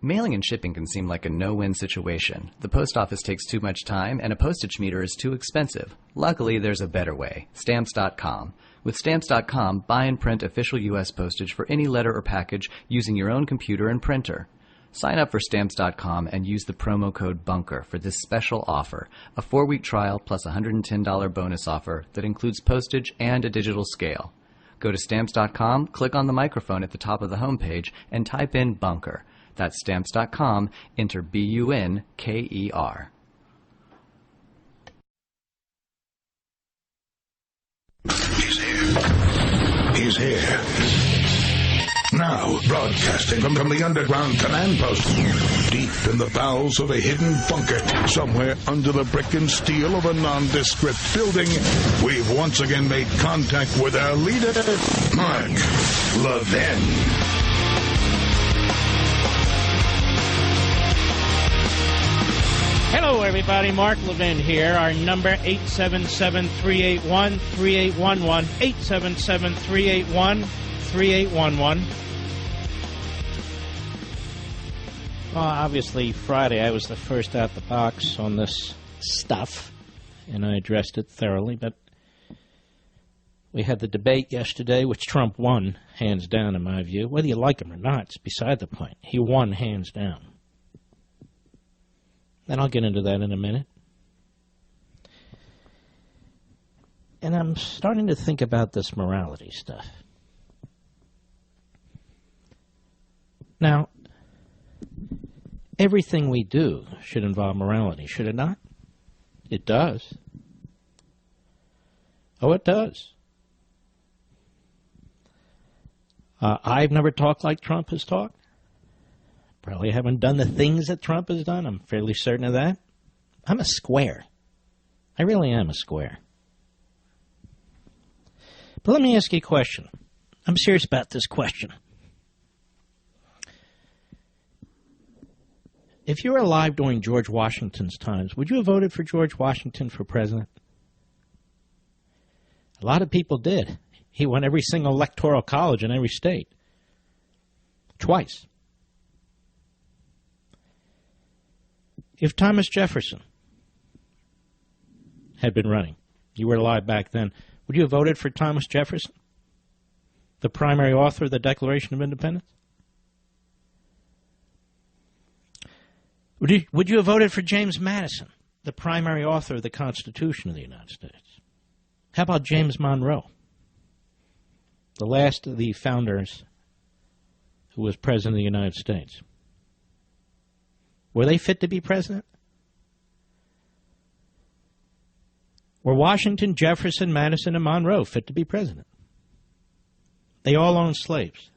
Mailing and shipping can seem like a no-win situation. The post office takes too much time, and a postage meter is too expensive. Luckily, there's a better way. Stamps.com. With Stamps.com, buy and print official U.S. postage for any letter or package using your own computer and printer. Sign up for Stamps.com and use the promo code BUNKER for this special offer, a 4-week trial plus a $110 bonus offer that includes postage and a digital scale. Go to Stamps.com, click on the microphone at the top of the homepage, and type in BUNKER. That's Stamps.com, enter BUNKER. He's here. Now, broadcasting from the underground command post, deep in the bowels of a hidden bunker, somewhere under the brick and steel of a nondescript building, we've once again made contact with our leader, Mark Levin. Hello, everybody. Mark Levin here. Our number, 877-381-3811, 877-381-3811. Well, obviously, Friday I was the first out the box on this stuff, and I addressed it thoroughly, but we had the debate yesterday, which Trump won, hands down, in my view. Whether you like him or not, it's beside the point. He won, hands down. And I'll get into that in a minute. And I'm starting to think about this morality stuff. Now, everything we do should involve morality, should it not? It does. Oh, it does. I've never talked like Trump has talked. Probably haven't done the things that Trump has done. I'm fairly certain of that. I'm a square. I really am a square. But let me ask you a question. I'm serious about this question. If you were alive during George Washington's times, would you have voted for George Washington for president? A lot of people did. He won every single electoral college in every state. Twice. If Thomas Jefferson had been running, you were alive back then, would you have voted for Thomas Jefferson, the primary author of the Declaration of Independence? Would you have voted for James Madison, the primary author of the Constitution of the United States? How about James Monroe, the last of the founders who was president of the United States? Were they fit to be president? Were Washington, Jefferson, Madison, and Monroe fit to be president? They all owned slaves.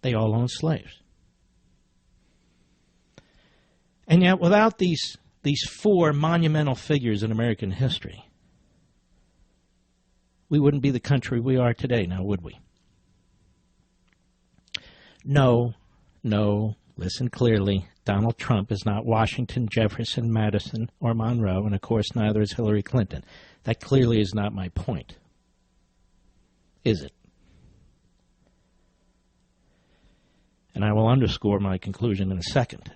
They all owned slaves. And yet, without these four monumental figures in American history, we wouldn't be the country we are today, now would we? No. Listen clearly, Donald Trump is not Washington, Jefferson, Madison, or Monroe, and of course neither is Hillary Clinton. That clearly is not my point. Is it? And I will underscore my conclusion in a second.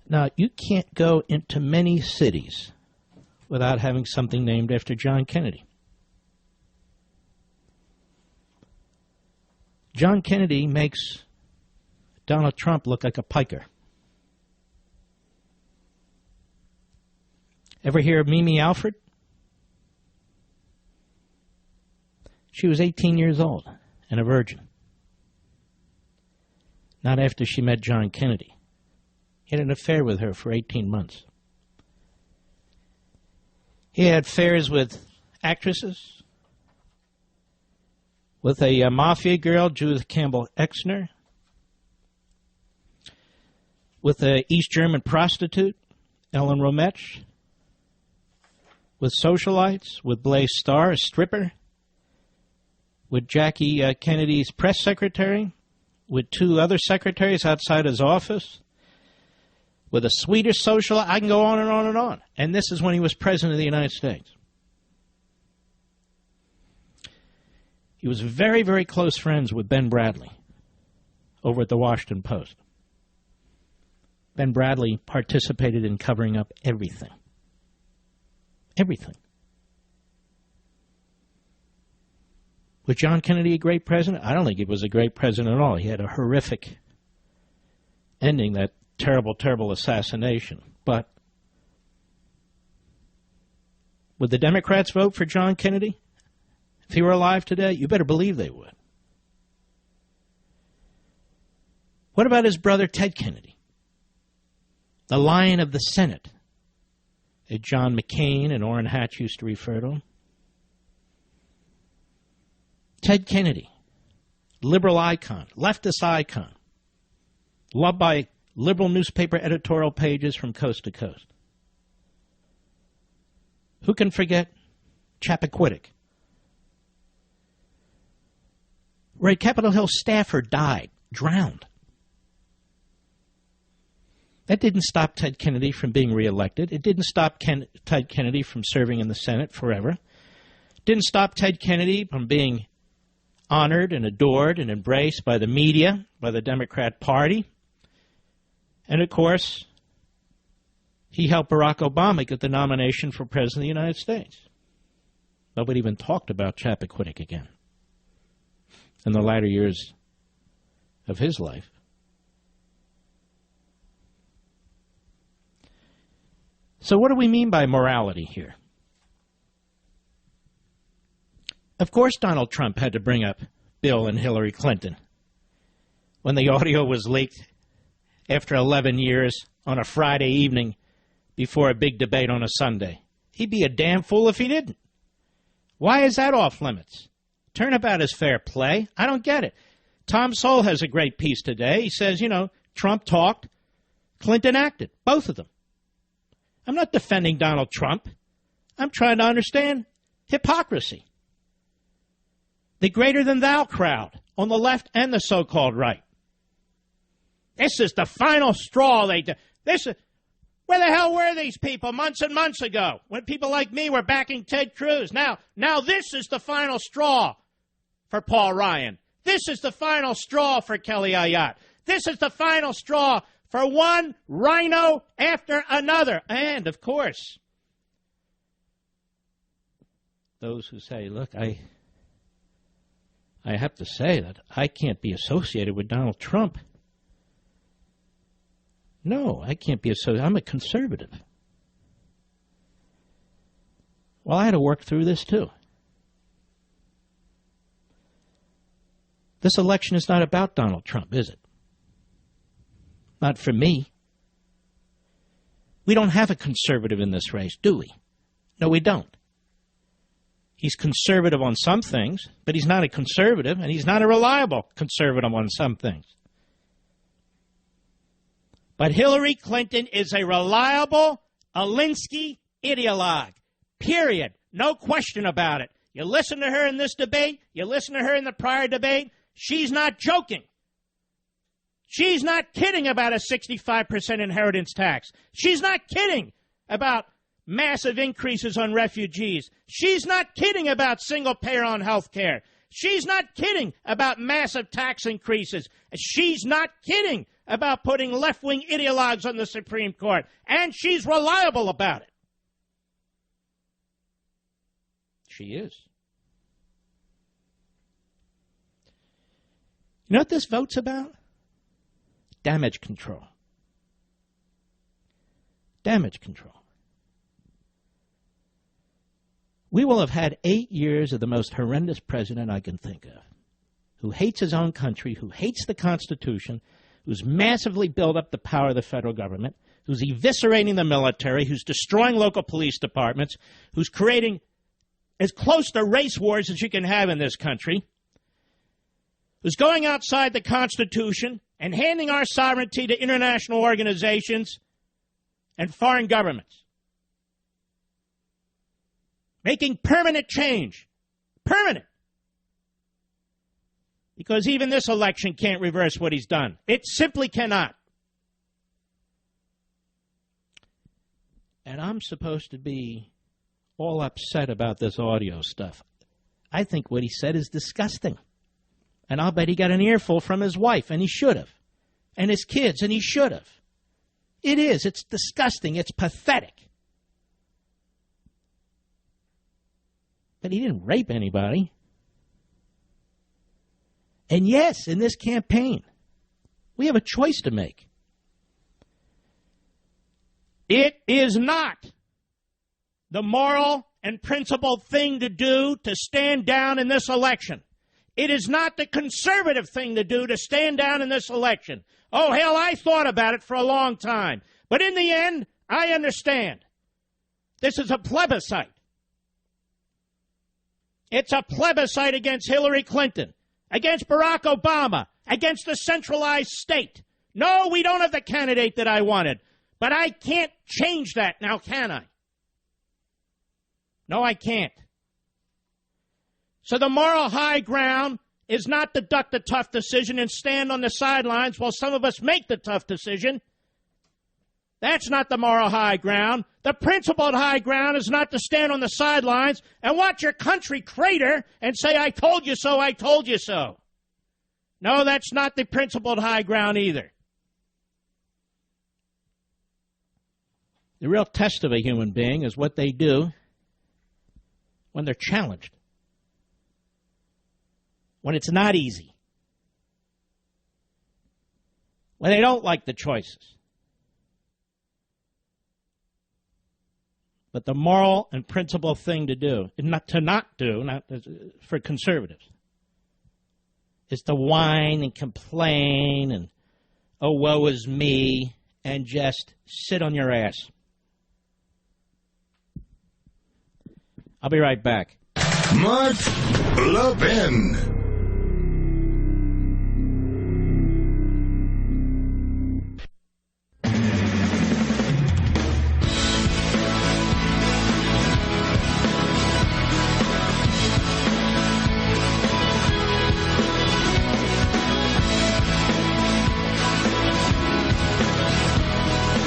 Now, you can't go into many cities without having something named after John Kennedy. John Kennedy makes Donald Trump look like a piker. Ever hear of Mimi Alford? She was 18 years old and a virgin. Not after she met John Kennedy. He had an affair with her for 18 months. He had affairs with actresses, with a mafia girl, Judith Campbell Exner, with an East German prostitute, Ellen Rometsch, with socialites, with Blaise Starr, a stripper, with Jackie Kennedy's press secretary, with two other secretaries outside his office, with a Swedish socialite. I can go on and on and on. And this is when he was president of the United States. He was very, very close friends with Ben Bradley over at the Washington Post. Ben Bradley participated in covering up everything. Everything. Was John Kennedy a great president? I don't think he was a great president at all. He had a horrific ending, that terrible, terrible assassination. But would the Democrats vote for John Kennedy if he were alive today? You better believe they would. What about his brother Ted Kennedy? The Lion of the Senate, as John McCain and Orrin Hatch used to refer to him. Ted Kennedy, liberal icon, leftist icon, loved by liberal newspaper editorial pages from coast to coast. Who can forget Chappaquiddick? Where a Capitol Hill staffer died, drowned. That didn't stop Ted Kennedy from being reelected. It didn't stop Ted Kennedy from serving in the Senate forever. It didn't stop Ted Kennedy from being honored and adored and embraced by the media, by the Democrat Party. And, of course, he helped Barack Obama get the nomination for President of the United States. Nobody even talked about Chappaquiddick again in the latter years of his life. So what do we mean by morality here? Of course Donald Trump had to bring up Bill and Hillary Clinton when the audio was leaked after 11 years on a Friday evening before a big debate on a Sunday. He'd be a damn fool if he didn't. Why is that off limits? Turnabout is fair play. I don't get it. Tom Sowell has a great piece today. He says, Trump talked, Clinton acted, both of them. I'm not defending Donald Trump. I'm trying to understand hypocrisy. The greater-than-thou crowd on the left and the so-called right. This is the final straw. Where the hell were these people months and months ago when people like me were backing Ted Cruz? Now this is the final straw for Paul Ryan. This is the final straw for Kelly Ayotte. This is the final straw for one rhino after another. And, of course, those who say, look, I have to say that I can't be associated with Donald Trump. No, I can't be associated. I'm a conservative. Well, I had to work through this, too. This election is not about Donald Trump, is it? Not for me. We don't have a conservative in this race, do we? No, we don't. He's conservative on some things, but he's not a conservative, and he's not a reliable conservative on some things. But Hillary Clinton is a reliable Alinsky ideologue, period. No question about it. You listen to her in this debate, you listen to her in the prior debate, she's not joking. She's not kidding about a 65% inheritance tax. She's not kidding about massive increases on refugees. She's not kidding about single payer on health care. She's not kidding about massive tax increases. She's not kidding about putting left-wing ideologues on the Supreme Court. And she's reliable about it. She is. You know what this vote's about? Damage control. Damage control. We will have had 8 years of the most horrendous president I can think of, who hates his own country, who hates the Constitution, who's massively built up the power of the federal government, who's eviscerating the military, who's destroying local police departments, who's creating as close to race wars as you can have in this country, who's going outside the Constitution and handing our sovereignty to international organizations and foreign governments. Making permanent change. Permanent. Because even this election can't reverse what he's done. It simply cannot. And I'm supposed to be all upset about this audio stuff. I think what he said is disgusting. And I'll bet he got an earful from his wife, and he should have. And his kids, and he should have. It is. It's disgusting. It's pathetic. But he didn't rape anybody. And yes, in this campaign, we have a choice to make. It is not the moral and principled thing to do to stand down in this election. It is not the conservative thing to do to stand down in this election. Oh, hell, I thought about it for a long time. But in the end, I understand. This is a plebiscite. It's a plebiscite against Hillary Clinton, against Barack Obama, against the centralized state. No, we don't have the candidate that I wanted. But I can't change that now, can I? No, I can't. So the moral high ground is not to duck the tough decision and stand on the sidelines while some of us make the tough decision. That's not the moral high ground. The principled high ground is not to stand on the sidelines and watch your country crater and say, I told you so, I told you so. No, that's not the principled high ground either. The real test of a human being is what they do when they're challenged, when it's not easy, when they don't like the choices. But the moral and principled thing to do, not for conservatives, is to whine and complain and, oh, woe is me, and just sit on your ass. I'll be right back. Mark Levin.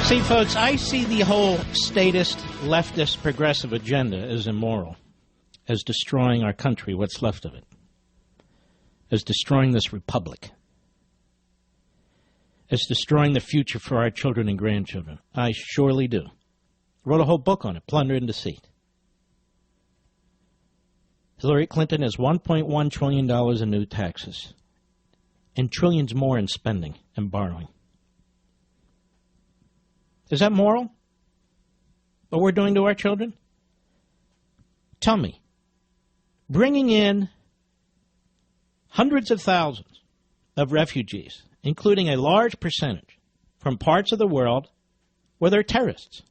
See, folks, I see the whole statist, leftist, progressive agenda as immoral, as destroying our country, what's left of it, as destroying this republic, as destroying the future for our children and grandchildren. I surely do. Wrote a whole book on it, Plunder and Deceit. Hillary Clinton has $1.1 trillion in new taxes and trillions more in spending and borrowing. Is that moral? What we're doing to our children? Tell me. Bringing in hundreds of thousands of refugees, including a large percentage from parts of the world where they're terrorists,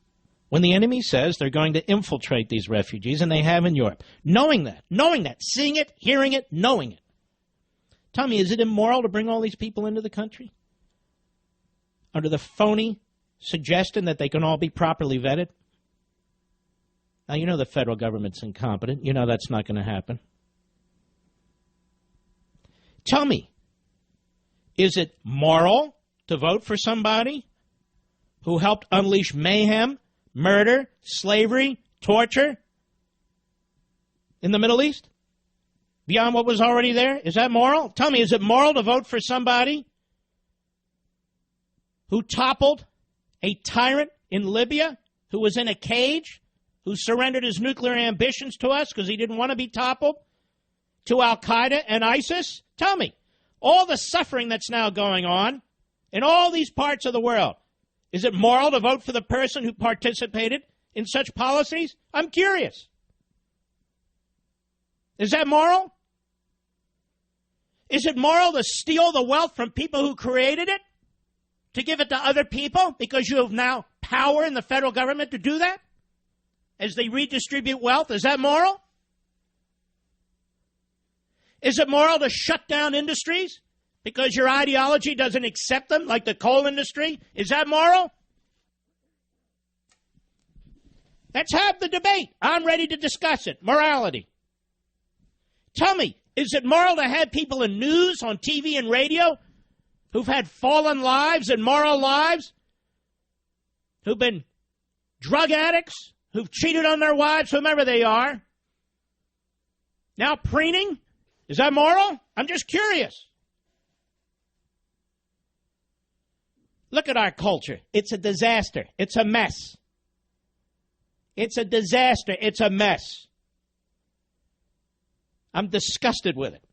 when the enemy says they're going to infiltrate these refugees, and they have in Europe. Knowing that, seeing it, hearing it, knowing it. Tell me, is it immoral to bring all these people into the country? Under the phony suggestion that they can all be properly vetted? Now, you know the federal government's incompetent. You know that's not going to happen. Tell me, is it moral to vote for somebody who helped unleash mayhem, murder, slavery, torture in the Middle East? Beyond what was already there? Is that moral? Tell me, is it moral to vote for somebody who toppled a tyrant in Libya who was in a cage, who surrendered his nuclear ambitions to us because he didn't want to be toppled, to Al-Qaeda and ISIS? Tell me, all the suffering that's now going on in all these parts of the world, is it moral to vote for the person who participated in such policies? I'm curious. Is that moral? Is it moral to steal the wealth from people who created it, to give it to other people because you have now power in the federal government to do that as they redistribute wealth? Is that moral? Is it moral to shut down industries because your ideology doesn't accept them, like the coal industry? Is that moral? Let's have the debate. I'm ready to discuss it. Morality. Tell me, is it moral to have people in news, on TV and radio, who've had fallen lives and moral lives, who've been drug addicts, who've cheated on their wives, whomever they are, Now preening? Is that moral? I'm just curious. Look at our culture. It's a disaster. It's a mess. It's a disaster. It's a mess. I'm disgusted with it.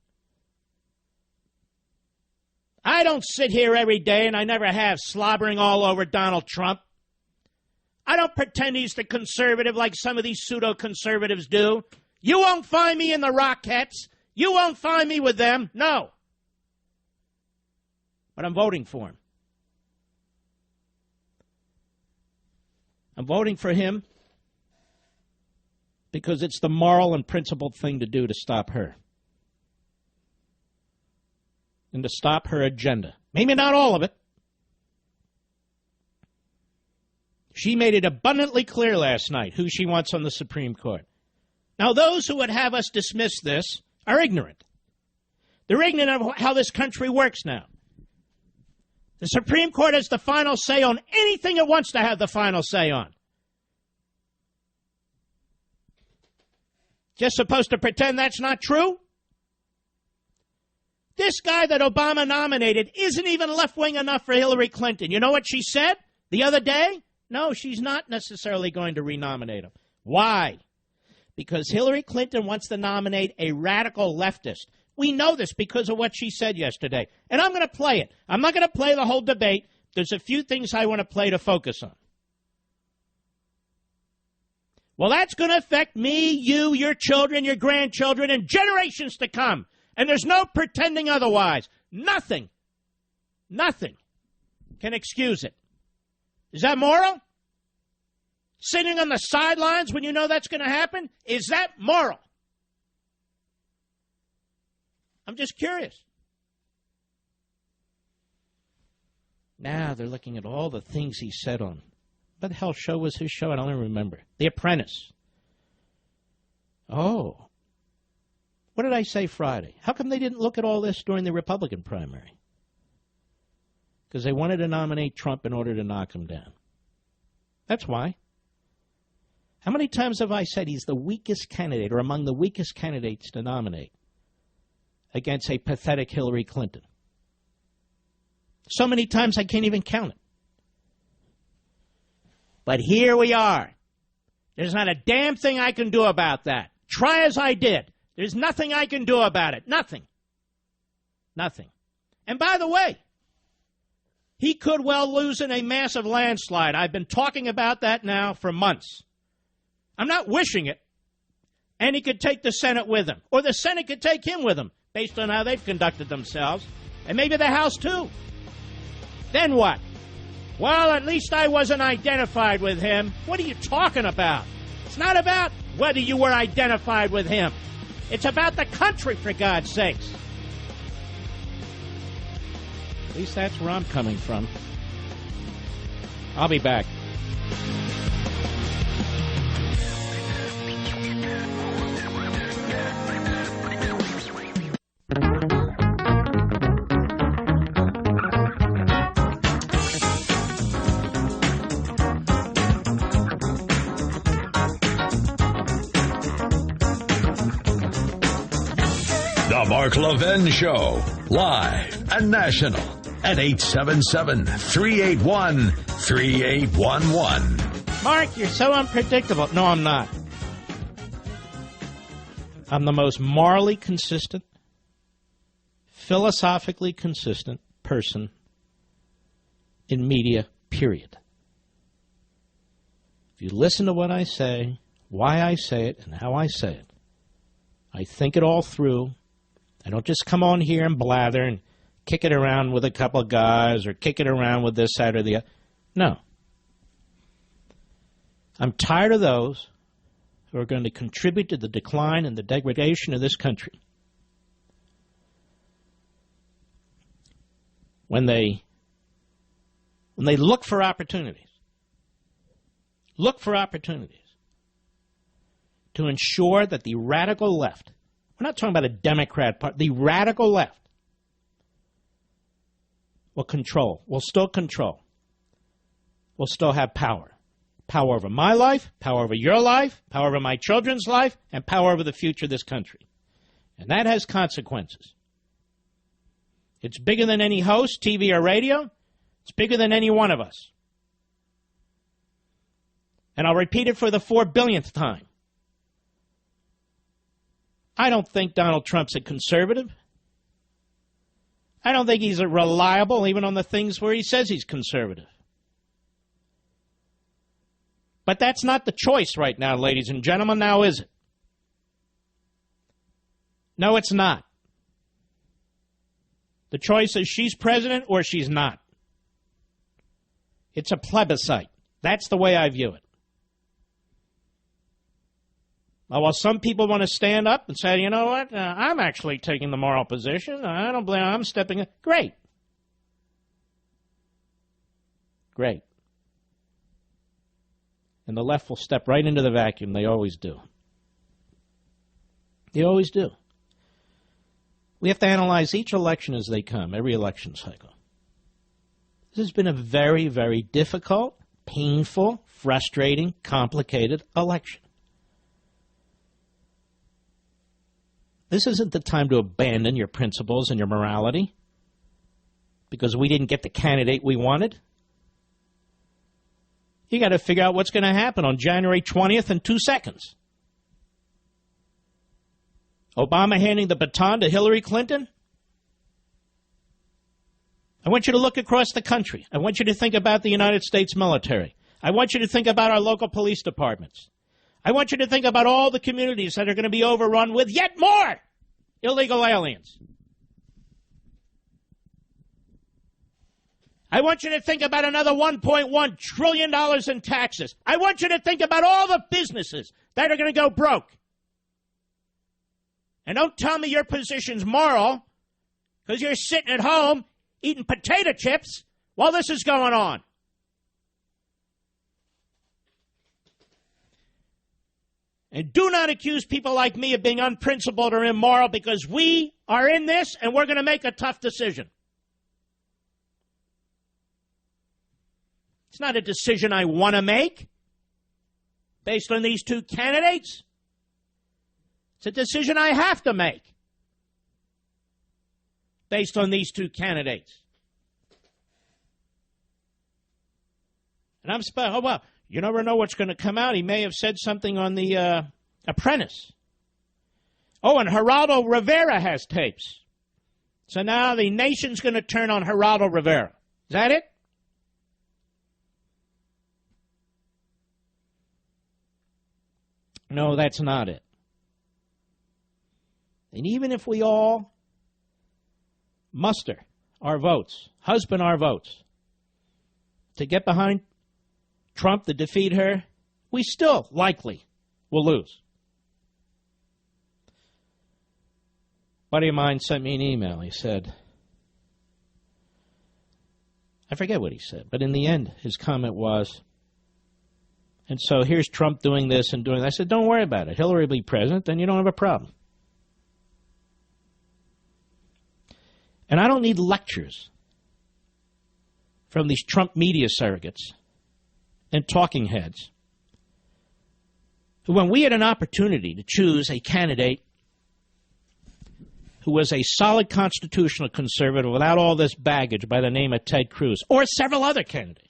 I don't sit here every day, and I never have, slobbering all over Donald Trump. I don't pretend he's the conservative like some of these pseudo-conservatives do. You won't find me in the Rockettes. You won't find me with them. No. But I'm voting for him. I'm voting for him because it's the moral and principled thing to do to stop her. And to stop her agenda. Maybe not all of it. She made it abundantly clear last night who she wants on the Supreme Court. Now, those who would have us dismiss this are ignorant. They're ignorant of how this country works now. The Supreme Court has the final say on anything it wants to have the final say on. Just supposed to pretend that's not true? This guy that Obama nominated isn't even left-wing enough for Hillary Clinton. You know what she said the other day? No, she's not necessarily going to renominate him. Why? Because Hillary Clinton wants to nominate a radical leftist. We know this because of what she said yesterday. And I'm going to play it. I'm not going to play the whole debate. There's a few things I want to play to focus on. Well, that's going to affect me, you, your children, your grandchildren, and generations to come. And there's no pretending otherwise. Nothing can excuse it. Is that moral? Sitting on the sidelines when you know that's going to happen? Is that moral? I'm just curious. Now they're looking at all the things he said on. What the hell show was his show? I don't even remember. The Apprentice. Oh. What did I say Friday? How come they didn't look at all this during the Republican primary? Because they wanted to nominate Trump in order to knock him down. That's why. How many times have I said he's the weakest candidate or among the weakest candidates to nominate against a pathetic Hillary Clinton? So many times I can't even count it. But here we are. There's not a damn thing I can do about that. Try as I did. There's nothing I can do about it. Nothing. Nothing. And by the way, he could well lose in a massive landslide. I've been talking about that now for months. I'm not wishing it. And he could take the Senate with him. Or the Senate could take him with him, based on how they've conducted themselves. And maybe the House, too. Then what? Well, at least I wasn't identified with him. What are you talking about? It's not about whether you were identified with him. It's about the country, for God's sakes. At least that's where I'm coming from. I'll be back. The Mark Levin Show, live and national at 877-381-3811. Mark, you're so unpredictable. No, I'm not. I'm the most morally consistent, philosophically consistent person in media, period. If you listen to what I say, why I say it, and how I say it, I think it all through. I don't just come on here and blather and kick it around with a couple of guys or kick it around with this side or the other. No. I'm tired of those who are going to contribute to the decline and the degradation of this country. When they look for opportunities to ensure that the radical left, we're not talking about a Democrat party, the radical left will still control, will still have power. Power over my life, power over your life, power over my children's life, and power over the future of this country. And that has consequences. It's bigger than any host, TV or radio. It's bigger than any one of us. And I'll repeat it for the 4 billionth time. I don't think Donald Trump's a conservative. I don't think he's reliable even on the things where he says he's conservative. But that's not the choice right now, ladies and gentlemen. Now is it? No, it's not. The choice is she's president or she's not. It's a plebiscite. That's the way I view it. Now, while some people want to stand up and say, you know what, I'm actually taking the moral position. I don't blame, I'm stepping in. Great. Great. And the left will step right into the vacuum. They always do. They always do. We have to analyze each election as they come, every election cycle. This has been a very, very difficult, painful, frustrating, complicated election. This isn't the time to abandon your principles and your morality because we didn't get the candidate we wanted. You got to figure out what's going to happen on January 20th in 2 seconds. Obama handing the baton to Hillary Clinton? I want you to look across the country. I want you to think about the United States military. I want you to think about our local police departments. I want you to think about all the communities that are going to be overrun with yet more illegal aliens. I want you to think about another $1.1 trillion in taxes. I want you to think about all the businesses that are going to go broke. And don't tell me your position's moral because you're sitting at home eating potato chips while this is going on. And do not accuse people like me of being unprincipled or immoral because we are in this and we're going to make a tough decision. It's not a decision I want to make based on these two candidates. It's a decision I have to make based on these two candidates. And I'm oh, well, you never know what's going to come out. He may have said something on The Apprentice. Oh, and Geraldo Rivera has tapes. So now the nation's going to turn on Geraldo Rivera. Is that it? No, that's not it. And even if we all muster our votes, husband our votes, to get behind Trump to defeat her, we still likely will lose. A buddy of mine sent me an email. He said, I forget what he said, but in the end, his comment was, and so here's Trump doing this and doing that. I said, don't worry about it. Hillary will be president, then you don't have a problem. And I don't need lectures from these Trump media surrogates and talking heads who, when we had an opportunity to choose a candidate who was a solid constitutional conservative without all this baggage by the name of Ted Cruz, or several other candidates,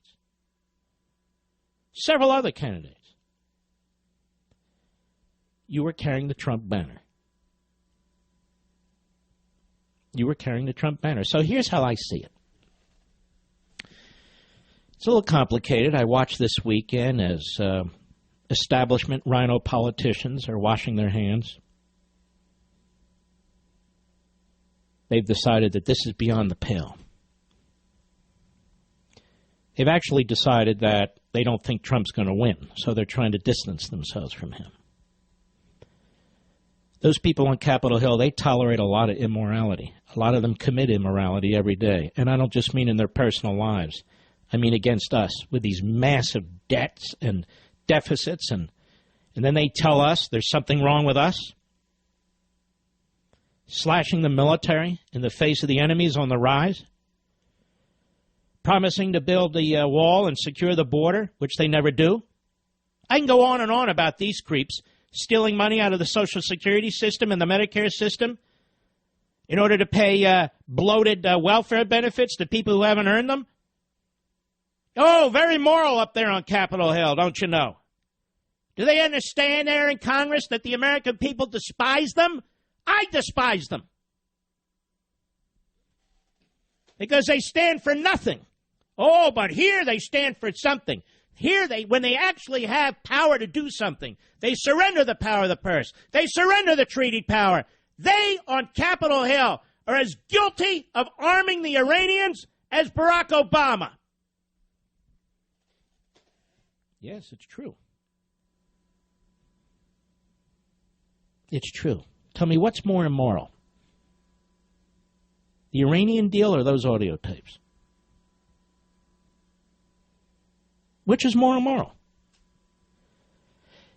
you were carrying the Trump banner. You were carrying the Trump banner. So here's how I see it. It's a little complicated. I watched this weekend as establishment rhino politicians are washing their hands. They've decided that this is beyond the pale. They've actually decided that they don't think Trump's going to win, so they're trying to distance themselves from him. Those people on Capitol Hill, they tolerate a lot of immorality. A lot of them commit immorality every day. And I don't just mean in their personal lives. I mean against us with these massive debts and deficits. And then they tell us there's something wrong with us. Slashing the military in the face of the enemies on the rise. Promising to build the wall and secure the border, which they never do. I can go on and on about these creeps stealing money out of the Social Security system and the Medicare system in order to pay bloated welfare benefits to people who haven't earned them? Oh, very moral up there on Capitol Hill, don't you know? Do they understand there in Congress that the American people despise them? I despise them. Because they stand for nothing. Oh, but here they stand for something. Here, when they actually have power to do something, they surrender the power of the purse. They surrender the treaty power. They, on Capitol Hill, are as guilty of arming the Iranians as Barack Obama. Yes, it's true. It's true. Tell me, what's more immoral? The Iranian deal or those audio tapes? Which is more immoral?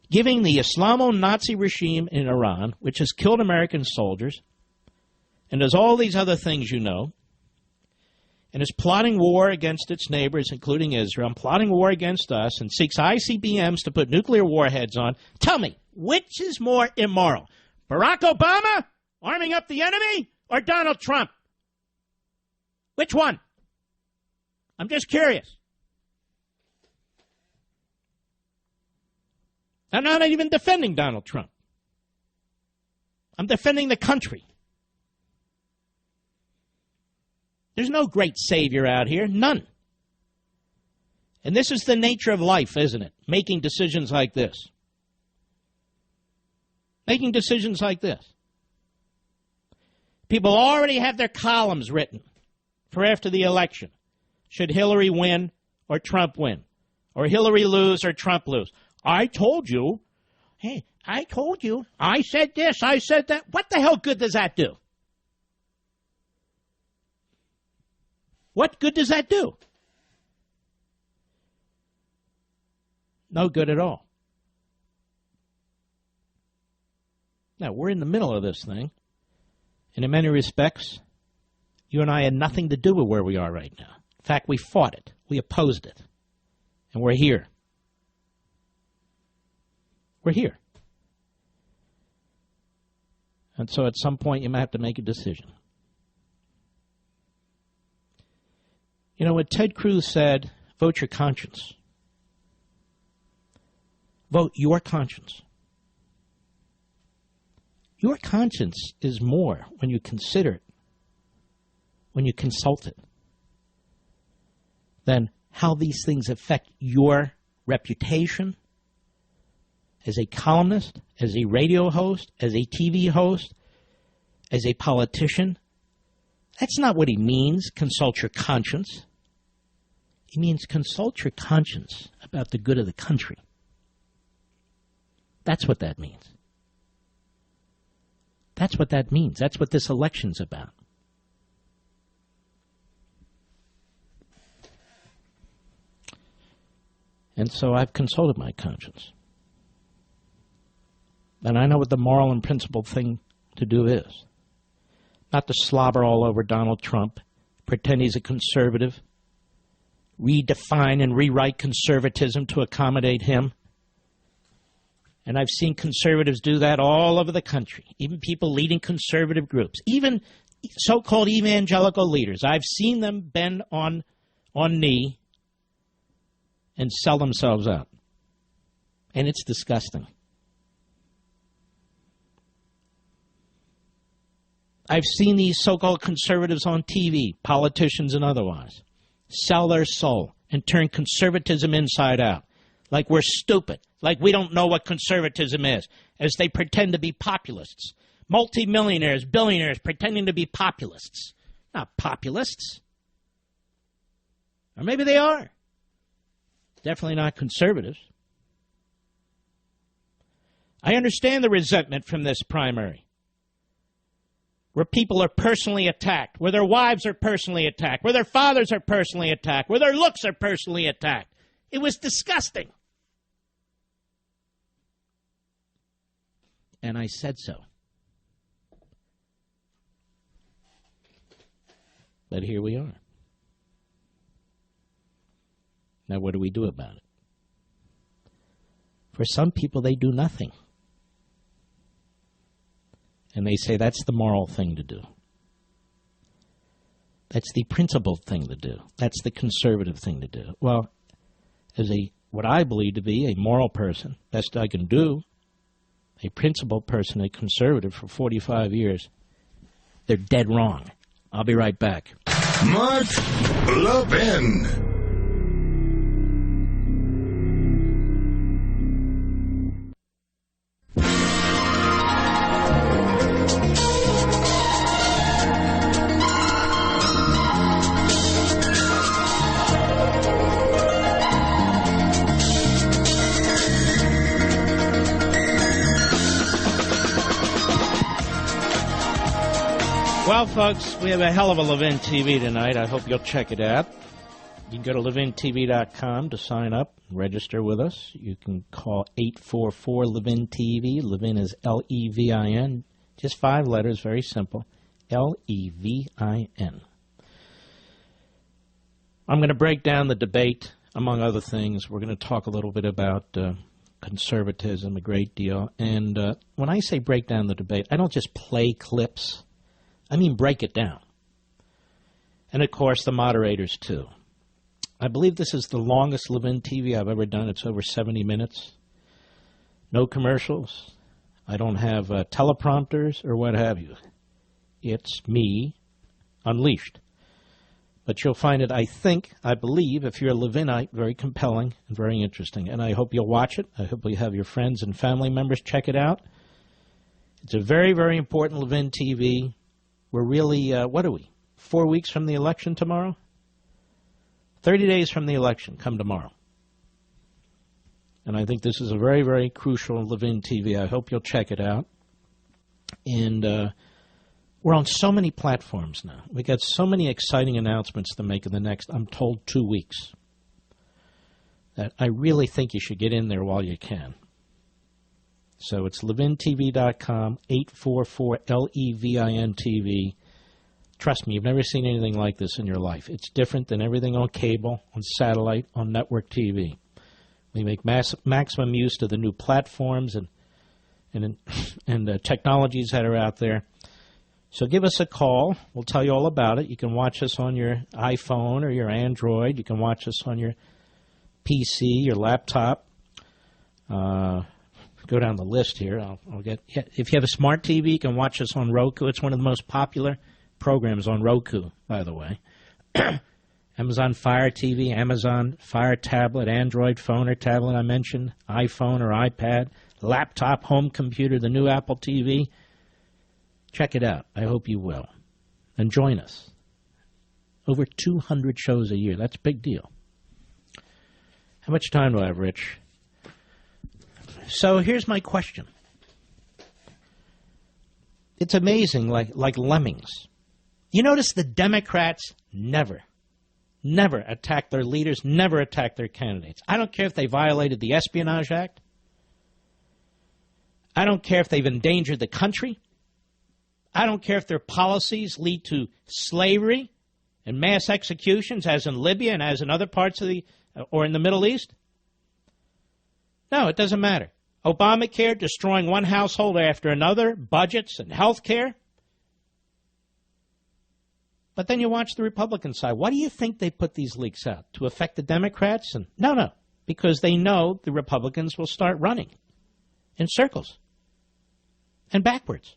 Giving the Islamo-Nazi regime in Iran, which has killed American soldiers, and does all these other things you know, and is plotting war against its neighbors, including Israel, and plotting war against us, and seeks ICBMs to put nuclear warheads on. Tell me, which is more immoral? Barack Obama arming up the enemy, or Donald Trump? Which one? I'm just curious. I'm not even defending Donald Trump. I'm defending the country. There's no great savior out here. None. And this is the nature of life, isn't it? Making decisions like this. Making decisions like this. People already have their columns written for after the election. Should Hillary win or Trump win? Or Hillary lose or Trump lose? I told you. Hey, I told you. I said this, I said that. What the hell good does that do? What good does that do? No good at all. Now, we're in the middle of this thing, and in many respects, you and I had nothing to do with where we are right now. In fact, we fought it. We opposed it. And we're here. We're here. And so at some point, you might have to make a decision. You know, what Ted Cruz said, vote your conscience. Vote your conscience. Your conscience is more when you consider it, when you consult it, than how these things affect your reputation as a columnist, as a radio host, as a TV host, as a politician. That's not what he means, consult your conscience. He means consult your conscience about the good of the country. That's what that means. That's what that means. That's what this election's about. And so I've consulted my conscience. And I know what the moral and principled thing to do is. Not to slobber all over Donald Trump, pretend he's a conservative, redefine and rewrite conservatism to accommodate him. And I've seen conservatives do that all over the country, even people leading conservative groups, even so-called evangelical leaders. I've seen them bend on knee and sell themselves out. And it's disgusting. I've seen these so-called conservatives on TV, politicians and otherwise, sell their soul and turn conservatism inside out. Like we're stupid, like we don't know what conservatism is, as they pretend to be populists. Multimillionaires, billionaires pretending to be populists. Not populists. Or maybe they are. Definitely not conservatives. I understand the resentment from this primary, where people are personally attacked, where their wives are personally attacked, where their fathers are personally attacked, where their looks are personally attacked. It was disgusting. And I said so. But here we are. Now, what do we do about it? For some people, they do nothing. And they say that's the moral thing to do. That's the principled thing to do. That's the conservative thing to do. Well, as what I believe to be a moral person, best I can do, a principled person, a conservative for 45 years, they're dead wrong. I'll be right back. Mark Levin. Well, folks, we have a hell of a Levin TV tonight. I hope you'll check it out. You can go to LevinTV.com to sign up and register with us. You can call 844-LEVIN-TV. Levin is L-E-V-I-N. Just 5 letters, very simple. L-E-V-I-N. I'm going to break down the debate, among other things. We're going to talk a little bit about conservatism a great deal. And when I say break down the debate, I don't just play clips. I mean break it down. And, of course, the moderators, too. I believe this is the longest Levin TV I've ever done. It's over 70 minutes. No commercials. I don't have teleprompters or what have you. It's me unleashed. But you'll find it, I believe, if you're a Levinite, very compelling and very interesting. And I hope you'll watch it. I hope you have your friends and family members check it out. It's a very, very important Levin TV. We're really, 4 weeks from the election tomorrow? 30 days from the election, come tomorrow. And I think this is a very, very crucial Levin TV. I hope you'll check it out. And we're on so many platforms now. We got so many exciting announcements to make in the next, I'm told, 2 weeks, that I really think you should get in there while you can. So it's LevinTV.com, 844-LEVIN-TV. Trust me, you've never seen anything like this in your life. It's different than everything on cable, on satellite, on network TV. We make maximum use of the new platforms and technologies that are out there. So give us a call. We'll tell you all about it. You can watch us on your iPhone or your Android. You can watch us on your PC, your laptop. Go down the list here. I'll get. If you have a smart TV, you can watch us on Roku. It's one of the most popular programs on Roku, by the way. Amazon Fire TV, Amazon Fire tablet, Android phone or tablet I mentioned, iPhone or iPad, laptop, home computer, the new Apple TV. Check it out. I hope you will. And join us. Over 200 shows a year. That's a big deal. How much time do I have, Rich? So here's my question. It's amazing, like lemmings. You notice the Democrats never attack their leaders, never attack their candidates. I don't care if they violated the Espionage Act. I don't care if they've endangered the country. I don't care if their policies lead to slavery and mass executions, as in Libya and as in other parts of or in the Middle East. No, it doesn't matter. Obamacare destroying one household after another, budgets and health care. But then you watch the Republican side. Why do you think they put these leaks out? To affect the Democrats? No, because they know the Republicans will start running in circles and backwards.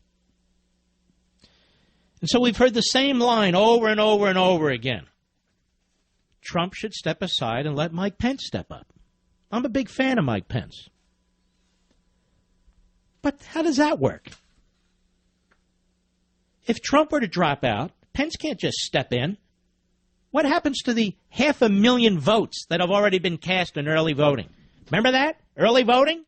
And so we've heard the same line over and over and over again. Trump should step aside and let Mike Pence step up. I'm a big fan of Mike Pence. But how does that work? If Trump were to drop out, Pence can't just step in. What happens to the 500,000 votes that have already been cast in early voting? Remember that? Early voting?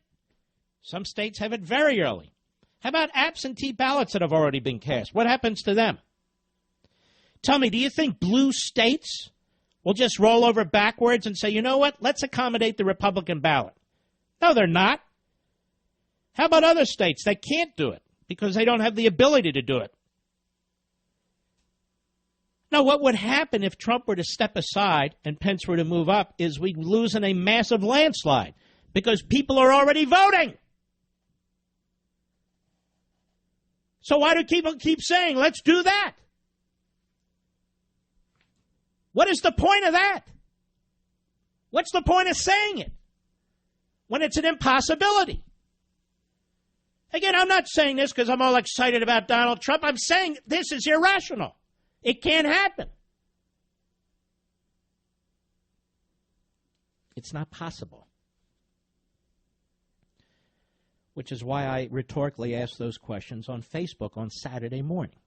Some states have it very early. How about absentee ballots that have already been cast? What happens to them? Tell me, do you think blue states will just roll over backwards and say, you know what, let's accommodate the Republican ballot? No, they're not. How about other states that can't do it because they don't have the ability to do it? Now, what would happen if Trump were to step aside and Pence were to move up is we'd lose in a massive landslide because people are already voting. So why do people keep saying, let's do that? What is the point of that? What's the point of saying it when it's an impossibility? Again, I'm not saying this because I'm all excited about Donald Trump. I'm saying this is irrational. It can't happen. It's not possible. Which is why I rhetorically asked those questions on Facebook on Saturday morning.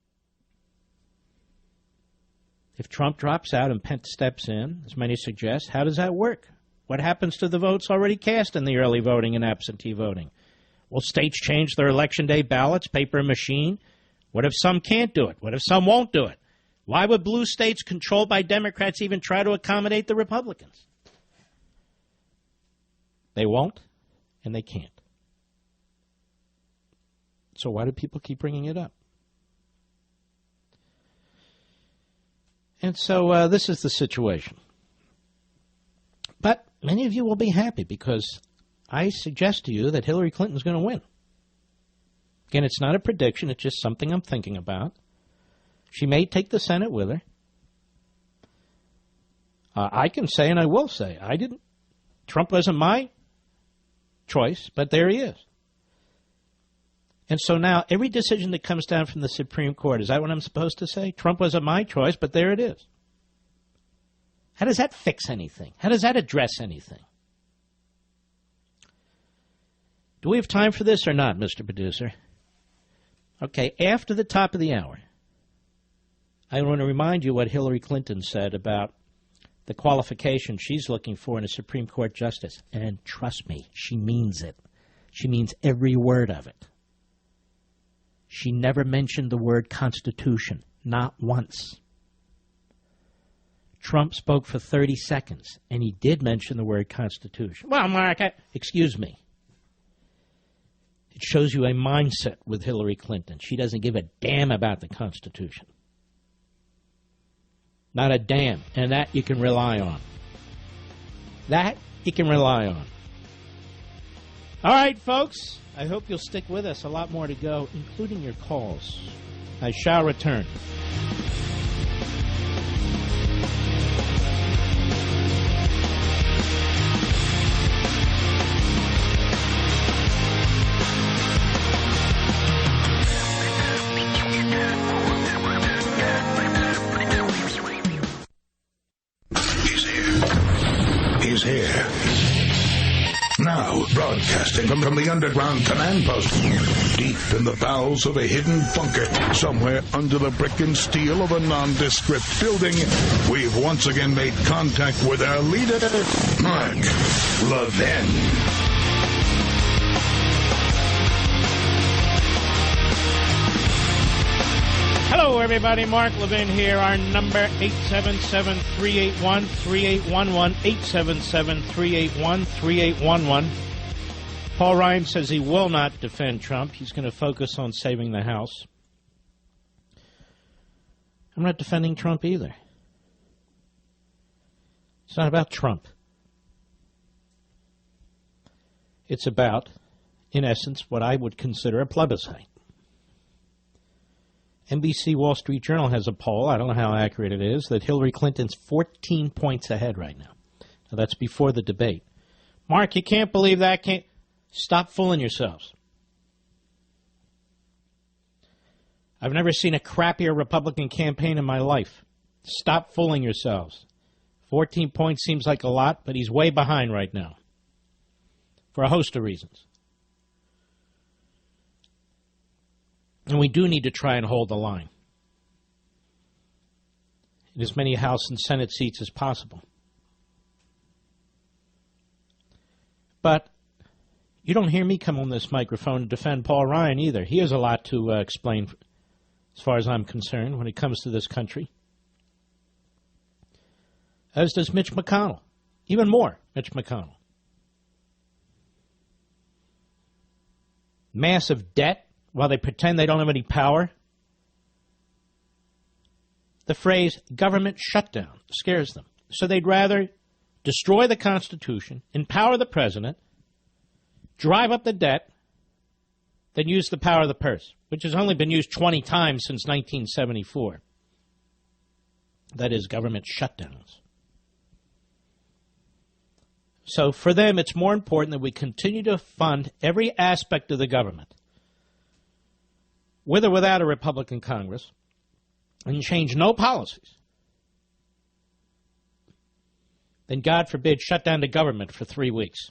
If Trump drops out and Pence steps in, as many suggest, how does that work? What happens to the votes already cast in the early voting and absentee voting? Will states change their election day ballots, paper and machine? What if some can't do it? What if some won't do it? Why would blue states controlled by Democrats even try to accommodate the Republicans? They won't, and they can't. So why do people keep bringing it up? And so this is the situation. But many of you will be happy because I suggest to you that Hillary Clinton's going to win. Again, it's not a prediction. It's just something I'm thinking about. She may take the Senate with her. I can say, and I will say, Trump wasn't my choice, but there he is. And so now every decision that comes down from the Supreme Court, is that what I'm supposed to say? Trump wasn't my choice, but there it is. How does that fix anything? How does that address anything? Do we have time for this or not, Mr. Producer? Okay, after the top of the hour, I want to remind you what Hillary Clinton said about the qualification she's looking for in a Supreme Court justice. And trust me, she means it. She means every word of it. She never mentioned the word Constitution, not once. Trump spoke for 30 seconds, and he did mention the word Constitution. Well, Mark, excuse me. It shows you a mindset with Hillary Clinton. She doesn't give a damn about the Constitution. Not a damn. And that you can rely on. That you can rely on. All right, folks. I hope you'll stick with us. A lot more to go, including your calls. I shall return. He's here. Now, broadcasting from the underground command post, deep in the bowels of a hidden bunker, somewhere under the brick and steel of a nondescript building, we've once again made contact with our leader, Mark Levin. Hello, everybody. Mark Levin here. Our number, 877-381-3811, 877-381-3811. Paul Ryan says he will not defend Trump. He's going to focus on saving the House. I'm not defending Trump either. It's not about Trump. It's about, in essence, what I would consider a plebiscite. NBC Wall Street Journal has a poll, I don't know how accurate it is, that Hillary Clinton's 14 points ahead right now. Now, that's before the debate. Mark, you can't believe that. Can't. Stop fooling yourselves. I've never seen a crappier Republican campaign in my life. Stop fooling yourselves. 14 points seems like a lot, but he's way behind right now for a host of reasons. And we do need to try and hold the line in as many House and Senate seats as possible. But you don't hear me come on this microphone to defend Paul Ryan either. He has a lot to explain as far as I'm concerned when it comes to this country. As does Mitch McConnell. Even more, Mitch McConnell. Massive debt. While they pretend they don't have any power. The phrase government shutdown scares them. So they'd rather destroy the Constitution, empower the president, drive up the debt, than use the power of the purse, which has only been used 20 times since 1974. That is, government shutdowns. So for them, it's more important that we continue to fund every aspect of the government, with or without a Republican Congress, and change no policies, then, God forbid, shut down the government for 3 weeks.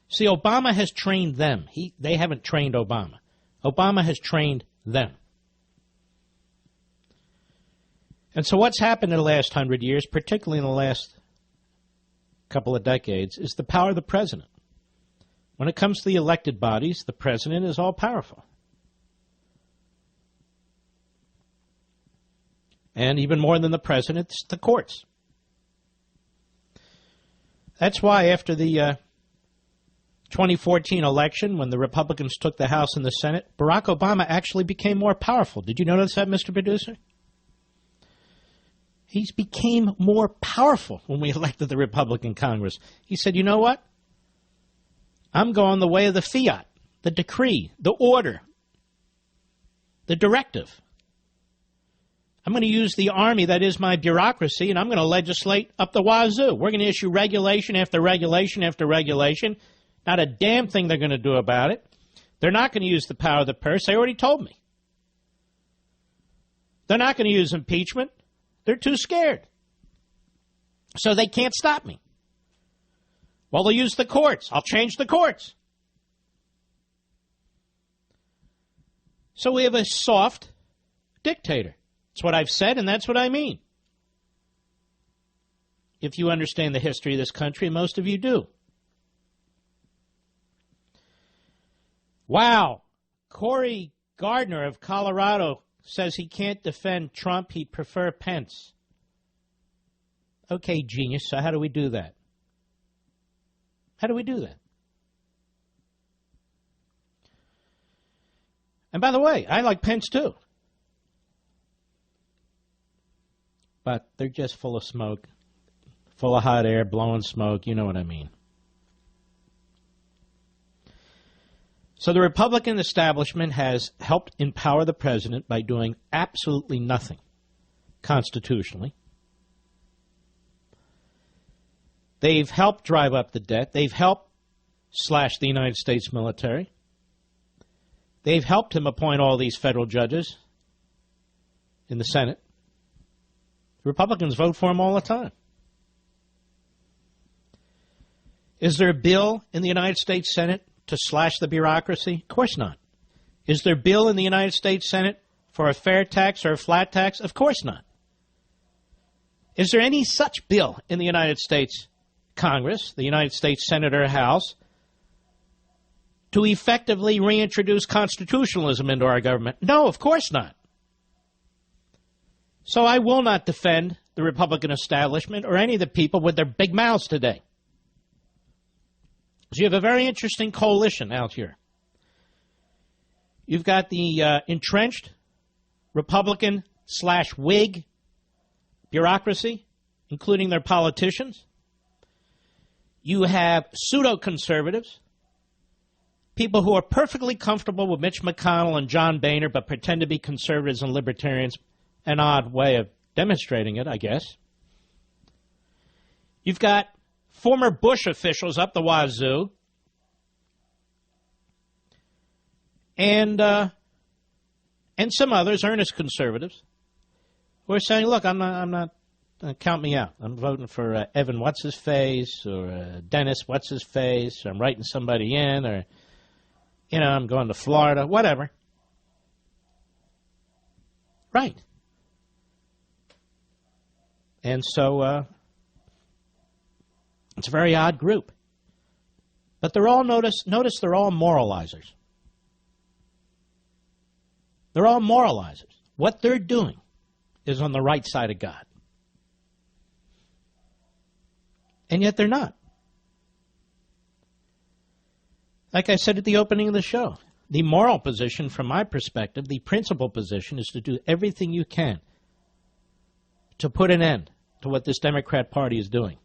See, Obama has trained them. They haven't trained Obama. Obama has trained them. And so what's happened in the last 100 years, particularly in the last couple of decades, is the power of the president. When it comes to the elected bodies, the president is all-powerful. And even more than the president, it's the courts. That's why after the 2014 election, when the Republicans took the House and the Senate, Barack Obama actually became more powerful. Did you notice that, Mr. Producer? He became more powerful when we elected the Republican Congress. He said, you know what? I'm going the way of the fiat, the decree, the order, the directive. I'm going to use the army that is my bureaucracy, and I'm going to legislate up the wazoo. We're going to issue regulation after regulation after regulation. Not a damn thing they're going to do about it. They're not going to use the power of the purse. They already told me. They're not going to use impeachment. They're too scared. So they can't stop me. Well, they'll use the courts. I'll change the courts. So we have a soft dictator. That's what I've said, and that's what I mean. If you understand the history of this country, and most of you do. Wow. Cory Gardner of Colorado says he can't defend Trump. He'd prefer Pence. Okay, genius. So how do we do that? How do we do that? And by the way, I like Pence too. But they're just full of smoke, full of hot air, blowing smoke. You know what I mean. So the Republican establishment has helped empower the president by doing absolutely nothing constitutionally. They've helped drive up the debt. They've helped slash the United States military. They've helped him appoint all these federal judges in the Senate. The Republicans vote for him all the time. Is there a bill in the United States Senate to slash the bureaucracy? Of course not. Is there a bill in the United States Senate for a fair tax or a flat tax? Of course not. Is there any such bill in the United States Congress, the United States Senate or House, to effectively reintroduce constitutionalism into our government? No, of course not. So I will not defend the Republican establishment or any of the people with their big mouths today. So you have a very interesting coalition out here. You've got the entrenched Republican/Whig bureaucracy, including their politicians. You have pseudo-conservatives, people who are perfectly comfortable with Mitch McConnell and John Boehner but pretend to be conservatives and libertarians. An odd way of demonstrating it, I guess. You've got former Bush officials up the wazoo, and some others, earnest conservatives, who are saying, "Look, I'm not. Count me out. I'm voting for Evan What's-His-Face or Dennis What's-His-Face. Or I'm writing somebody in, or I'm going to Florida, whatever." Right. And so it's a very odd group. But they're all, notice they're all moralizers. They're all moralizers. What they're doing is on the right side of God. And yet they're not. Like I said at the opening of the show, the moral position, from my perspective, the principal position, is to do everything you can to put an end to what this Democrat Party is doing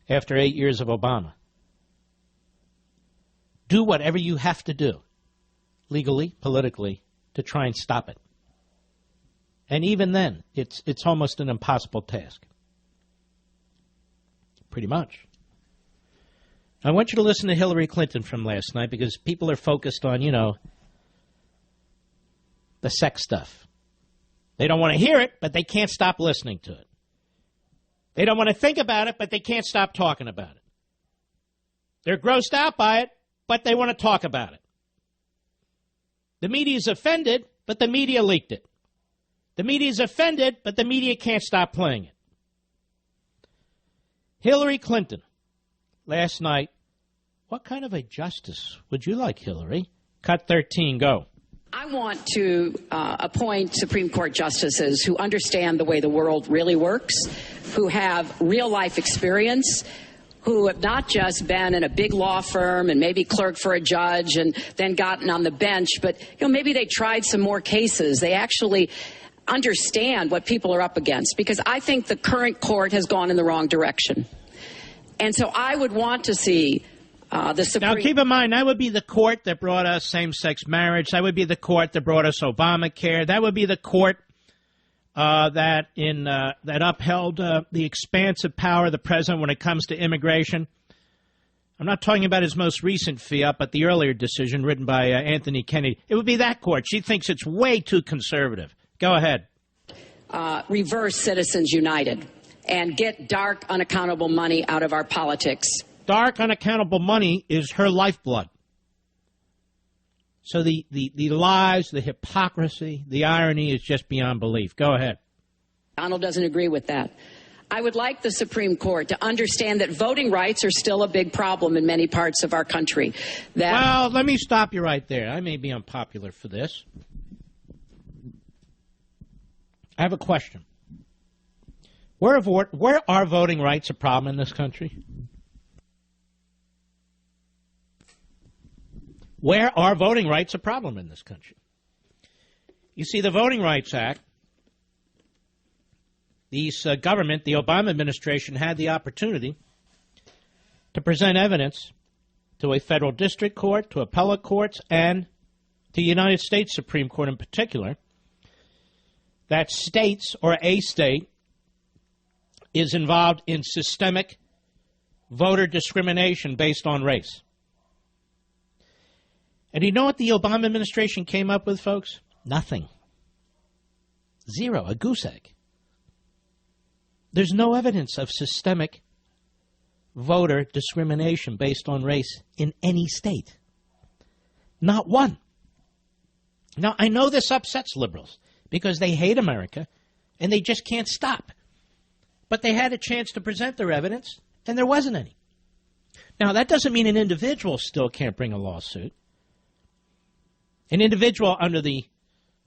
after 8 years of Obama. do whatever you have to do, legally, politically, to try and stop it. And even then, it's almost an impossible task. Pretty much. I want you to listen to Hillary Clinton from last night because people are focused on, the sex stuff. They don't want to hear it, but they can't stop listening to it. They don't want to think about it, but they can't stop talking about it. They're grossed out by it, but they want to talk about it. The media's offended, but the media leaked it. The media's offended, but the media can't stop playing it. Hillary Clinton, last night, what kind of a justice would you like, Hillary? Cut 13, go. I want to appoint Supreme Court justices who understand the way the world really works, who have real-life experience, who have not just been in a big law firm and maybe clerked for a judge and then gotten on the bench, but maybe they tried some more cases. They actually understand what people are up against, because I think the current court has gone in the wrong direction. And so I would want to see the Supreme... Now, keep in mind, that would be the court that brought us same-sex marriage. That would be the court that brought us Obamacare. That would be the court that upheld the expansive power of the president when it comes to immigration. I'm not talking about his most recent fiat, but the earlier decision written by Anthony Kennedy. It would be that court. She thinks it's way too conservative. Go ahead. Reverse Citizens United and get dark, unaccountable money out of our politics. Dark, unaccountable money is her lifeblood. So the lies, the hypocrisy, the irony is just beyond belief. Go ahead. Donald doesn't agree with that. I would like the Supreme Court to understand that voting rights are still a big problem in many parts of our country. Well, let me stop you right there. I may be unpopular for this. I have a question. Where are voting rights a problem in this country? Where are voting rights a problem in this country? You see, the Voting Rights Act, this government, the Obama administration, had the opportunity to present evidence to a federal district court, to appellate courts, and to the United States Supreme Court in particular, that states or a state is involved in systemic voter discrimination based on race. And you know what the Obama administration came up with, folks? Nothing. Zero. A goose egg. There's no evidence of systemic voter discrimination based on race in any state. Not one. Now, I know this upsets liberals because they hate America and they just can't stop. But they had a chance to present their evidence and there wasn't any. Now, that doesn't mean an individual still can't bring a lawsuit. An individual under the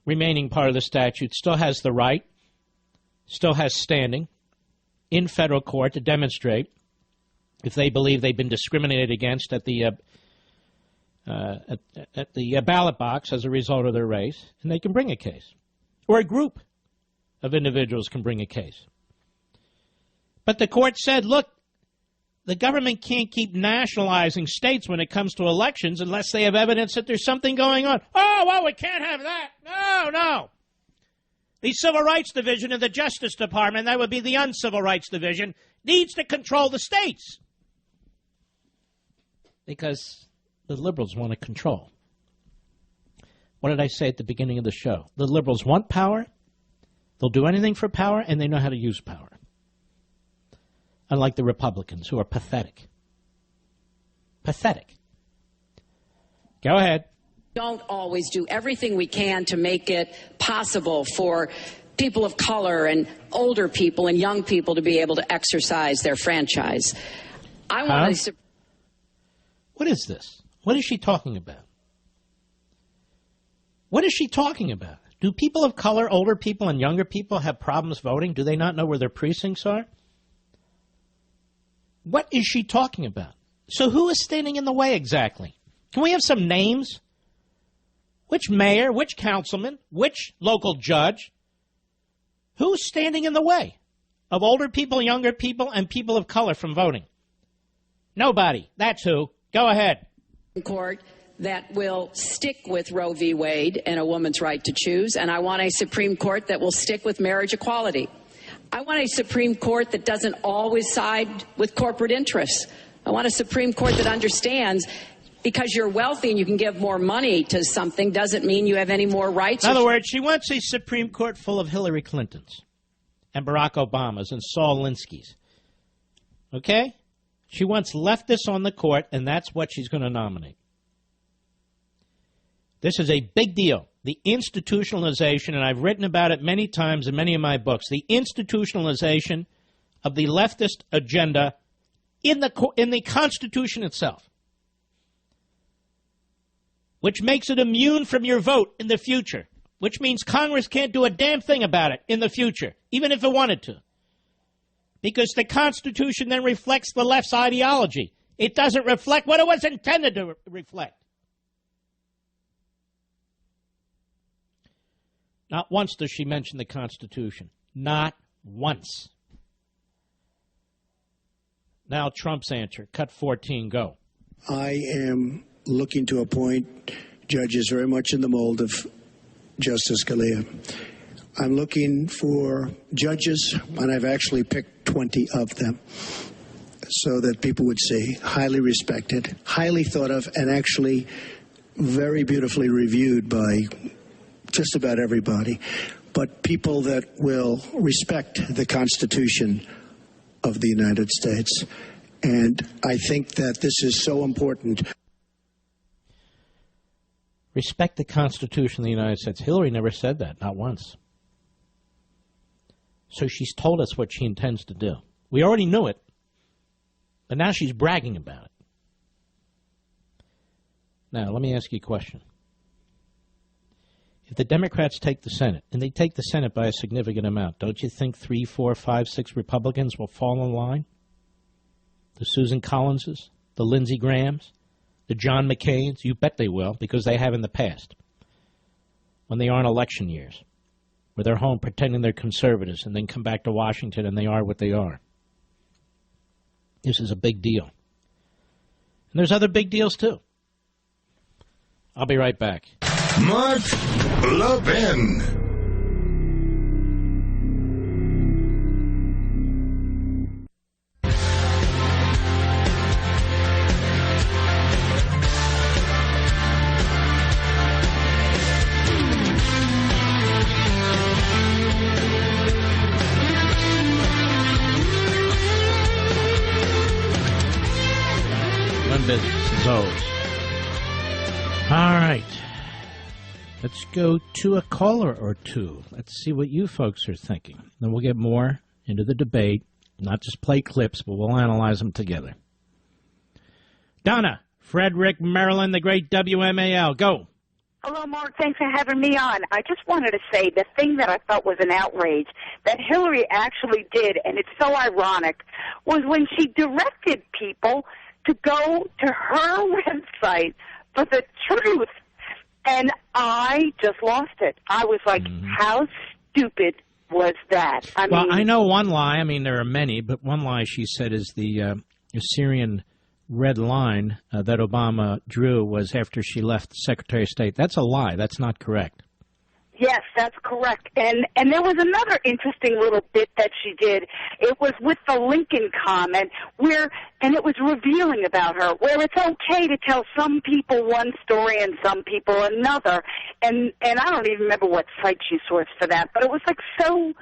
remaining part of the statute still has the right, still has standing in federal court to demonstrate if they believe they've been discriminated against at the ballot box as a result of their race, and they can bring a case. Or a group of individuals can bring a case. But the court said, look, the government can't keep nationalizing states when it comes to elections unless they have evidence that there's something going on. Oh, well, we can't have that. No. The Civil Rights Division of the Justice Department, that would be the Uncivil Rights Division, needs to control the states. Because the liberals want to control. What did I say at the beginning of the show? The liberals want power, they'll do anything for power, and they know how to use power. Unlike the Republicans, who are pathetic. Pathetic. Go ahead. Don't always do everything we can to make it possible for people of color and older people and young people to be able to exercise their franchise. What is this? What is she talking about? What is she talking about? Do people of color, older people, and younger people have problems voting? Do they not know where their precincts are? What is she talking about? So who is standing in the way exactly? Can we have some names? Which mayor, which councilman, which local judge? Who's standing in the way of older people, younger people, and people of color from voting? Nobody. That's who. Go ahead. Court that will stick with Roe v. Wade and a woman's right to choose, and I want a Supreme Court that will stick with marriage equality. I want a Supreme Court that doesn't always side with corporate interests. I want a Supreme Court that understands because you're wealthy and you can give more money to something doesn't mean you have any more rights. In other words, she wants a Supreme Court full of Hillary Clintons and Barack Obamas and Saul Alinsky's. Okay? She wants leftists on the court, and that's what she's going to nominate. This is a big deal. The institutionalization, and I've written about it many times in many of my books, the institutionalization of the leftist agenda in the Constitution itself, which makes it immune from your vote in the future, which means Congress can't do a damn thing about it in the future, even if it wanted to, because the Constitution then reflects the left's ideology. It doesn't reflect what it was intended to reflect. Not once does she mention the Constitution. Not once. Now Trump's answer. Cut 14, go. I am looking to appoint judges very much in the mold of Justice Scalia. I'm looking for judges, and I've actually picked 20 of them, so that people would see highly respected, highly thought of, and actually very beautifully reviewed by just about everybody, but people that will respect the Constitution of the United States. And I think that this is so important. Respect the Constitution of the United States. Hillary never said that, not once. So she's told us what she intends to do. We already knew it, but now she's bragging about it. Now, let me ask you a question. If the Democrats take the Senate, and they take the Senate by a significant amount, don't you think 3, 4, 5, 6 Republicans will fall in line? The Susan Collinses, the Lindsey Grahams, the John McCains, you bet they will, because they have in the past, when they are in election years, where they're home pretending they're conservatives and then come back to Washington and they are what they are. This is a big deal. And there's other big deals, too. I'll be right back. Mark Levin. One business is always. All right. Let's go to a caller or two. Let's see what you folks are thinking. Then we'll get more into the debate, not just play clips, but we'll analyze them together. Donna, Frederick, Maryland, the great WMAL. Go. Hello, Mark. Thanks for having me on. I just wanted to say the thing that I thought was an outrage that Hillary actually did, and it's so ironic, was when she directed people to go to her website for the truth. And I just lost it. I was like, how stupid was that? Well, I know one lie. I mean, there are many, but one lie she said is the Syrian red line that Obama drew was after she left the Secretary of State. That's a lie. That's not correct. Yes, that's correct. And there was another interesting little bit that she did. It was with the Lincoln comment and it was revealing about her, where it's okay to tell some people one story and some people another. And I don't even remember what site she sourced for that, but it was like so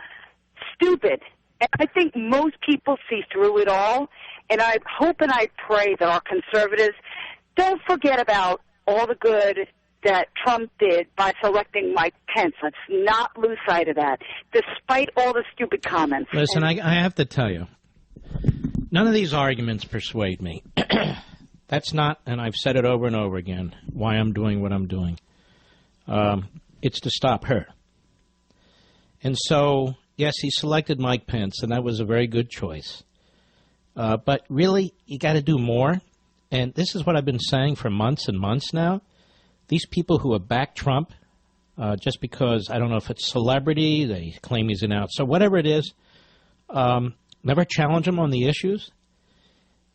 stupid. And I think most people see through it all. And I hope and I pray that our conservatives don't forget about all the good that Trump did by selecting Mike Pence. Let's not lose sight of that, despite all the stupid comments. Listen, I have to tell you, none of these arguments persuade me. That's not, and I've said it over and over again, why I'm doing what I'm doing. It's to stop her. And so, yes, he selected Mike Pence, and that was a very good choice. But really, you got to do more. And this is what I've been saying for months and months now. These people who have backed Trump, just because, I don't know if it's celebrity, they claim he's an out, so whatever it is, never challenge him on the issues.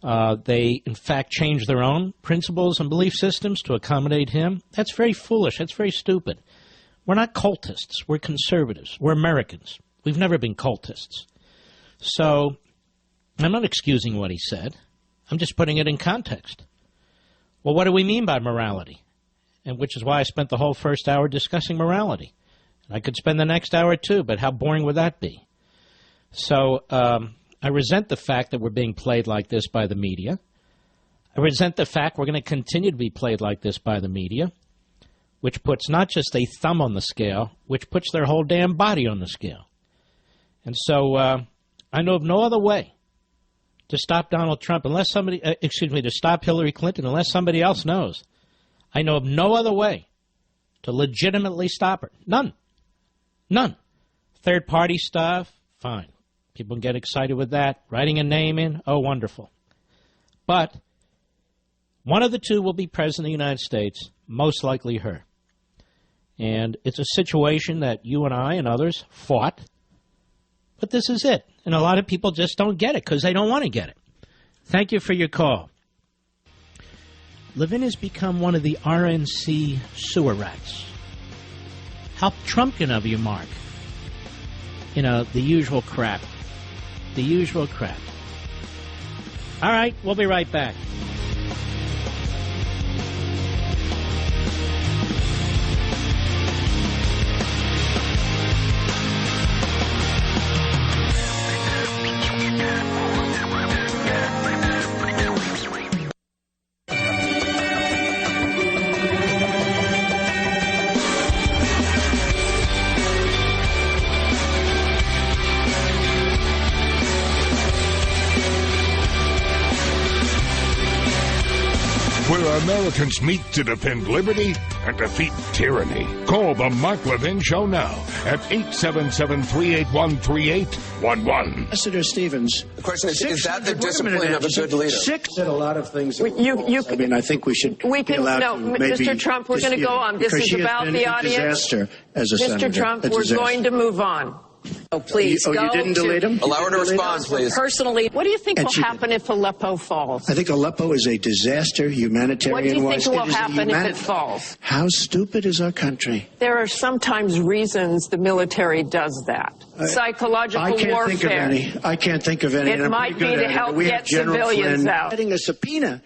They, in fact, changed their own principles and belief systems to accommodate him. That's very foolish. That's very stupid. We're not cultists. We're conservatives. We're Americans. We've never been cultists. So I'm not excusing what he said. I'm just putting it in context. Well, what do we mean by morality? And which is why I spent the whole first hour discussing morality. I could spend the next hour too, but how boring would that be? So I resent the fact that we're being played like this by the media. I resent the fact we're going to continue to be played like this by the media, which puts not just a thumb on the scale, which puts their whole damn body on the scale. And so I know of no other way to stop Donald Trump unless somebody, to stop Hillary Clinton unless somebody else knows. I know of no other way to legitimately stop her. None. None. Third-party stuff, fine. People can get excited with that. Writing a name in, oh, wonderful. But one of the two will be president of the United States, most likely her. And it's a situation that you and I and others fought, but this is it. And a lot of people just don't get it because they don't want to get it. Thank you for your call. Levin has become one of the RNC sewer rats. How Trumpkin of you, Mark. You know, the usual crap. The usual crap. All right, we'll be right back. Where Americans meet to defend liberty and defeat tyranny. Call the Mark Levin Show now at 877-381-3811. Ambassador Stevens. The question is that the discipline of a good leader? Six said a lot of things. I think we should. We can. No, Mr. Trump, we're going to go on. This is about the audience. Disaster as a Mr. senator. Trump, we're going to move on. Oh, please. You didn't delete him? Allow her to respond, please. Personally, what do you think will happen if Aleppo falls? I think Aleppo is a disaster, humanitarian. What do you think will happen if it falls? How stupid is our country? There are sometimes reasons the military does that. Psychological warfare. I can't think of any. It might be to help get civilians out. Getting a subpoena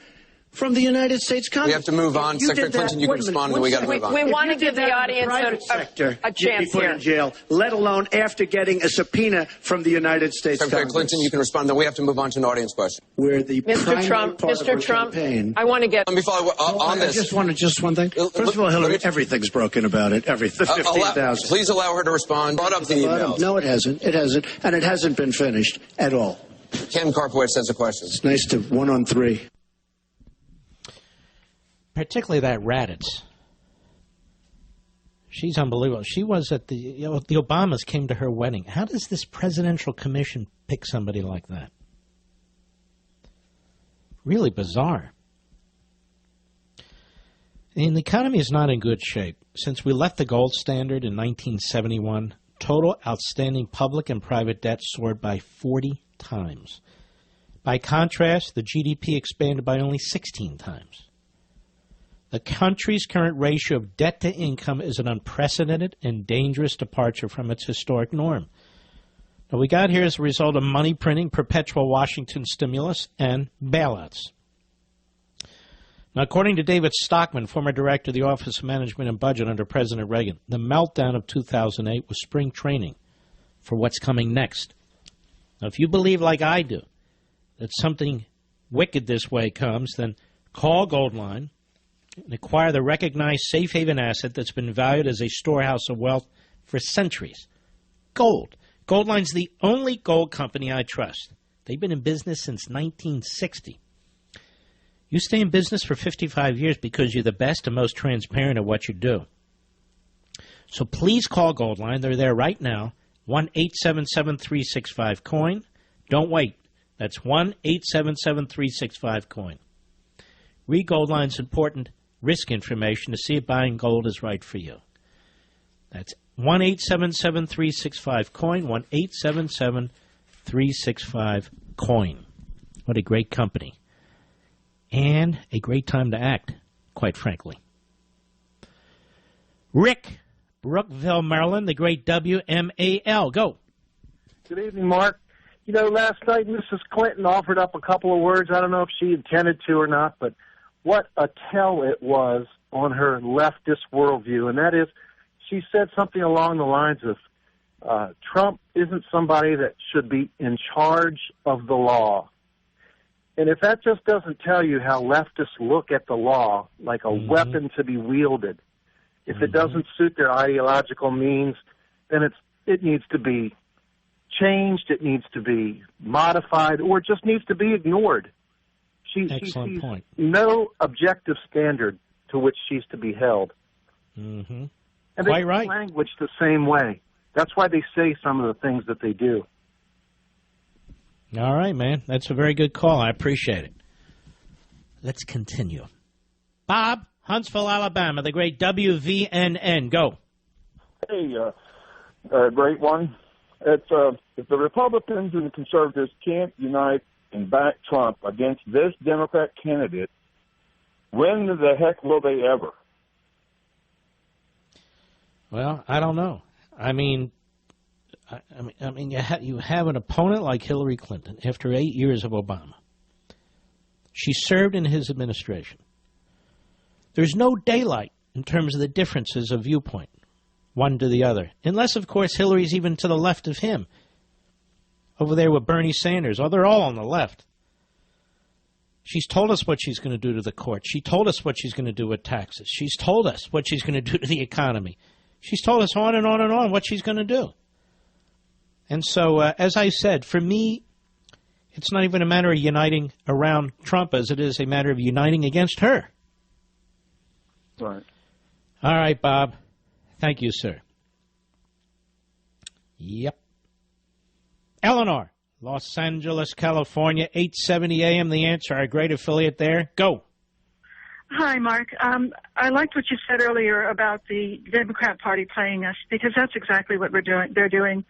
from the United States Congress. We have to move on. Secretary Clinton, you can respond, and we got to move on. We want to give the audience a chance here. In jail, let alone after getting a subpoena from the United States Secretary Congress. Clinton, you can respond. Then we have to move on to an audience question. Where the Mr. Trump, I want to get. Let me follow on this. Just one thing. First of all, Hillary, everything's broken about it. Everything. 15,000. Please allow her to respond. Brought up the email. No, it hasn't. It hasn't, and it hasn't been finished at all. Ken Karpowicz has a question. It's nice to 1-on-3. Particularly that Raditz. She's unbelievable. She was at the Obamas came to her wedding. How does this presidential commission pick somebody like that? Really bizarre. And the economy is not in good shape. Since we left the gold standard in 1971, total outstanding public and private debt soared by 40 times. By contrast, the GDP expanded by only 16 times. The country's current ratio of debt to income is an unprecedented and dangerous departure from its historic norm. Now, we got here as a result of money printing, perpetual Washington stimulus, and bailouts. Now, according to David Stockman, former director of the Office of Management and Budget under President Reagan, the meltdown of 2008 was spring training for what's coming next. Now, if you believe, like I do, that something wicked this way comes, then call Goldline and acquire the recognized safe haven asset that's been valued as a storehouse of wealth for centuries. Gold. Goldline's the only gold company I trust. They've been in business since 1960. You stay in business for 55 years because you're the best and most transparent at what you do. So please call Goldline. They're there right now. 1-877-365-COIN. Don't wait. That's 1-877-365-COIN. Read Goldline's important risk information to see if buying gold is right for you. That's 1-877-365-COIN, 1-877-365-COIN. What a great company. and a great time to act, quite frankly. Rick, Brookville, Maryland, the great WMAL. Go. Good evening, Mark. You know, last night Mrs. Clinton offered up a couple of words. I don't know if she intended to or not, but what a tell it was on her leftist worldview, and that is she said something along the lines of Trump isn't somebody that should be in charge of the law. And if that just doesn't tell you how leftists look at the law like a weapon to be wielded, if it doesn't suit their ideological means, then it needs to be changed, it needs to be modified, or it just needs to be ignored. She sees no objective standard to which she's to be held. Mm-hmm. And they use language the same way. That's why they say some of the things that they do. All right, man. That's a very good call. I appreciate it. Let's continue. Bob, Huntsville, Alabama, the great WVNN. Go. Hey, great one. If the Republicans and the conservatives can't unite and back Trump against this Democrat candidate, when the heck will they ever? Well, I don't know. I mean, you have an opponent like Hillary Clinton after 8 years of Obama. She served in his administration. There's no daylight in terms of the differences of viewpoint, one to the other. Unless, of course, Hillary's even to the left of him. Over there with Bernie Sanders. Oh, they're all on the left. She's told us what she's going to do to the court. She told us what she's going to do with taxes. She's told us what she's going to do to the economy. She's told us on and on and on what she's going to do. And so, as I said, for me, it's not even a matter of uniting around Trump as it is a matter of uniting against her. Right. All right, Bob. Thank you, sir. Yep. Eleanor, Los Angeles, California, 8:70 a.m. The Answer, our great affiliate there. Go. Hi, Mark. I liked what you said earlier about the Democrat Party playing us, because that's exactly what they're doing.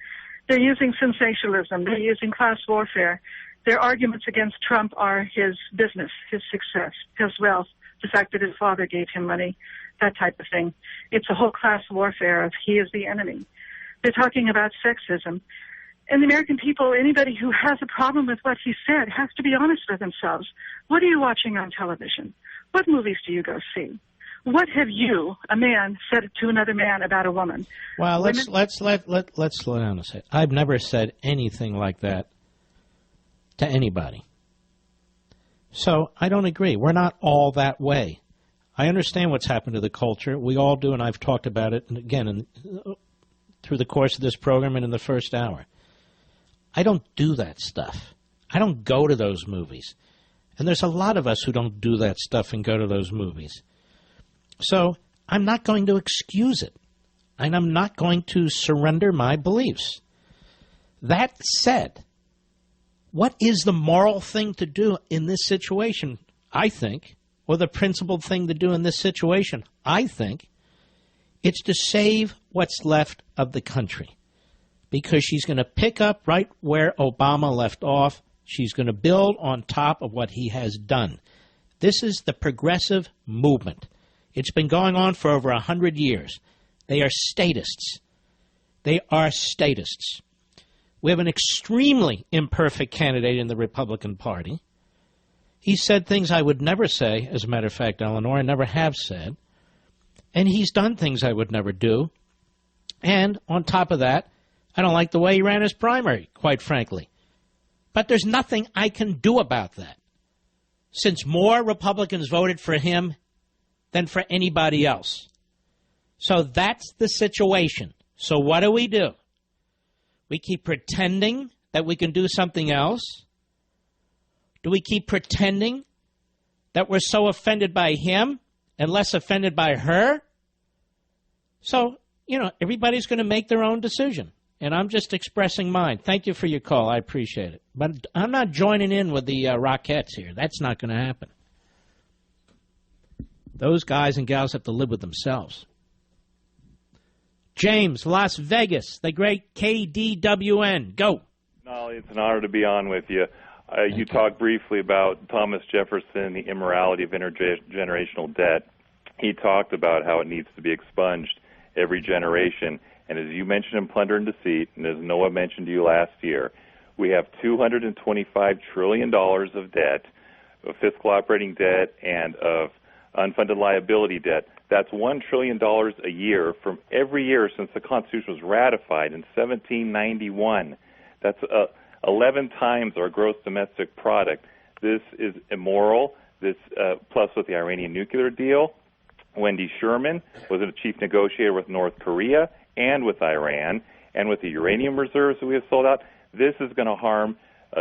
They're using sensationalism. They're using class warfare. Their arguments against Trump are his business, his success, his wealth, the fact that his father gave him money, that type of thing. It's a whole class warfare of he is the enemy. They're talking about sexism. And the American people, anybody who has a problem with what he said, has to be honest with themselves. What are you watching on television? What movies do you go see? What have you, a man, said to another man about a woman? Well, let's slow down a second. I've never said anything like that to anybody. So I don't agree. We're not all that way. I understand what's happened to the culture. We all do, and I've talked about it, and again, through the course of this program and in the first hour. I don't do that stuff. I don't go to those movies. And there's a lot of us who don't do that stuff and go to those movies. So I'm not going to excuse it. And I'm not going to surrender my beliefs. That said, what is the moral thing to do in this situation, I think, or the principled thing to do in this situation, I think, it's to save what's left of the country. Because she's going to pick up right where Obama left off. She's going to build on top of what he has done. This is the progressive movement. It's been going on for over 100 years. They are statists. They are statists. We have an extremely imperfect candidate in the Republican Party. He said things I would never say, as a matter of fact, Eleanor, I never have said. And he's done things I would never do. And on top of that, I don't like the way he ran his primary, quite frankly. But there's nothing I can do about that, since more Republicans voted for him than for anybody else. So that's the situation. So what do? We keep pretending that we can do something else? Do we keep pretending that we're so offended by him and less offended by her? So, everybody's going to make their own decision. And I'm just expressing mine. Thank you for your call. I appreciate it. But I'm not joining in with the Rockettes here. That's not going to happen. Those guys and gals have to live with themselves. James, Las Vegas, the great KDWN. Go. No, it's an honor to be on with you. You talked briefly about Thomas Jefferson, the immorality of intergenerational debt. He talked about how it needs to be expunged every generation. And as you mentioned in Plunder and Deceit, and as Noah mentioned to you last year, we have $225 trillion of debt, of fiscal operating debt, and of unfunded liability debt. That's $1 trillion a year from every year since the Constitution was ratified in 1791. That's 11 times our gross domestic product. This is immoral. This, plus with the Iranian nuclear deal, Wendy Sherman was a chief negotiator with North Korea and with Iran, and with the uranium reserves that we have sold out. This is going to harm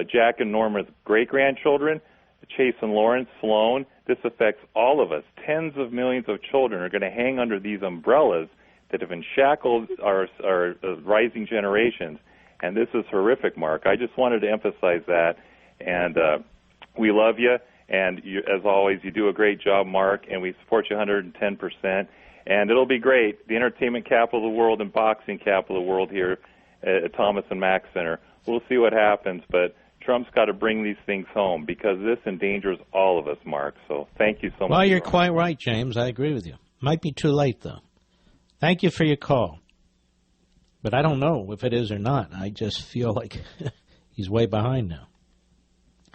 Jack and Norma's great-grandchildren, Chase and Lawrence Sloan. This affects all of us. Tens of millions of children are going to hang under these umbrellas that have enshackled our rising generations. And this is horrific, Mark. I just wanted to emphasize that. And we love you. And you, as always, you do a great job, Mark, and we support you 110%. And it'll be great. The entertainment capital of the world and boxing capital of the world here at Thomas and Mack Center. We'll see what happens, but Trump's got to bring these things home because this endangers all of us, Mark. So thank you so much. Well, you're quite right, James. I agree with you. Might be too late, though. Thank you for your call. But I don't know if it is or not. I just feel like he's way behind now.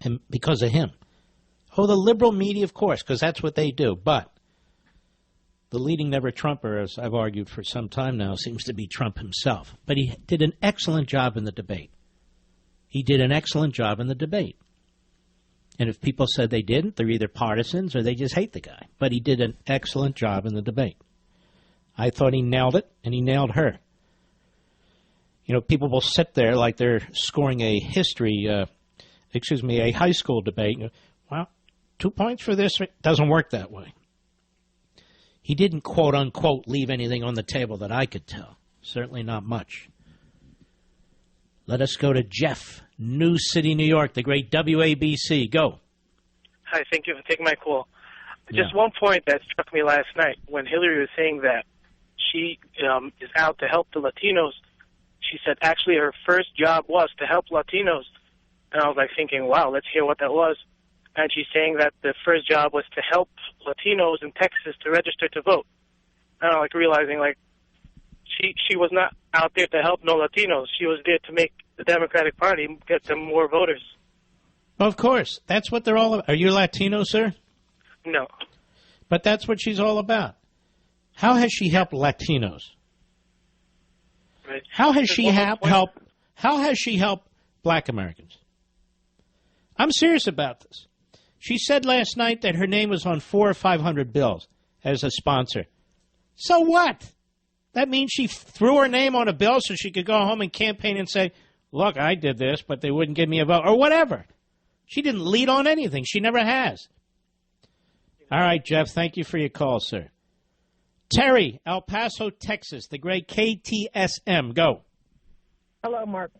And because of him. Oh, the liberal media, of course, because that's what they do. But the leading never-Trumper, as I've argued for some time now, seems to be Trump himself. But he did an excellent job in the debate. He did an excellent job in the debate. And if people said they didn't, they're either partisans or they just hate the guy. But he did an excellent job in the debate. I thought he nailed it, and he nailed her. You know, people will sit there like they're scoring a a high school debate. Well, 2 points for this. It doesn't work that way. He didn't, quote, unquote, leave anything on the table that I could tell. Certainly not much. Let us go to Jeff, New City, New York, the great WABC. Go. Hi, thank you for taking my call. Just one point that struck me last night when Hillary was saying that she is out to help the Latinos. She said actually her first job was to help Latinos. And I was like thinking, wow, let's hear what that was. And she's saying that the first job was to help Latinos in Texas to register to vote. And I'm like realizing like she was not out there to help no Latinos. She was there to make the Democratic Party get them more voters. Of course. That's what they're all about. Are you Latino, sir? No. But that's what she's all about. How has she helped Latinos? Right. How has she helped black Americans? I'm serious about this. She said last night that her name was on 400 or 500 bills as a sponsor. So what? That means she threw her name on a bill so she could go home and campaign and say, look, I did this, but they wouldn't give me a vote, or whatever. She didn't lead on anything. She never has. All right, Jeff, thank you for your call, sir. Terry, El Paso, Texas, the great KTSM. Go. Hello, Mark.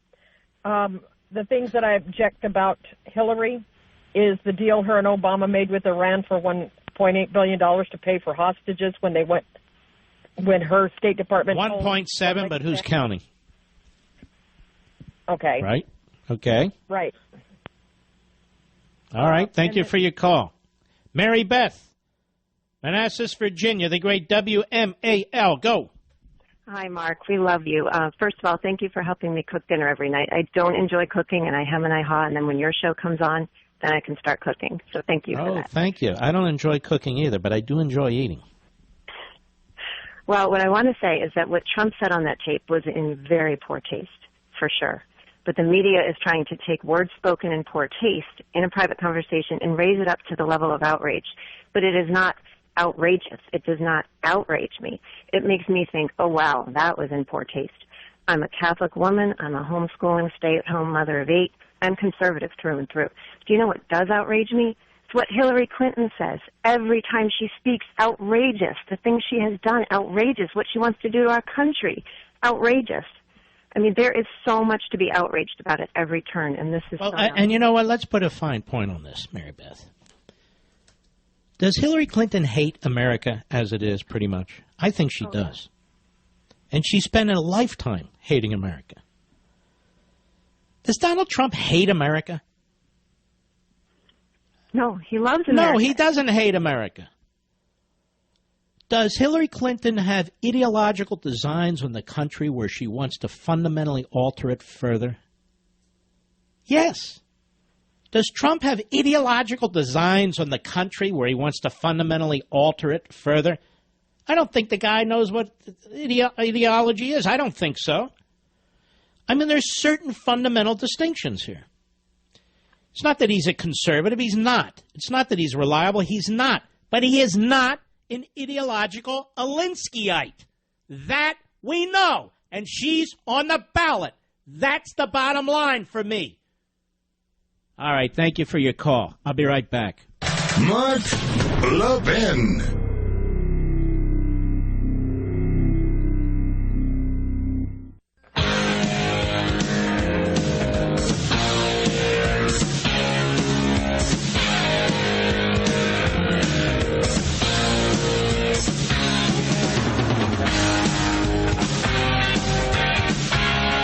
The things that I object about Hillary is the deal her and Obama made with Iran for $1.8 billion to pay for hostages when her State Department 1.7, but who's counting? Okay. Right? Okay. Right. All right. Thank you for your call. Mary Beth, Manassas, Virginia, the great WMAL. Go. Hi, Mark. We love you. First of all, thank you for helping me cook dinner every night. I don't enjoy cooking, and I hem and I haw, and then when your show comes on, then I can start cooking. So thank you for that. Oh, thank you. I don't enjoy cooking either, but I do enjoy eating. Well, what I want to say is that what Trump said on that tape was in very poor taste, for sure. But the media is trying to take words spoken in poor taste in a private conversation and raise it up to the level of outrage. But it is not outrageous. It does not outrage me. It makes me think, oh, wow, that was in poor taste. I'm a Catholic woman. I'm a homeschooling, stay-at-home mother of 8. I'm conservative through and through. Do you know what does outrage me? It's what Hillary Clinton says every time she speaks. Outrageous. The things she has done, outrageous. What she wants to do to our country, outrageous. I mean, there is so much to be outraged about at every turn, and this is and you know what? Let's put a fine point on this, Mary Beth. Does Hillary Clinton hate America as it is, pretty much? I think she does. And she spent a lifetime hating America. Does Donald Trump hate America? No, he loves America. No, he doesn't hate America. Does Hillary Clinton have ideological designs on the country where she wants to fundamentally alter it further? Yes. Does Trump have ideological designs on the country where he wants to fundamentally alter it further? I don't think the guy knows what ideology is. I don't think so. I mean, there's certain fundamental distinctions here. It's not that he's a conservative. He's not. It's not that he's reliable. He's not. But he is not an ideological Alinskyite. That we know. And she's on the ballot. That's the bottom line for me. All right, thank you for your call. I'll be right back. Mark Levin.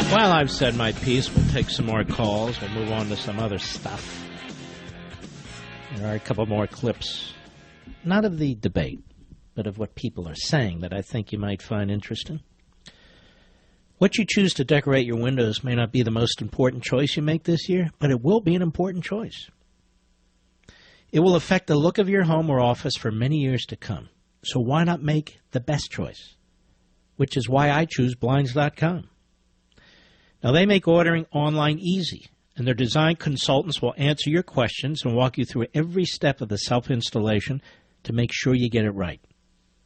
Well, I've said my piece. We'll take some more calls. We'll move on to some other stuff. There are a couple more clips, not of the debate, but of what people are saying that I think you might find interesting. What you choose to decorate your windows may not be the most important choice you make this year, but it will be an important choice. It will affect the look of your home or office for many years to come. So why not make the best choice? Which is why I choose Blinds.com. Now, they make ordering online easy, and their design consultants will answer your questions and walk you through every step of the self-installation to make sure you get it right.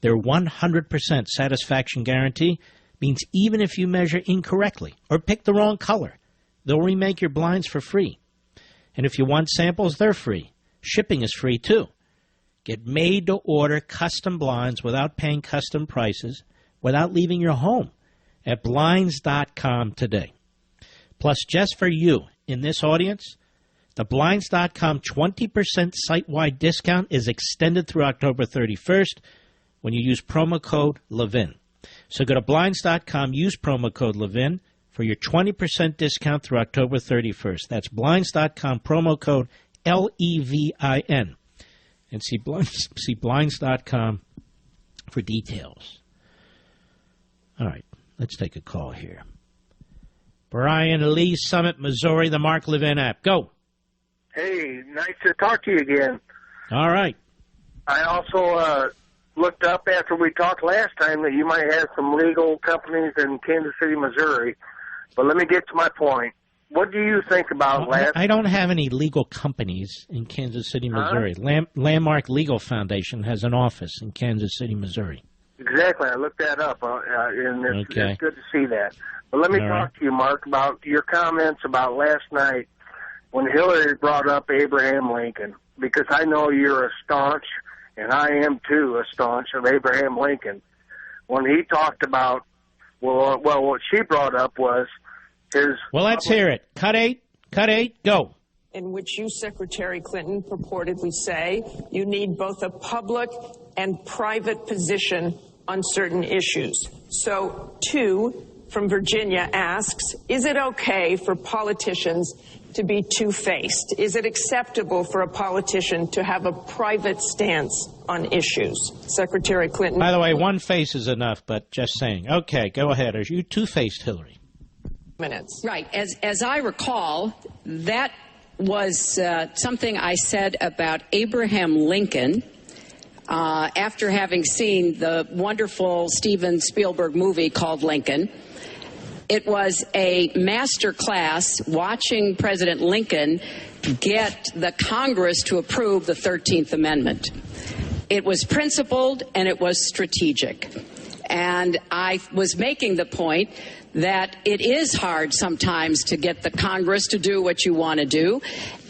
Their 100% satisfaction guarantee means even if you measure incorrectly or pick the wrong color, they'll remake your blinds for free. And if you want samples, they're free. Shipping is free, too. Get made-to-order custom blinds without paying custom prices, without leaving your home at Blinds.com today. Plus, just for you in this audience, the Blinds.com 20% site-wide discount is extended through October 31st when you use promo code Levin. So go to Blinds.com, use promo code Levin for your 20% discount through October 31st. That's Blinds.com, promo code Levin. And see Blinds.com for details. All right, let's take a call here. Brian Lee, Summit, Missouri, the Mark Levin app. Go. Hey, nice to talk to you again. All right. I also looked up after we talked last time that you might have some legal companies in Kansas City, Missouri. But let me get to my point. What do you think about I don't have any legal companies in Kansas City, Missouri. Landmark Legal Foundation has an office in Kansas City, Missouri. Exactly. I looked that up, and it's good to see that. But let me talk to you, Mark, about your comments about last night when Hillary brought up Abraham Lincoln, because I know you're a staunch, and I am, too, a staunch of Abraham Lincoln. When he talked about, what she brought up was his... Well, let's hear it. Cut eight, go. In which you, Secretary Clinton, purportedly say you need both a public and private position on certain issues. So, 2 from Virginia asks, is it okay for politicians to be two-faced? Is it acceptable for a politician to have a private stance on issues? Secretary Clinton. By the way, one face is enough, but just saying. Okay, go ahead. Are you two-faced, Hillary? Minutes. Right. As I recall, that was something I said about Abraham Lincoln after having seen the wonderful Steven Spielberg movie called Lincoln. It was a master class watching President Lincoln get the Congress to approve the 13th Amendment. It was principled and it was strategic. And I was making the point that it is hard sometimes to get the Congress to do what you want to do,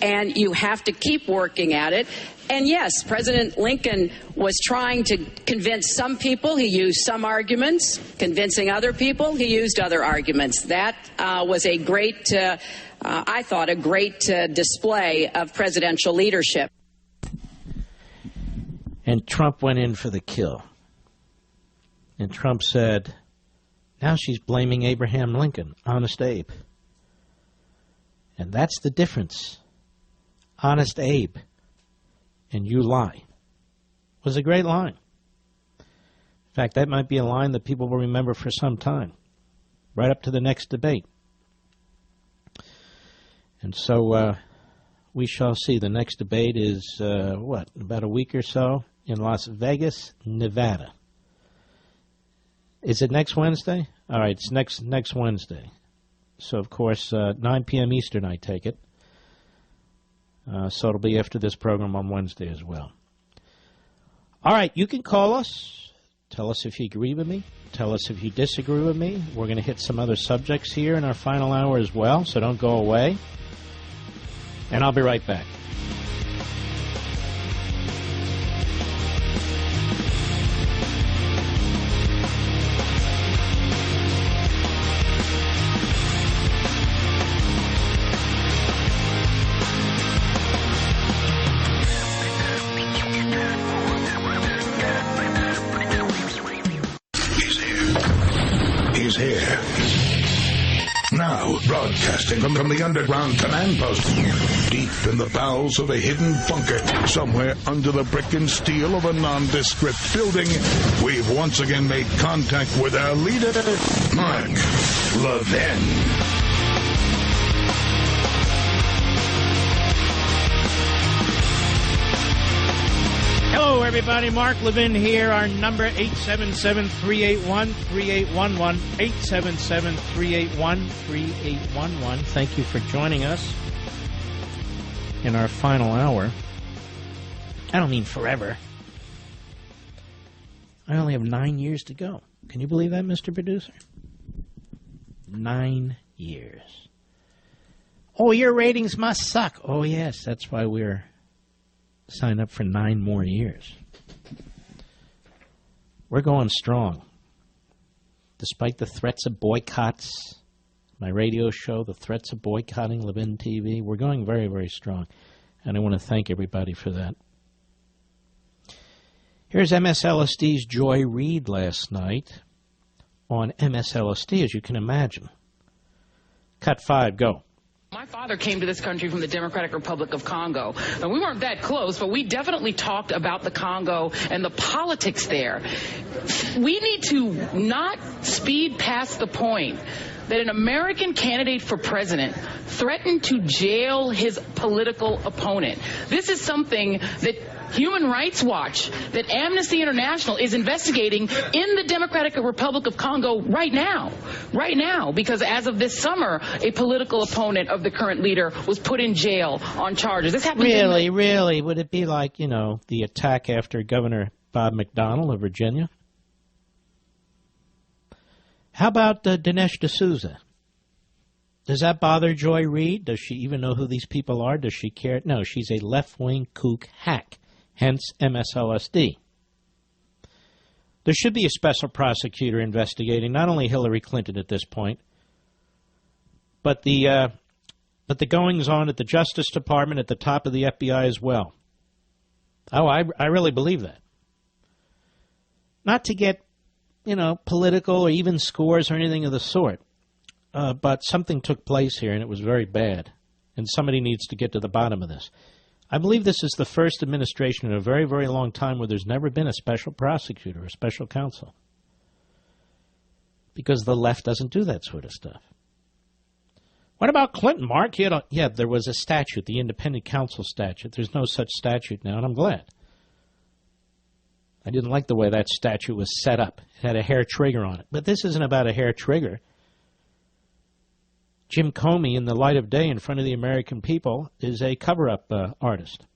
and you have to keep working at it. And yes, President Lincoln was trying to convince some people. He used some arguments. Convincing other people, he used other arguments. That was a great, I thought, a great display of presidential leadership. And Trump went in for the kill. And Trump said, now she's blaming Abraham Lincoln, Honest Abe. And that's the difference. Honest Abe and you lie was a great line. In fact, that might be a line that people will remember for some time, right up to the next debate. And so we shall see. The next debate is, about a week or so in Las Vegas, Nevada. Is it next Wednesday? All right, it's next Wednesday. So, of course, 9 p.m. Eastern, I take it. So it'll be after this program on Wednesday as well. All right, you can call us. Tell us if you agree with me. Tell us if you disagree with me. We're going to hit some other subjects here in our final hour as well, so don't go away. And I'll be right back. He's here. Now, broadcasting from the underground command post, deep in the bowels of a hidden bunker, somewhere under the brick and steel of a nondescript building, we've once again made contact with our leader, Mark Levin. Hello, everybody. Mark Levin here. Our number, 877-381-3811, 877-381-3811. Thank you for joining us in our final hour. I don't mean forever. I only have 9 years to go. Can you believe that, Mr. Producer? 9 years. Oh, your ratings must suck. Oh, yes, that's why we're sign up for 9 more years. We're going strong. Despite the threats of boycotts, my radio show, the threats of boycotting Levin TV, we're going very, very strong. And I want to thank everybody for that. Here's MSLSD's Joy Reid last night on MSLSD, as you can imagine. Cut 5, go. My father came to this country from the Democratic Republic of Congo, and we weren't that close, but we definitely talked about the Congo and the politics there. We need to not speed past the point that an American candidate for president threatened to jail his political opponent. This is something that Human Rights Watch, that Amnesty International is investigating in the Democratic Republic of Congo right now, because as of this summer, a political opponent of the current leader was put in jail on charges. This happened. Really? Would it be like, the attack after Governor Bob McDonnell of Virginia? How about Dinesh D'Souza? Does that bother Joy Reid? Does she even know who these people are? Does she care? No, she's a left-wing kook hack. Hence MSLSD. There should be a special prosecutor investigating not only Hillary Clinton at this point, but the goings-on at the Justice Department, at the top of the FBI as well. Oh, I really believe that. Not to get, political or even scores or anything of the sort, but something took place here and it was very bad, and somebody needs to get to the bottom of this. I believe this is the first administration in a very, very long time where there's never been a special prosecutor or a special counsel. Because the left doesn't do that sort of stuff. What about Clinton, Mark? There was a statute, the independent counsel statute. There's no such statute now, and I'm glad. I didn't like the way that statute was set up. It had a hair trigger on it. But this isn't about a hair trigger. Jim Comey, in the light of day in front of the American people, is a cover-up artist,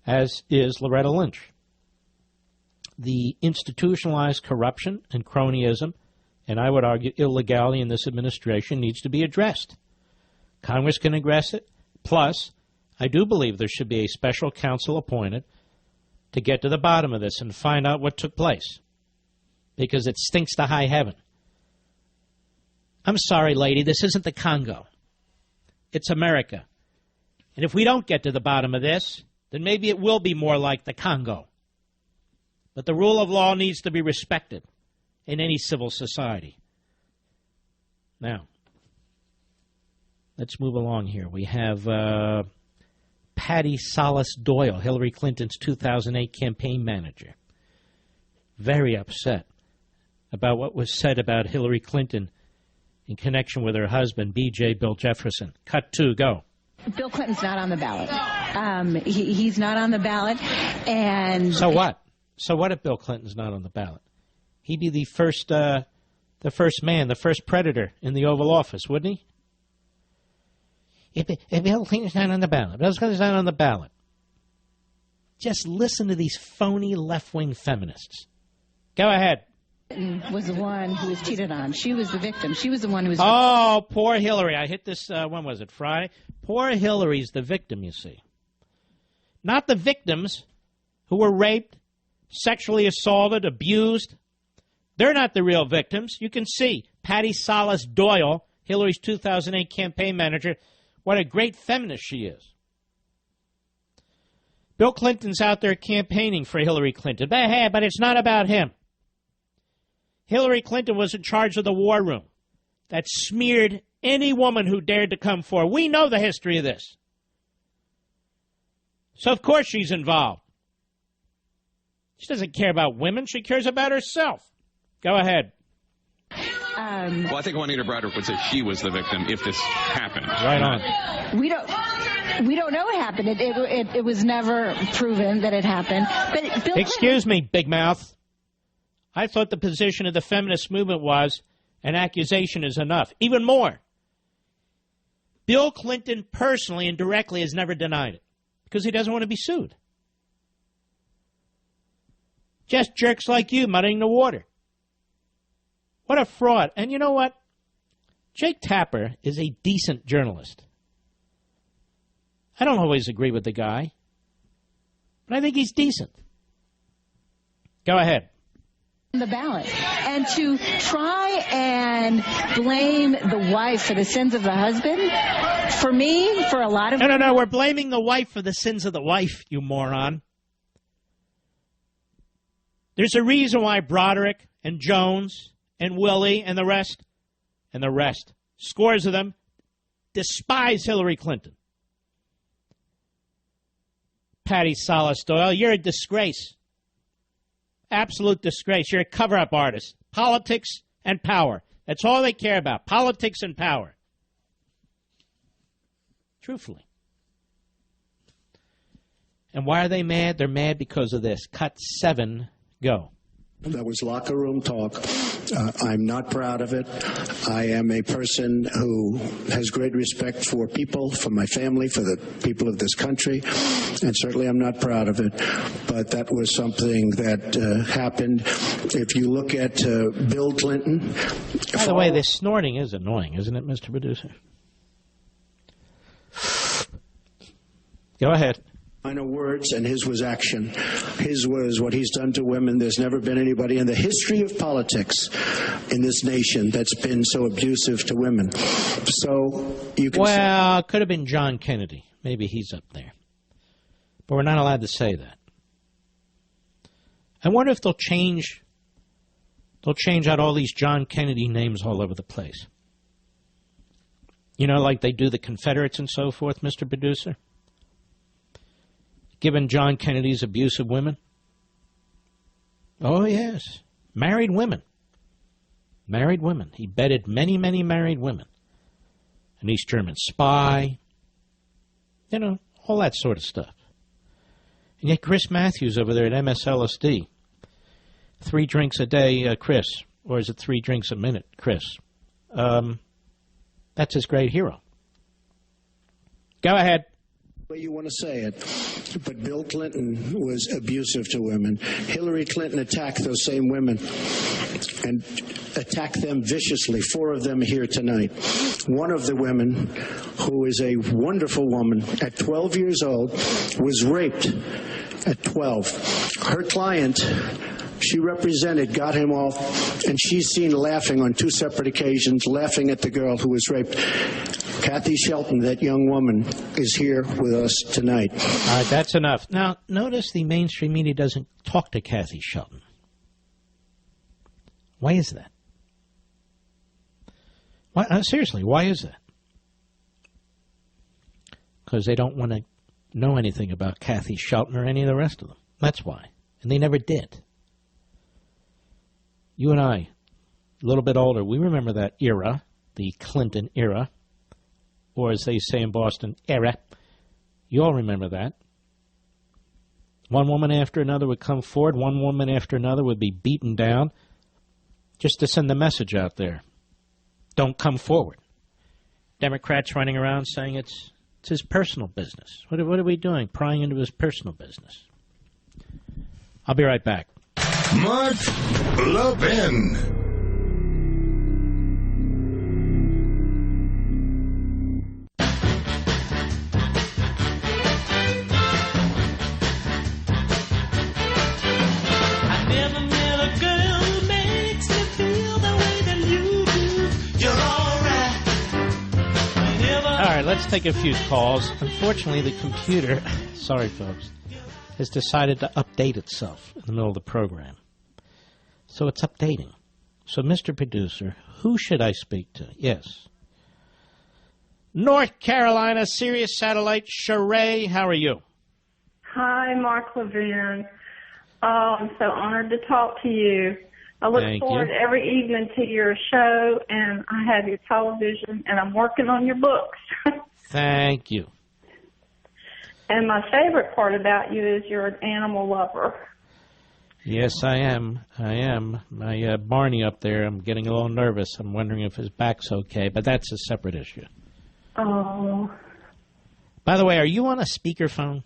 as is Loretta Lynch. The institutionalized corruption and cronyism, and I would argue illegality in this administration, needs to be addressed. Congress can address it. Plus, I do believe there should be a special counsel appointed to get to the bottom of this and find out what took place, because it stinks to high heaven. I'm sorry, lady, this isn't the Congo. It's America. And if we don't get to the bottom of this, then maybe it will be more like the Congo. But the rule of law needs to be respected in any civil society. Now, let's move along here. We have Patty Salas Doyle, Hillary Clinton's 2008 campaign manager. Very upset about what was said about Hillary Clinton in connection with her husband, B.J. Bill Jefferson. Cut 2, go. Bill Clinton's not on the ballot. He's not on the ballot, and... So what? So what if Bill Clinton's not on the ballot? He'd be the first man, the first predator in the Oval Office, wouldn't he? If Bill Clinton's not on the ballot, Bill Clinton's not on the ballot. Just listen to these phony left-wing feminists. Go ahead. Was the one who was cheated on. She was the victim. She was the one who was... Oh, poor Hillary. I hit this, when was it, Friday? Poor Hillary's the victim, you see. Not the victims who were raped, sexually assaulted, abused. They're not the real victims. You can see Patty Salas Doyle, Hillary's 2008 campaign manager, what a great feminist she is. Bill Clinton's out there campaigning for Hillary Clinton. But it's not about him. Hillary Clinton was in charge of the war room that smeared any woman who dared to come forward. We know the history of this. So, of course, she's involved. She doesn't care about women. She cares about herself. Go ahead. Well, I think Juanita Broaddrick would say she was the victim if this happened. Right on. We don't know what happened. It was never proven that it happened. But Bill Excuse me, big mouth. I thought the position of the feminist movement was an accusation is enough. Even more. Bill Clinton personally and directly has never denied it because he doesn't want to be sued. Just jerks like you muddying the water. What a fraud. And you know what? Jake Tapper is a decent journalist. I don't always agree with the guy, but I think he's decent. Go ahead. The ballot, and to try and blame the wife for the sins of the husband, for me, for a lot of... No, we're blaming the wife for the sins of the wife, you moron. There's a reason why Broderick and Jones and Willie and the rest, scores of them, despise Hillary Clinton. Patty Salas Doyle, you're a disgrace. Absolute disgrace. You're a cover-up artist. Politics and power. That's all they care about. Politics and power. Truthfully. And why are they mad? They're mad because of this. Cut 7. Go. That was locker room talk. I'm not proud of it. I am a person who has great respect for people, for my family, for the people of this country, and certainly I'm not proud of it. But that was something that happened. If you look at Bill Clinton... By the way, this snorting is annoying, isn't it, Mr. Producer? Go ahead. Minor words, and his was action. His was what he's done to women. There's never been anybody in the history of politics in this nation that's been so abusive to women. So you can Well, it could have been John Kennedy. Maybe he's up there. But we're not allowed to say that. I wonder if they'll change out all these John Kennedy names all over the place. You know, like they do the Confederates and so forth, Mr. Producer? Given John Kennedy's abuse of women? Oh, yes. Married women. Married women. He bedded many, many married women. An East German spy. You know, all that sort of stuff. And yet Chris Matthews over there at MSLSD. 3 drinks a day, Chris. Or is it 3 drinks a minute, Chris? That's his great hero. Go ahead. Way you want to say it, but Bill Clinton was abusive to women. Hillary Clinton attacked those same women and attacked them viciously. 4 of them here tonight. One of the women, who is a wonderful woman, at 12 years old, was raped at 12. Her client, she represented, got him off, and she's seen laughing on 2 separate occasions, laughing at the girl who was raped. Kathy Shelton, that young woman, is here with us tonight. All right, that's enough. Now, notice the mainstream media doesn't talk to Kathy Shelton. Why is that? Seriously, why is that? Because they don't want to know anything about Kathy Shelton or any of the rest of them. That's why. And they never did. You and I, a little bit older, we remember that era, the Clinton era, or as they say in Boston, era. You all remember that. One woman after another would come forward. One woman after another would be beaten down just to send the message out there. Don't come forward. Democrats running around saying it's his personal business. What are we doing? Prying into his personal business. I'll be right back. Mark Levin. Let's take a few calls. Unfortunately, the computer, sorry folks, has decided to update itself in the middle of the program. So it's updating. So, Mr. Producer, who should I speak to? Yes. North Carolina, Sirius Satellite, Sheree, how are you? Hi, Mark Levin. Oh, I'm so honored to talk to you. I look forward every evening to your show, and I have your television, and I'm working on your books. Thank you. And my favorite part about you is you're an animal lover. Yes, I am. My Barney up there, I'm getting a little nervous. I'm wondering if his back's okay, but that's a separate issue. Oh. By the way, are you on a speakerphone?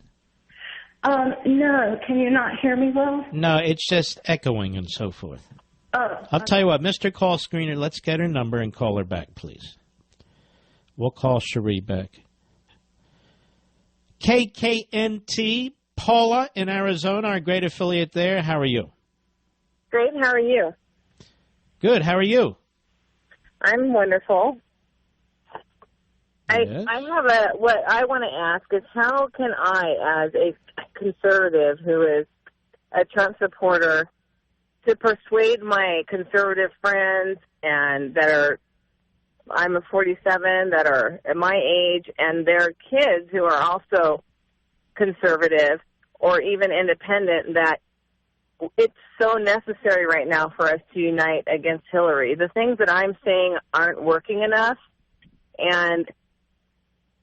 No. Can you not hear me well? No, it's just echoing and so forth. Oh. I'll tell you what, Mr. Call Screener, let's get her number and call her back, please. We'll call Cherie back. KKNT, Paula in Arizona, our great affiliate there. How are you? Great. How are you? Good. How are you? I'm wonderful. Yes. I have what I want to ask is how can I, as a conservative who is a Trump supporter, to persuade my conservative friends and that are, I'm a 47, that are at my age, and their kids who are also conservative or even independent, that it's so necessary right now for us to unite against Hillary. The things that I'm saying aren't working enough, and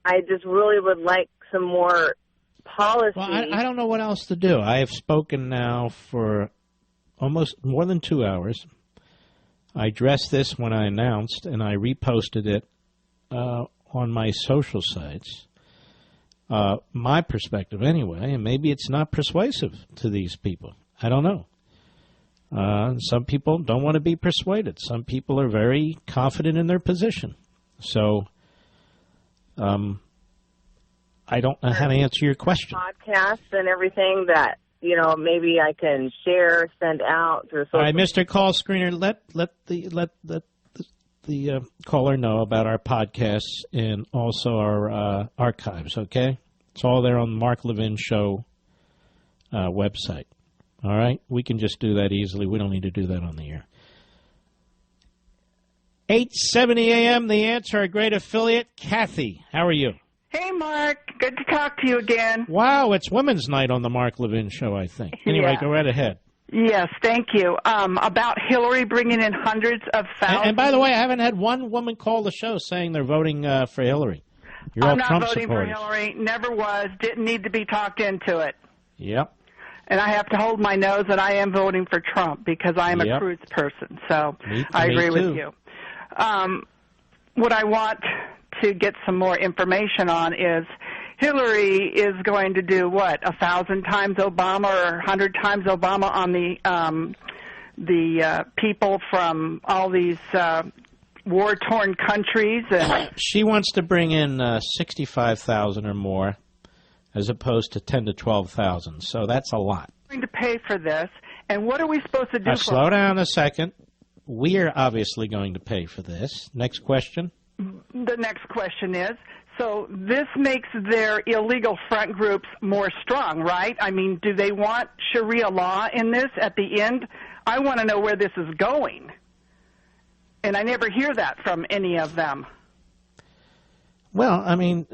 I just really would like some more policy. Well, I don't know what else to do. I have spoken now for almost more than 2 hours. I addressed this when I announced, and I reposted it on my social sites. My perspective, anyway, and maybe it's not persuasive to these people. I don't know. Some people don't want to be persuaded. Some people are very confident in their position. So I don't know how to answer your question. Podcasts and everything that, you know, maybe I can share, send out through social. All right, Mr. Call Screener, let the caller know about our podcasts and also our archives, okay? It's all there on the Mark Levin Show website. All right? We can just do that easily. We don't need to do that on the air. 8:70 a.m., The Answer, our great affiliate. Kathy, how are you? Hey, Mark. Good to talk to you again. Wow, it's Women's Night on the Mark Levin Show, I think. Anyway, Go right ahead. Yes, thank you. About Hillary bringing in hundreds of thousands. And by the way, I haven't had one woman call the show saying they're voting for Hillary. You're all I'm not Trump voting supporters. for Hillary. Never was. Didn't need to be talked into it. Yep. And I have to hold my nose that I am voting for Trump because I am a Cruz person. So I agree with you. What I want to get some more information on is Hillary is going to do what, 1,000 times Obama or 100 times Obama on the people from all these war-torn countries. And she wants to bring in 65,000 or more, as opposed to 10 to 12,000. So that's a lot. Going to pay for this, and what are we supposed to do? Slow down a second. We are obviously going to pay for this. Next question. The next question is, so this makes their illegal front groups more strong, right? I mean, do they want Sharia law in this at the end? I want to know where this is going. And I never hear that from any of them. Well, I mean,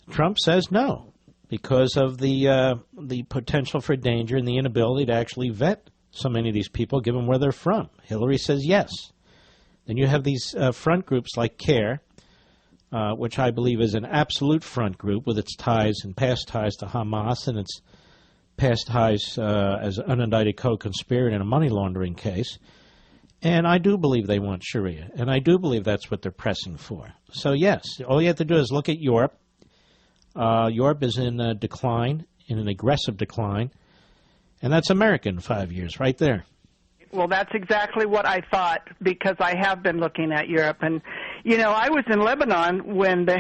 Trump says no. because of the potential for danger and the inability to actually vet so many of these people, given where they're from. Hillary says yes. Then you have these front groups like CARE, which I believe is an absolute front group with its ties and past ties to Hamas and its past ties as an unindicted co-conspirator in a money laundering case. And I do believe they want Sharia, and I do believe that's what they're pressing for. So, yes, all you have to do is look at Europe. Europe is in a decline, in an aggressive decline, and that's America in 5 years, right there. Well, that's exactly what I thought, because I have been looking at Europe. And, you know, I was in Lebanon when the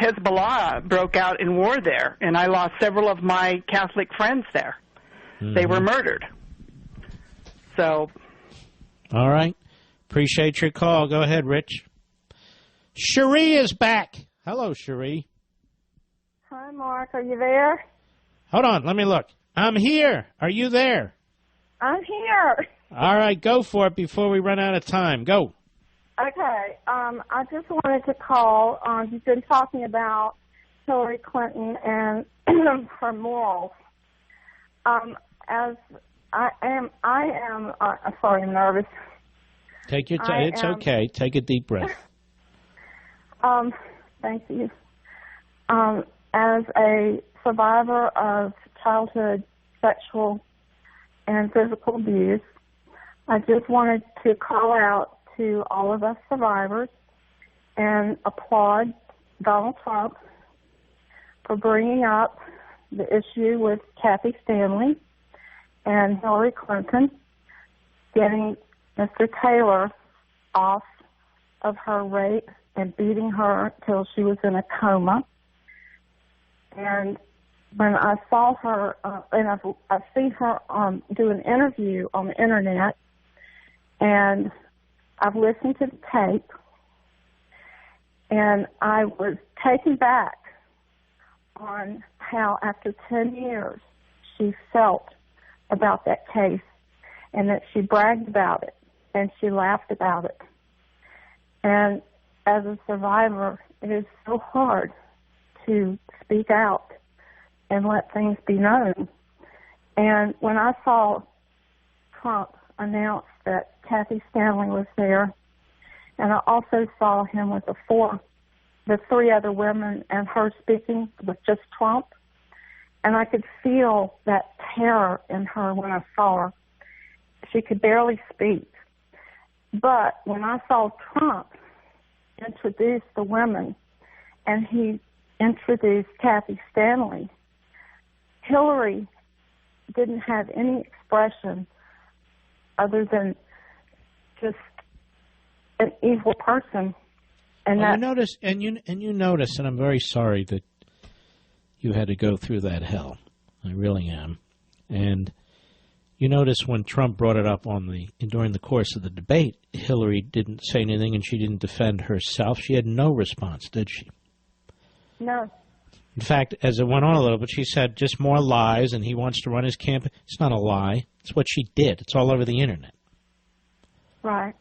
Hezbollah broke out in war there, and I lost several of my Catholic friends there. Mm-hmm. They were murdered. So... All right. Appreciate your call. Go ahead, Rich. Cherie is back. Hello, Cherie. Hi, Mark. Are you there? Hold on. Let me look. I'm here. Are you there? I'm here. All right. Go for it before we run out of time. Go. Okay. I just wanted to call. You've been talking about Hillary Clinton and her morals. As I am. Sorry, I'm nervous. Take your time. It's okay. Take a deep breath. Thank you. As a survivor of childhood sexual and physical abuse, I just wanted to call out to all of us survivors and applaud Donald Trump for bringing up the issue with Kathy Stanley and Hillary Clinton, getting Mr. Taylor off of her rape and beating her till she was in a coma. And when I saw her, and I've seen her do an interview on the internet, and I've listened to the tape, and I was taken back on how after 10 years she felt about that case, and that she bragged about it and she laughed about it. And as a survivor, it is so hard to speak out and let things be known. And when I saw Trump announce that Kathy Stanley was there, and I also saw him with the three other women and her speaking with just Trump, and I could feel that terror in her when I saw her. She could barely speak. But when I saw Trump introduce the women and he introduced Kathy Stanley, Hillary didn't have any expression other than just an evil person. And well, you notice, and I'm very sorry that you had to go through that hell. I really am. And you notice when Trump brought it up during the course of the debate, Hillary didn't say anything and she didn't defend herself. She had no response, did she? No. In fact, as it went on a little bit, she said just more lies and he wants to run his campaign. It's not a lie. It's what she did. It's all over the internet. Right.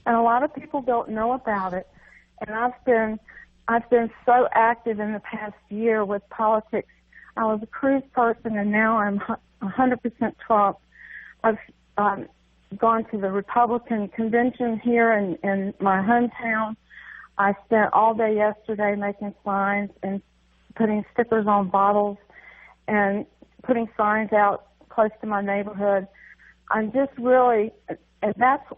And a lot of people don't know about it. And I've been so active in the past year with politics. I was a Cruz person, and now I'm 100% Trump. I've gone to the Republican convention here in my hometown. I spent all day yesterday making signs and putting stickers on bottles and putting signs out close to my neighborhood. I'm just really, and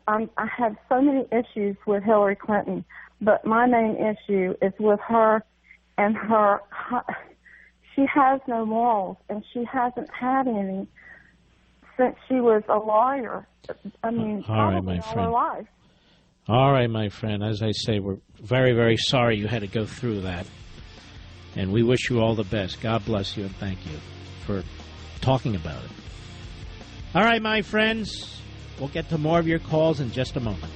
I have so many issues with Hillary Clinton, but my main issue is with her and her. She has no morals, and she hasn't had any since she was a lawyer. I mean, probably all her life. All right, my friend. As I say, we're very, very sorry you had to go through that. And we wish you all the best. God bless you, and thank you for talking about it. All right, my friends. We'll get to more of your calls in just a moment.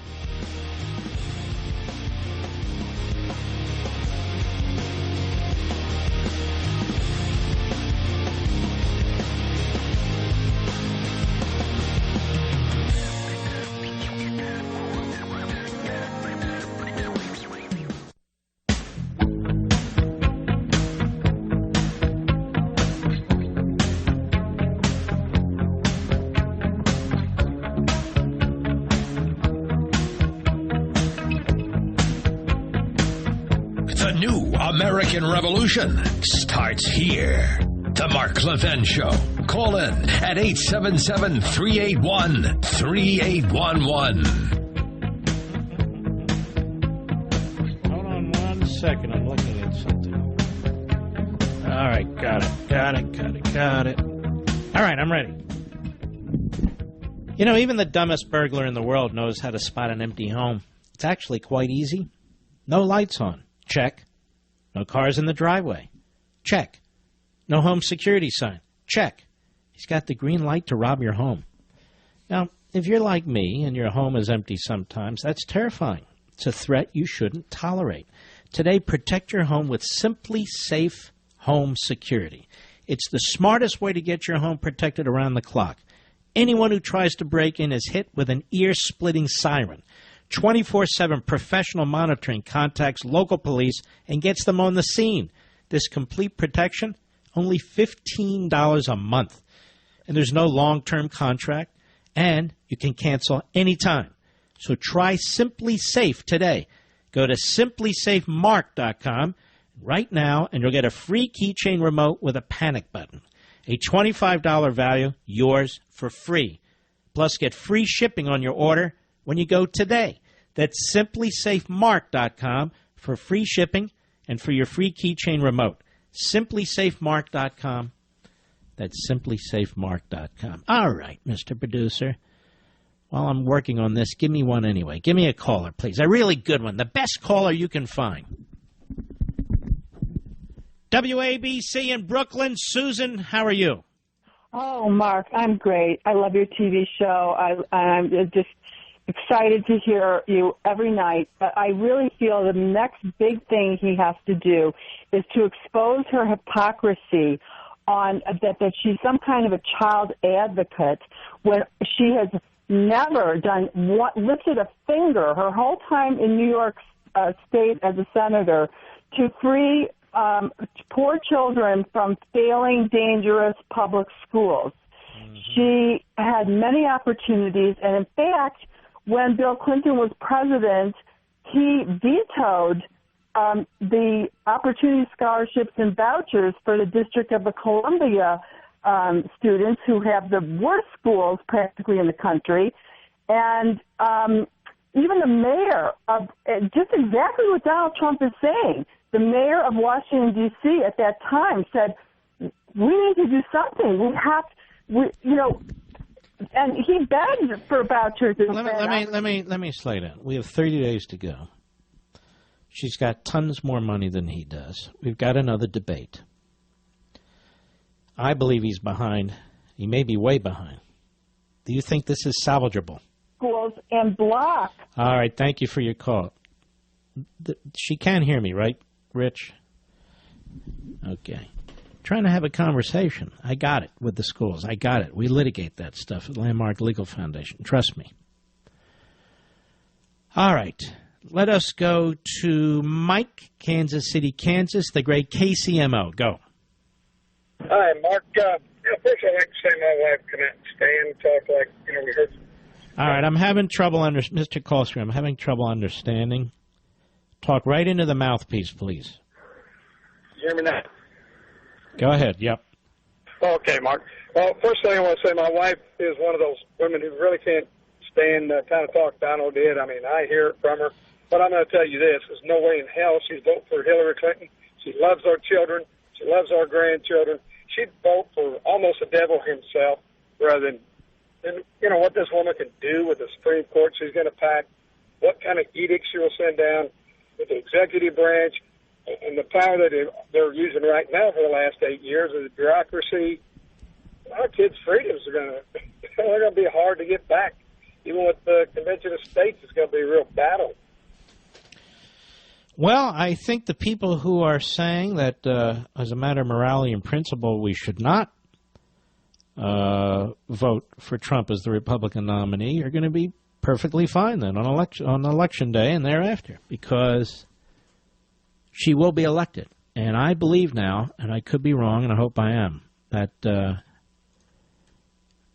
American Revolution starts here. The Mark Levin Show. Call in at 877-381-3811. Hold on 1 second. I'm looking at something. All right. Got it. All right. I'm ready. You know, even the dumbest burglar in the world knows how to spot an empty home. It's actually quite easy. No lights on. Check. No cars in the driveway. Check. No home security sign. Check. He's got the green light to rob your home. Now, if you're like me and your home is empty sometimes, that's terrifying. It's a threat you shouldn't tolerate. Today, protect your home with Simply Safe Home Security. It's the smartest way to get your home protected around the clock. Anyone who tries to break in is hit with an ear-splitting siren. 24/7 professional monitoring contacts local police and gets them on the scene. This complete protection, only $15 a month. And there's no long-term contract, and you can cancel anytime. So try Simply Safe today. Go to simplysafemark.com right now, and you'll get a free keychain remote with a panic button. A $25 value, yours for free. Plus, get free shipping on your order when you go today. That's simplysafemark.com for free shipping and for your free keychain remote. Simplysafemark.com. That's simplysafemark.com. All right, Mr. Producer. While I'm working on this, give me one anyway. Give me a caller, please. A really good one. The best caller you can find. WABC in Brooklyn. Susan, how are you? Oh, Mark, I'm great. I love your TV show. I'm just excited to hear you every night. But I really feel the next big thing he has to do is to expose her hypocrisy on that she's some kind of a child advocate when she has never lifted a finger her whole time in New York State as a senator to free poor children from failing, dangerous public schools. Mm-hmm. She had many opportunities, and in fact, when Bill Clinton was president, he vetoed the opportunity scholarships and vouchers for the District of Columbia students who have the worst schools practically in the country. And even the mayor of just exactly what Donald Trump is saying, the mayor of Washington, D.C. at that time said, we need to do something. And he begged for vouchers. Let me slow down. We have 30 days to go. She's got tons more money than he does. We've got another debate. I believe he's behind. He may be way behind. Do you think this is salvageable? Schools and block. All right, thank you for your call. She can hear me, right, Rich? Okay. Trying to have a conversation. I got it with the schools. I got it. We litigate that stuff at Landmark Legal Foundation. Trust me. All right. Let us go to Mike, Kansas City, Kansas, the great KCMO. Go. Hi, Mark. First, I'd like to say my wife cannot stand talk like, we heard. All right, I'm having trouble Mr. Colstream, I'm having trouble understanding. Talk right into the mouthpiece, please. You hear me now? Go ahead, yep. Okay, Mark. Well, first thing I want to say, my wife is one of those women who really can't stand the kind of talk Donald did. I mean, I hear it from her. But I'm going to tell you this. There's no way in hell she'd vote for Hillary Clinton. She loves our children. She loves our grandchildren. She'd vote for almost the devil himself rather than what this woman can do with the Supreme Court she's going to pack, what kind of edicts she will send down with the executive branch, and the power that they're using right now for the last 8 years of the bureaucracy. Our kids' freedoms are going to be hard to get back. Even with the Convention of States, it's going to be a real battle. Well, I think the people who are saying that as a matter of morality and principle, we should not vote for Trump as the Republican nominee are going to be perfectly fine then on election day and thereafter, because she will be elected. And I believe now, and I could be wrong, and I hope I am, that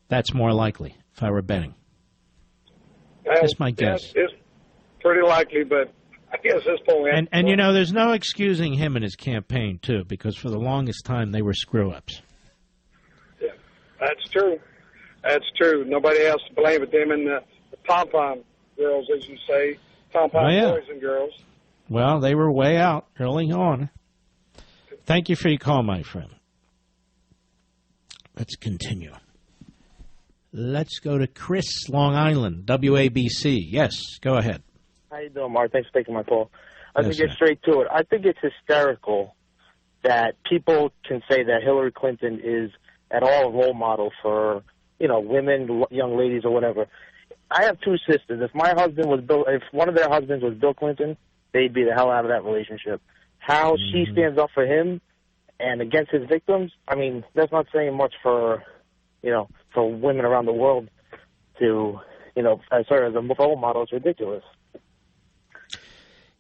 that's more likely if I were betting. That's my guess. It's pretty likely, but I guess this poll. And you know, there's no excusing him and his campaign too, because for the longest time they were screw-ups. Yeah, that's true. That's true. Nobody else to blame but them and the pom-pom girls, as you say, pom-pom boys and girls. Well, they were way out early on. Thank you for your call, my friend. Let's continue. Let's go to Chris, Long Island, WABC. Yes, go ahead. How you doing, Mark? Thanks for taking my call. I Yes, think get straight to it. I think it's hysterical that people can say that Hillary Clinton is at all a role model for, you know, women, young ladies, or whatever. I have two sisters. If one of their husbands was Bill Clinton, they'd be the hell out of that relationship. How she stands up for him and against his victims, I mean, that's not saying much for, you know, for women around the world to, you know, as her as a role model is ridiculous.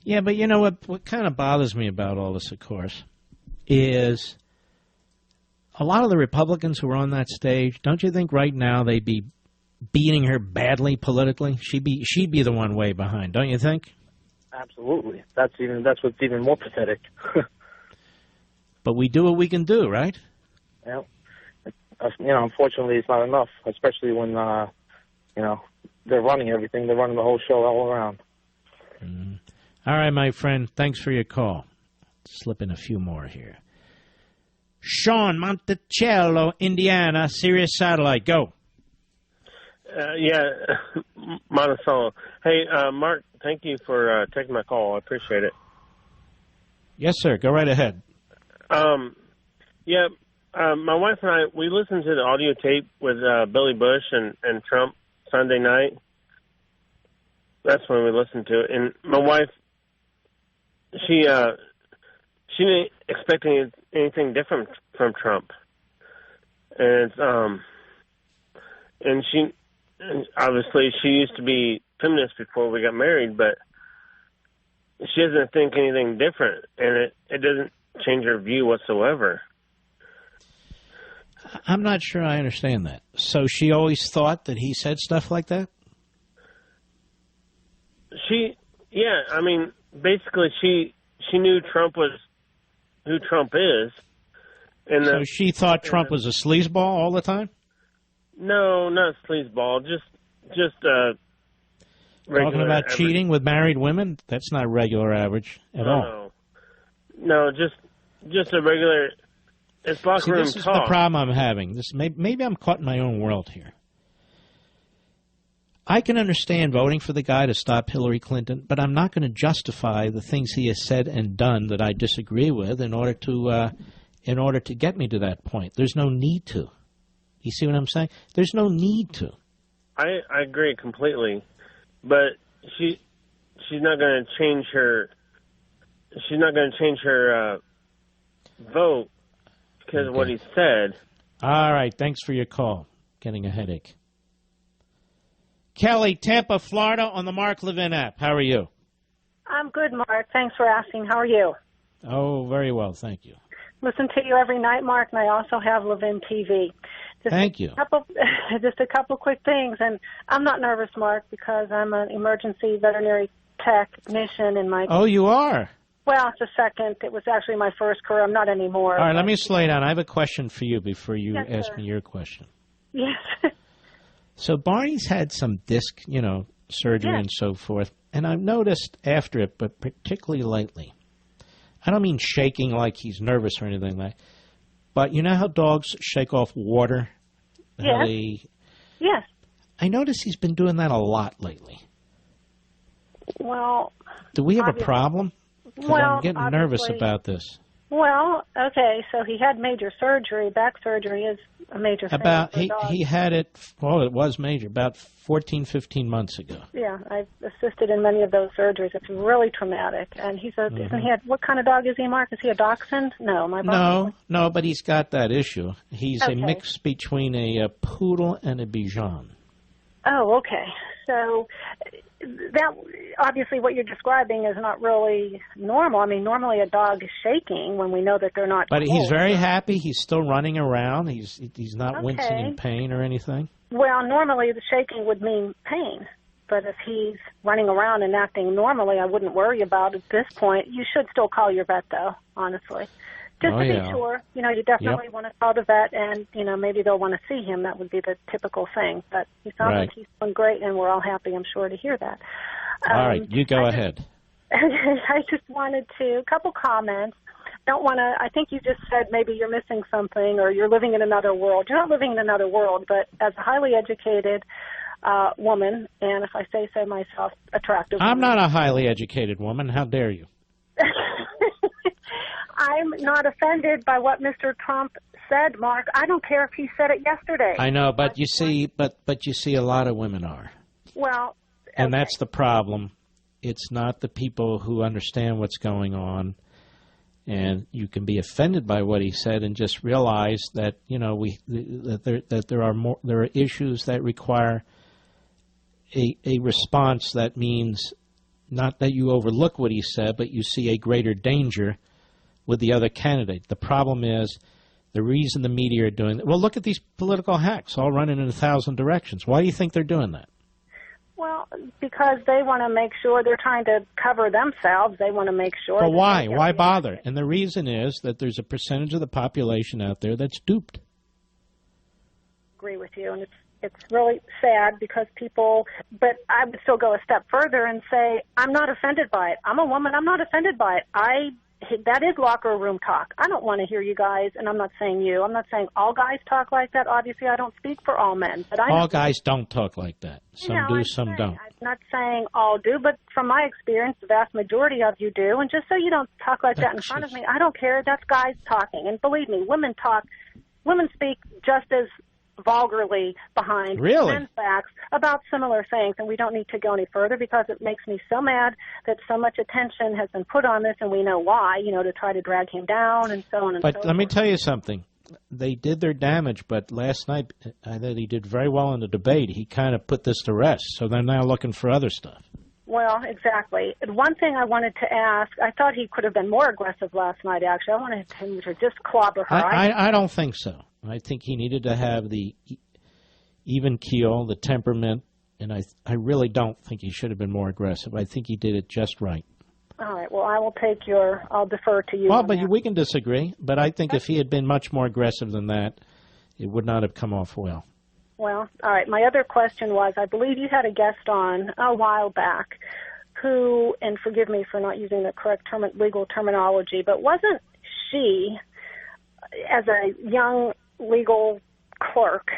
Yeah, but you know what kind of bothers me about all this, of course, is a lot of the Republicans who are on that stage, don't you think right now they'd be beating her badly politically? She'd be the one way behind, don't you think? Absolutely. That's what's even more pathetic. But we do what we can do, right? Yeah. You know, unfortunately, it's not enough, especially when, you know, they're running everything. They're running the whole show all around. All right, my friend. Thanks for your call. Slip in a few more here. Sean, Monticello, Indiana, Sirius Satellite. Go. Monticello. Hey, Mark, thank you for taking my call. I appreciate it. Yes, sir. Go right ahead. My wife and I, we listened to the audio tape with Billy Bush and Trump Sunday night. That's when we listened to it. And my wife, she didn't expect anything different from Trump. And obviously she used to be feminist before we got married, but she doesn't think anything different, and it doesn't change her view whatsoever. I'm not sure I understand that. So she always thought that he said stuff like that? Basically she knew Trump was who Trump is. And so she thought Trump was a sleazeball all the time? No, not sleazeball. Just talking about cheating with married women? That's not regular average at all. No, just a regular. It's locker room this is talk. the problem I'm having. Maybe I'm caught in my own world here. I can understand voting for the guy to stop Hillary Clinton, but I'm not going to justify the things he has said and done that I disagree with in order to get me to that point. There's no need to. You see what I'm saying? There's no need to. I agree completely, but she's not going to change her. She's not going to change her vote because of what he said. All right. Thanks for your call. Getting a headache. Kelly, Tampa, Florida, on the Mark Levin app. How are you? I'm good, Mark. Thanks for asking. How are you? Oh, very well. Thank you. Listen to you every night, Mark, and I also have Levin TV. Thank you. Just a couple quick things, and I'm not nervous, Mark, because I'm an emergency veterinary technician in my... Oh, you are? Well, it's a second. It was actually my first career. I'm not anymore. All right, let me slow down. I have a question for you before you ask me your question. Yes. So Barney's had some disc, surgery and so forth, and I've noticed after it, but particularly lately, I don't mean shaking like he's nervous or anything like that, but you know how dogs shake off water? Yes. Yes. I notice he's been doing that a lot lately. Well... Do we have a problem? Because I'm getting nervous about this. Well, okay, so he had major surgery. Back surgery is a major thing for dogs. He had it, well, it was major, about 14, 15 months ago. Yeah, I've assisted in many of those surgeries. It's really traumatic. And he's what kind of dog is he, Mark? Is he a dachshund? No, No, but he's got that issue. He's a mix between a poodle and a Bichon. Oh, okay. So that obviously what you're describing is not really normal. I mean, normally a dog is shaking when we know that they're not But cold. he's very happy. He's still running around. He's not wincing in pain or anything. Well, normally the shaking would mean pain. But if he's running around and acting normally, I wouldn't worry about it at this point. You should still call your vet, though, honestly. Just to be sure. You know, you definitely want to call the vet, and, you know, maybe they'll want to see him. That would be the typical thing. But he sounds like he's doing great, and we're all happy, I'm sure, to hear that. All right, you go ahead. I just wanted to, a couple comments. Don't want to, I think you just said maybe you're missing something or you're living in another world. You're not living in another world, but as a highly educated woman, and if I say so myself, attractive I'm woman. not a highly educated woman. How dare you? I'm not offended by what Mr. Trump said, Mark. I don't care if he said it yesterday. I know, but you see, but you see, a lot of women are. Well, and that's the problem. It's not the people who understand what's going on, and you can be offended by what he said and just realize that there are issues that require a response that means not that you overlook what he said, but you see a greater danger with the other candidate. The problem is the reason the media are doing that. Well, look at these political hacks all running in 1,000 directions. Why do you think they're doing that? Well, because they want to make sure they're trying to cover themselves. They want to make sure. But why? Why bother? And the reason is that there's a percentage of the population out there that's duped. Agree with you, and it's really sad because people. But I would still go a step further and say I'm not offended by it. I'm a woman. I'm not offended by it. That is locker room talk. I don't want to hear you guys, and I'm not saying you. I'm not saying all guys talk like that. Obviously, I don't speak for all men. But all guys don't talk like that. Some do, some don't. I'm not saying all do, but from my experience, the vast majority of you do. And just so you don't talk like that in front of me, I don't care. That's guys talking. And believe me, women speak just as vulgarly behind men's backs about similar things, and we don't need to go any further because it makes me so mad that so much attention has been put on this, and we know why, to try to drag him down and so on and so forth. But let me tell you something. They did their damage, but last night I thought he did very well in the debate. He kind of put this to rest, so they're now looking for other stuff. Well, exactly. One thing I wanted to ask, I thought he could have been more aggressive last night, actually. I wanted him to just clobber her. I don't think so. I think he needed to have the even keel, the temperament, and I really don't think he should have been more aggressive. I think he did it just right. All right. Well, I'll defer to you. Well, but we can disagree. But I think if he had been much more aggressive than that, it would not have come off well. Well, all right. My other question was, I believe you had a guest on a while back who, and forgive me for not using the correct legal terminology, but wasn't she, as a young legal clerk,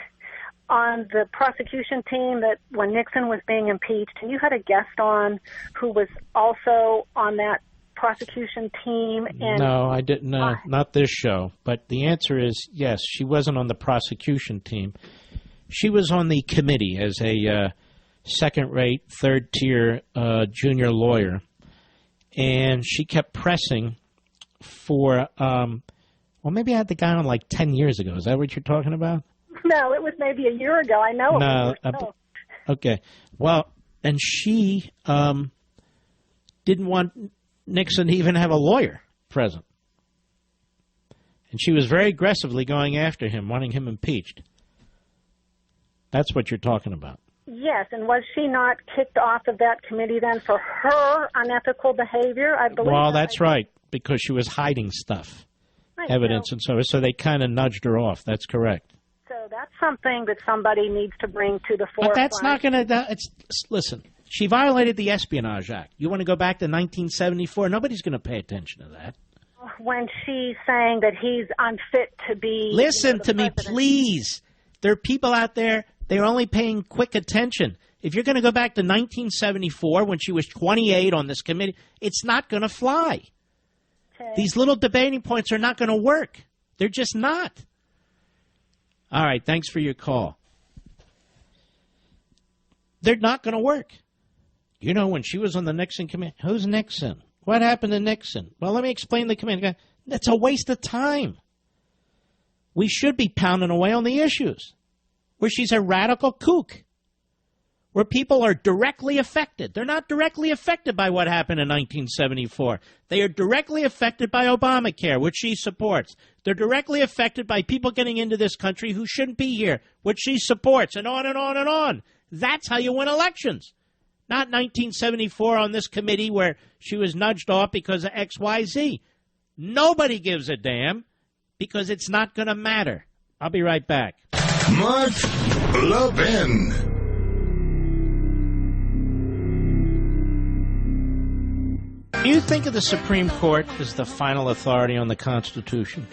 on the prosecution team that when Nixon was being impeached, and you had a guest on who was also on that prosecution team? And no, I didn't. Not this show. But the answer is yes, she wasn't on the prosecution team. She was on the committee as a second-rate, third-tier junior lawyer, and she kept pressing for well, maybe I had the guy on like 10 years ago. Is that what you're talking about? No, it was maybe a year ago. I know. No. Okay. Well, and she didn't want Nixon to even have a lawyer present. And she was very aggressively going after him, wanting him impeached. That's what you're talking about. Yes, and was she not kicked off of that committee then for her unethical behavior? I believe. Well, that's right, because she was hiding stuff. Evidence and so they kind of nudged her off. That's correct. So that's something that somebody needs to bring to the forefront. But that's not going to. Listen, she violated the Espionage Act. You want to go back to 1974? Nobody's going to pay attention to that. When she's saying that he's unfit to be. Listen to me, please. There are people out there. They're only paying quick attention. If you're going to go back to 1974 when she was 28 on this committee, it's not going to fly. These little debating points are not going to work. They're just not. All right, thanks for your call. They're not going to work. When she was on the Nixon committee, who's Nixon? What happened to Nixon? Well, let me explain the committee. That's a waste of time. We should be pounding away on the issues where she's a radical kook, where people are directly affected. They're not directly affected by what happened in 1974. They are directly affected by Obamacare, which she supports. They're directly affected by people getting into this country who shouldn't be here, which she supports, and on and on and on. That's how you win elections. Not 1974 on this committee where she was nudged off because of XYZ. Nobody gives a damn because it's not going to matter. I'll be right back. Mark Levin. Do you think of the Supreme Court as the final authority on the Constitution?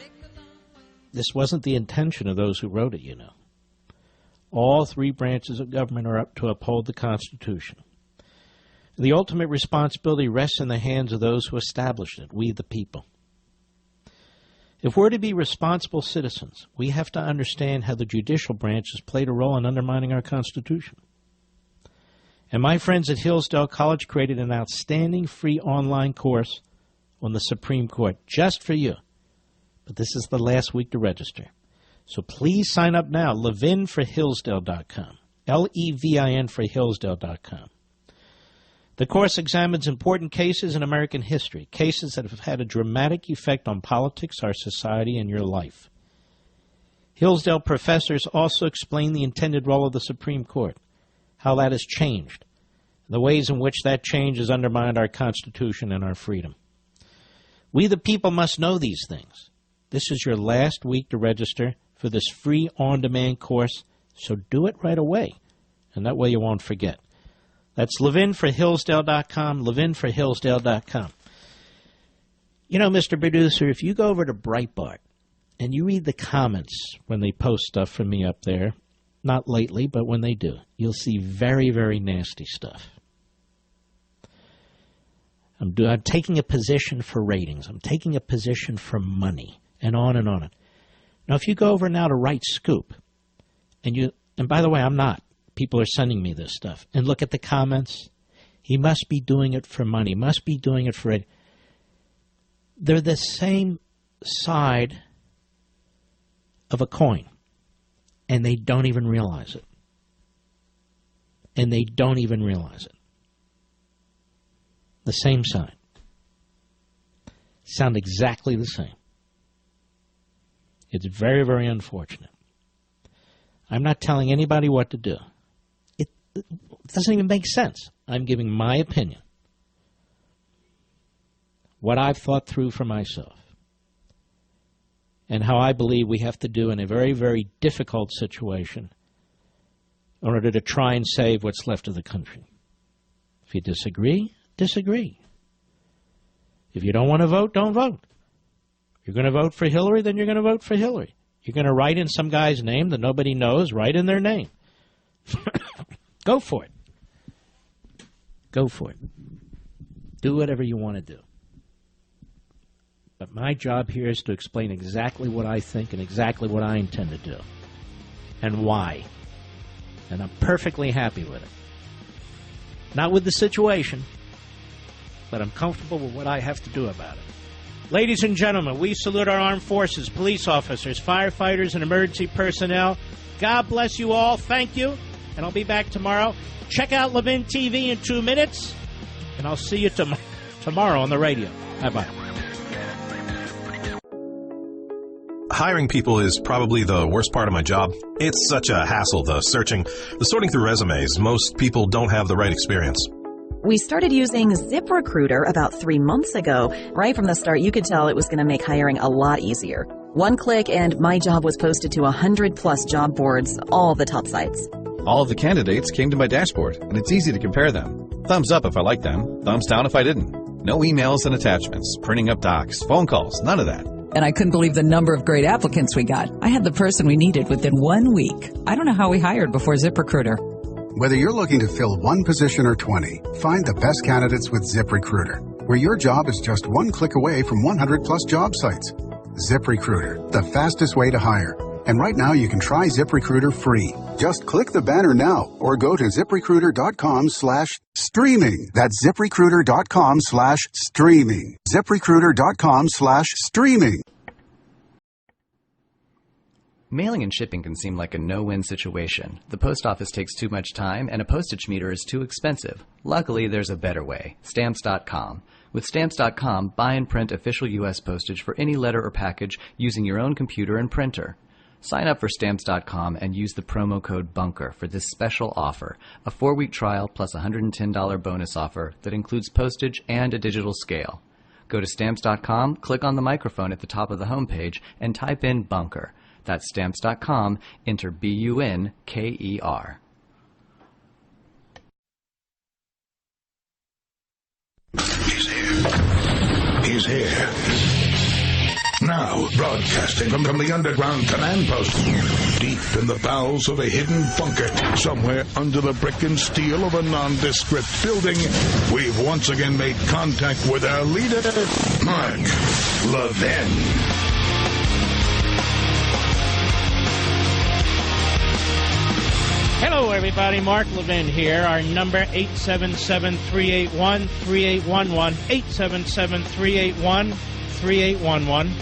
This wasn't the intention of those who wrote it, you know. All three branches of government are up to uphold the Constitution. The ultimate responsibility rests in the hands of those who established it, we the people. If we're to be responsible citizens, we have to understand how the judicial branch has played a role in undermining our Constitution. And my friends at Hillsdale College created an outstanding free online course on the Supreme Court just for you. But this is the last week to register. So please sign up now, levinforhillsdale.com, Levin for Hillsdale.com. The course examines important cases in American history, cases that have had a dramatic effect on politics, our society, and your life. Hillsdale professors also explain the intended role of the Supreme Court, how that has changed, the ways in which that change has undermined our Constitution and our freedom. We the people must know these things. This is your last week to register for this free on-demand course, so do it right away, and that way you won't forget. That's levinforhillsdale.com, levinforhillsdale.com. You know, Mr. Producer, if you go over to Breitbart and you read the comments when they post stuff from me up there, not lately, but when they do, you'll see very, very nasty stuff. I'm taking a position for ratings. I'm taking a position for money, and on and on. Now, if you go over now to Right Scoop, and by the way, I'm not. People are sending me this stuff. And look at the comments. He must be doing it for money. Must be doing it for it. They're the same side of a coin. And they don't even realize it. And they don't even realize it. The same side. Sound exactly the same. It's very, very unfortunate. I'm not telling anybody what to do. It doesn't even make sense. I'm giving my opinion. What I've thought through for myself. And how I believe we have to do in a very, very difficult situation in order to try and save what's left of the country. If you disagree, disagree. If you don't want to vote, don't vote. If you're going to vote for Hillary, then you're going to vote for Hillary. You're going to write in some guy's name that nobody knows, write in their name. Go for it. Go for it. Do whatever you want to do. But my job here is to explain exactly what I think and exactly what I intend to do. And why. And I'm perfectly happy with it. Not with the situation, but I'm comfortable with what I have to do about it. Ladies and gentlemen, we salute our armed forces, police officers, firefighters, and emergency personnel. God bless you all. Thank you. And I'll be back tomorrow. Check out Levin TV in 2 minutes. And I'll see you tomorrow on the radio. Bye-bye. Hiring people is probably the worst part of my job. It's such a hassle, the searching, the sorting through resumes. Most people don't have the right experience. We started using ZipRecruiter about 3 months ago. Right from the start, you could tell it was going to make hiring a lot easier. One click and my job was posted to 100+ job boards, all the top sites. All of the candidates came to my dashboard, and it's easy to compare them. Thumbs up if I liked them, thumbs down if I didn't. No emails and attachments, printing up docs, phone calls, none of that. And I couldn't believe the number of great applicants we got. I had the person we needed within 1 week. I don't know how we hired before ZipRecruiter. Whether you're looking to fill one position or 20, find the best candidates with ZipRecruiter, where your job is just one click away from 100+ job sites. ZipRecruiter, the fastest way to hire. And right now you can try ZipRecruiter free. Just click the banner now or go to ZipRecruiter.com/streaming. That's ZipRecruiter.com/streaming. ZipRecruiter.com/streaming. Mailing and shipping can seem like a no-win situation. The post office takes too much time and a postage meter is too expensive. Luckily, there's a better way. Stamps.com. With Stamps.com, buy and print official U.S. postage for any letter or package using your own computer and printer. Sign up for Stamps.com and use the promo code BUNKER for this special offer, a 4-week trial plus a $110 bonus offer that includes postage and a digital scale. Go to Stamps.com, click on the microphone at the top of the homepage, and type in BUNKER. That's Stamps.com, enter BUNKER. He's here. Now, broadcasting from the underground command post, deep in the bowels of a hidden bunker, somewhere under the brick and steel of a nondescript building, we've once again made contact with our leader, Mark Levin. Hello, everybody. Mark Levin here. Our number, 877-381-3811, 877-381-3811.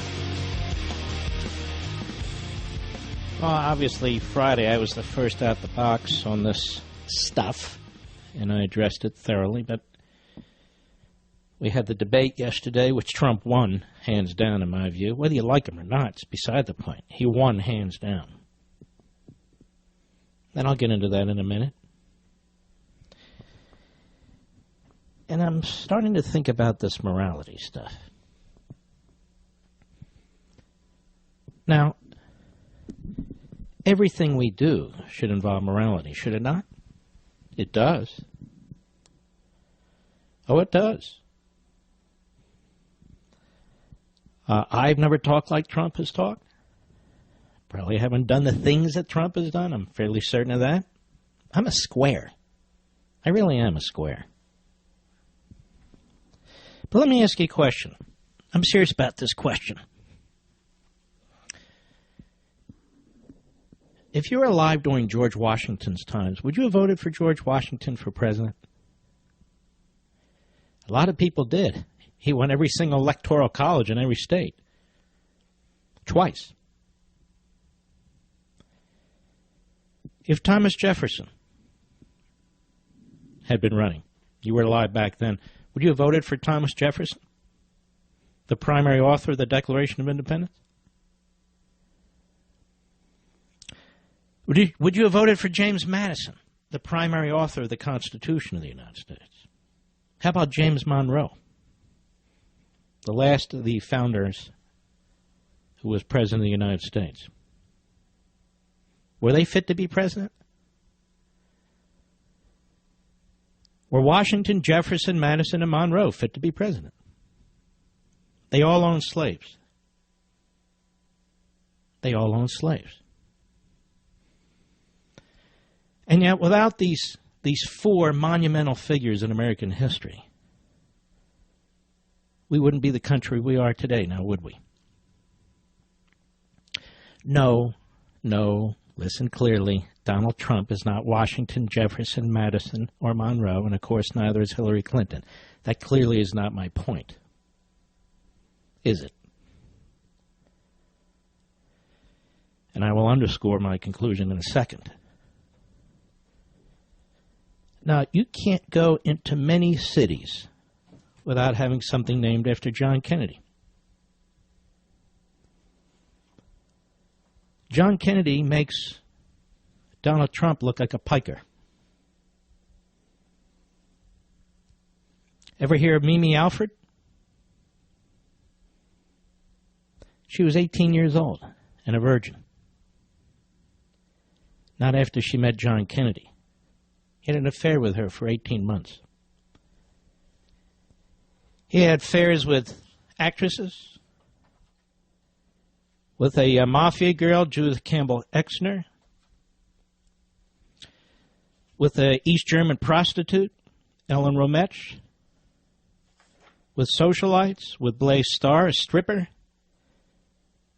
Well, obviously, Friday I was the first out the box on this stuff, and I addressed it thoroughly, but we had the debate yesterday, which Trump won, hands down, in my view. Whether you like him or not, it's beside the point. He won hands down. And I'll get into that in a minute. And I'm starting to think about this morality stuff. Now, everything we do should involve morality, should it not? It does. Oh, it does. I've never talked like Trump has talked. Probably haven't done the things that Trump has done. I'm fairly certain of that. I'm a square. I really am a square. But let me ask you a question. I'm serious about this question. If you were alive during George Washington's times, would you have voted for George Washington for president? A lot of people did. He won every single electoral college in every state. Twice. If Thomas Jefferson had been running, you were alive back then, would you have voted for Thomas Jefferson, the primary author of the Declaration of Independence? Would you have voted for James Madison, the primary author of the Constitution of the United States? How about James Monroe, the last of the founders who was president of the United States? Were they fit to be president? Were Washington, Jefferson, Madison, and Monroe fit to be president? They all owned slaves. They all owned slaves. And yet, without these four monumental figures in American history, we wouldn't be the country we are today, now would we? No. Listen clearly. Donald Trump is not Washington, Jefferson, Madison, or Monroe, and of course neither is Hillary Clinton. That clearly is not my point. Is it? And I will underscore my conclusion in a second. Now, you can't go into many cities without having something named after John Kennedy. John Kennedy makes Donald Trump look like a piker. Ever hear of Mimi Alford? She was 18 years old and a virgin. Not after she met John Kennedy. He had an affair with her for 18 months. He had affairs with actresses, with a mafia girl, Judith Campbell Exner, with an East German prostitute, Ellen Rometsch, with socialites, with Blaise Starr, a stripper,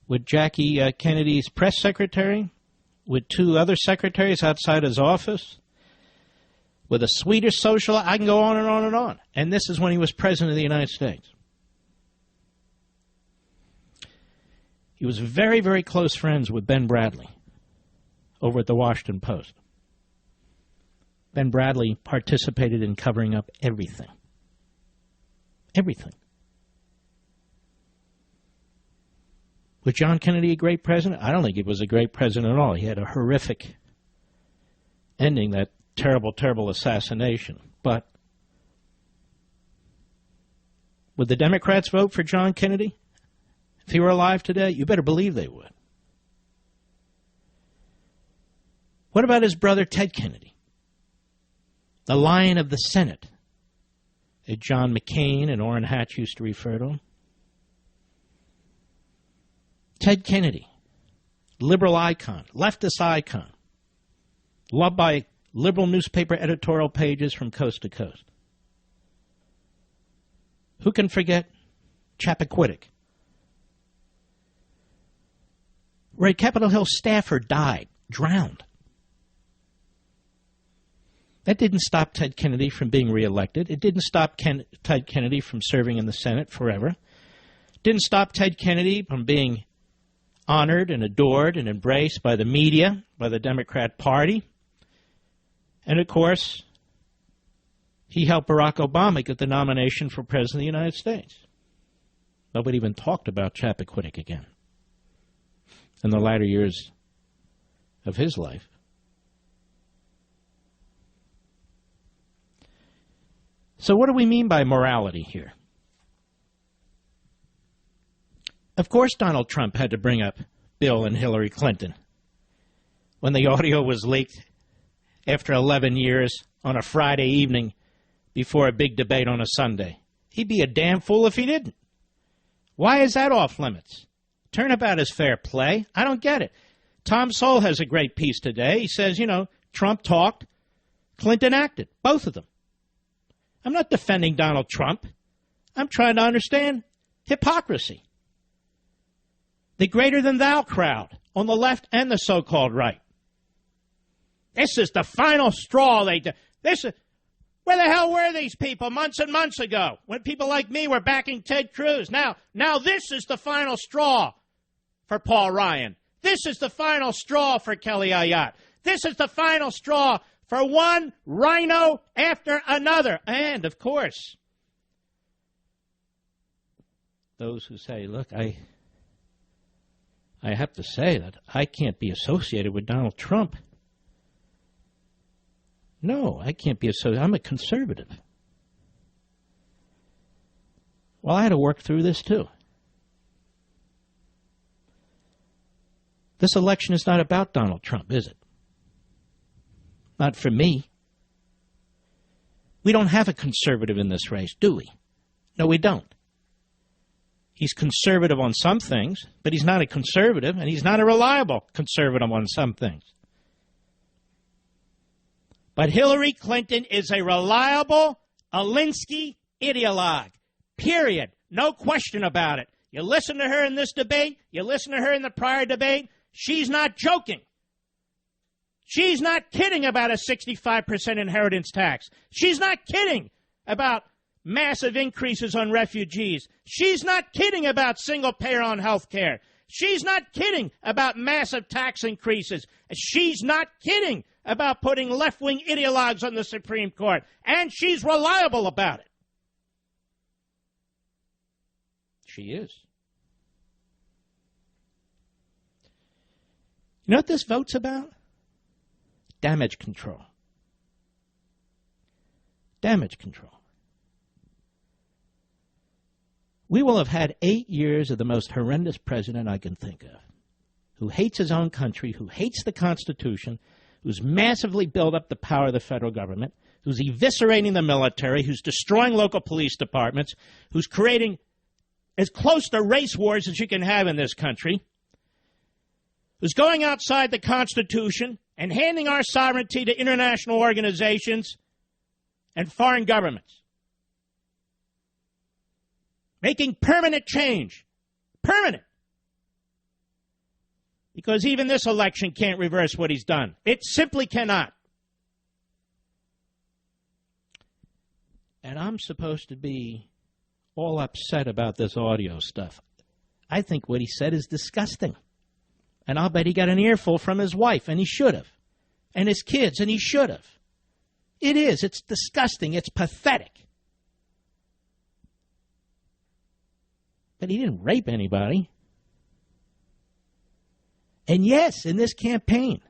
with Jackie Kennedy's press secretary, with two other secretaries outside his office, with a Swedish socialite. I can go on and on and on. And this is when he was president of the United States. He was very, very close friends with Ben Bradley over at the Washington Post. Ben Bradley participated in covering up everything. Everything. Was John Kennedy a great president? I don't think he was a great president at all. He had a horrific ending, that terrible, terrible assassination. But would the Democrats vote for John Kennedy if he were alive today? You better believe they would. What about his brother Ted Kennedy, the Lion of the Senate, as John McCain and Orrin Hatch used to refer to him? Ted Kennedy, liberal icon, leftist icon, loved by liberal newspaper editorial pages from coast to coast. Who can forget Chappaquiddick? Where a Capitol Hill staffer died, drowned. That didn't stop Ted Kennedy from being reelected. It didn't stop Ted Kennedy from serving in the Senate forever. It didn't stop Ted Kennedy from being honored and adored and embraced by the media, by the Democrat Party. And, of course, he helped Barack Obama get the nomination for President of the United States. Nobody even talked about Chappaquiddick again in the latter years of his life. So what do we mean by morality here? Of course Donald Trump had to bring up Bill and Hillary Clinton when the audio was leaked after 11 years on a Friday evening before a big debate on a Sunday. He'd be a damn fool if he didn't. Why is that off limits? Turnabout is fair play. I don't get it. Tom Sowell has a great piece today. He says, Trump talked, Clinton acted, both of them. I'm not defending Donald Trump. I'm trying to understand hypocrisy. The greater-than-thou crowd on the left and the so-called right. This is the final straw. Where the hell were these people months and months ago when people like me were backing Ted Cruz? Now this is the final straw for Paul Ryan. This is the final straw for Kelly Ayotte. This is the final straw for one rhino after another. And, of course, those who say, look, I have to say that I can't be associated with Donald Trump. No, I can't be associated. I'm a conservative. Well, I had to work through this, too. This election is not about Donald Trump, is it? Not for me. We don't have a conservative in this race, do we? No, we don't. He's conservative on some things, but he's not a conservative, and he's not a reliable conservative on some things. But Hillary Clinton is a reliable Alinsky ideologue, period. No question about it. You listen to her in this debate, you listen to her in the prior debate, she's not joking. She's not kidding about a 65% inheritance tax. She's not kidding about massive increases on refugees. She's not kidding about single payer on health care. She's not kidding about massive tax increases. She's not kidding about putting left-wing ideologues on the Supreme Court. And she's reliable about it. She is. You know what this vote's about? Damage control. Damage control. We will have had 8 years of the most horrendous president I can think of, who hates his own country, who hates the Constitution, who's massively built up the power of the federal government, who's eviscerating the military, who's destroying local police departments, who's creating as close to race wars as you can have in this country, who's going outside the Constitution and handing our sovereignty to international organizations and foreign governments. Making permanent change. Permanent. Because even this election can't reverse what he's done. It simply cannot. And I'm supposed to be all upset about this audio stuff. I think what he said is disgusting. And I'll bet he got an earful from his wife, and he should have. And his kids, and he should have. It is. It's disgusting. It's pathetic. But he didn't rape anybody. And yes, in this campaign,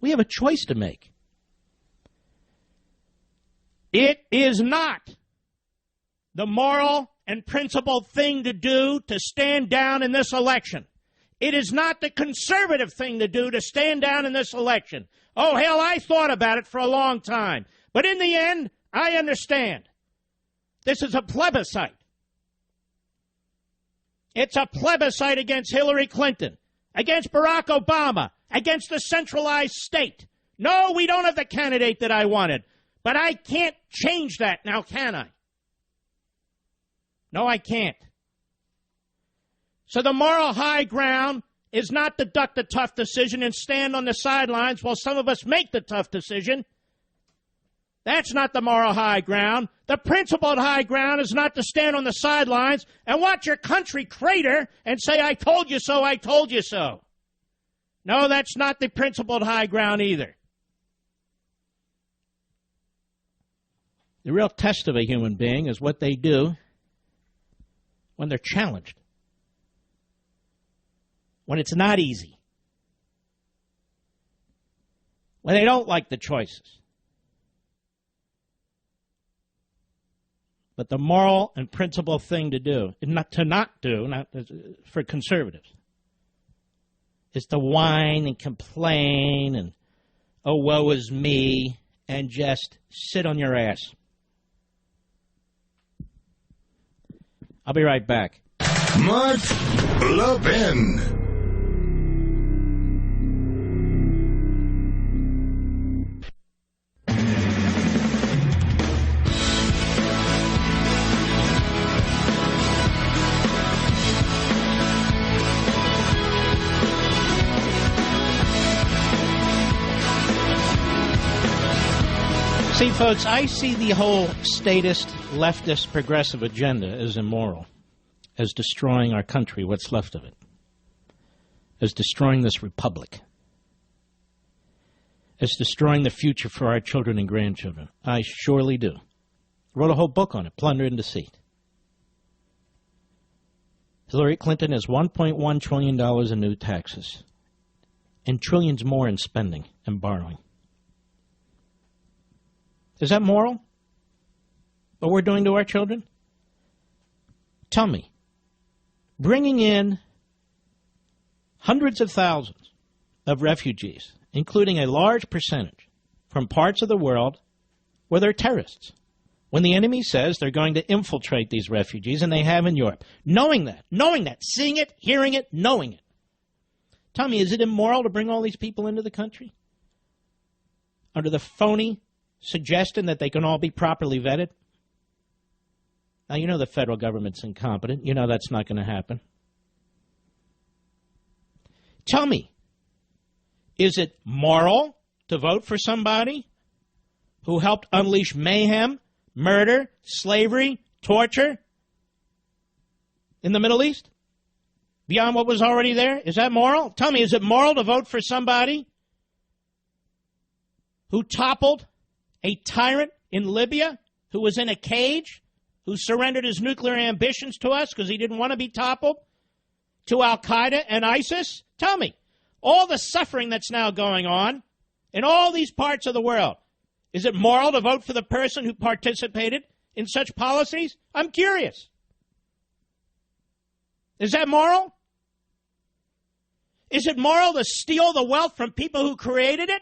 we have a choice to make. It is not the moral and principled thing to do to stand down in this election. It is not the conservative thing to do to stand down in this election. Oh, hell, I thought about it for a long time. But in the end, I understand. This is a plebiscite. It's a plebiscite against Hillary Clinton, against Barack Obama, against the centralized state. No, we don't have the candidate that I wanted. But I can't change that now, can I? No, I can't. So the moral high ground is not to duck the tough decision and stand on the sidelines while some of us make the tough decision. That's not the moral high ground. The principled high ground is not to stand on the sidelines and watch your country crater and say, I told you so, I told you so. No, that's not the principled high ground either. The real test of a human being is what they do when they're challenged, when it's not easy, when they don't like the choices. But the moral and principled thing to do, not for conservatives, is to whine and complain and, oh, woe is me, and just sit on your ass. I'll be right back. Mark Levin. See, folks, I see the whole statist, leftist, progressive agenda as immoral, as destroying our country, what's left of it, as destroying this republic, as destroying the future for our children and grandchildren. I surely do. Wrote a whole book on it, Plunder and Deceit. Hillary Clinton has $1.1 trillion in new taxes and trillions more in spending and borrowing. Is that moral? What we're doing to our children? Tell me. Bringing in hundreds of thousands of refugees, including a large percentage from parts of the world where they're terrorists. When the enemy says they're going to infiltrate these refugees, and they have in Europe, knowing that, seeing it, hearing it, knowing it. Tell me, is it immoral to bring all these people into the country? Under the phony suggestion that they can all be properly vetted? Now, you know the federal government's incompetent. You know that's not going to happen. Tell me, is it moral to vote for somebody who helped unleash mayhem, murder, slavery, torture in the Middle East? Beyond what was already there? Is that moral? Tell me, is it moral to vote for somebody who toppled a tyrant in Libya who was in a cage, who surrendered his nuclear ambitions to us because he didn't want to be toppled, to Al-Qaeda and ISIS? Tell me, all the suffering that's now going on in all these parts of the world, is it moral to vote for the person who participated in such policies? I'm curious. Is that moral? Is it moral to steal the wealth from people who created it,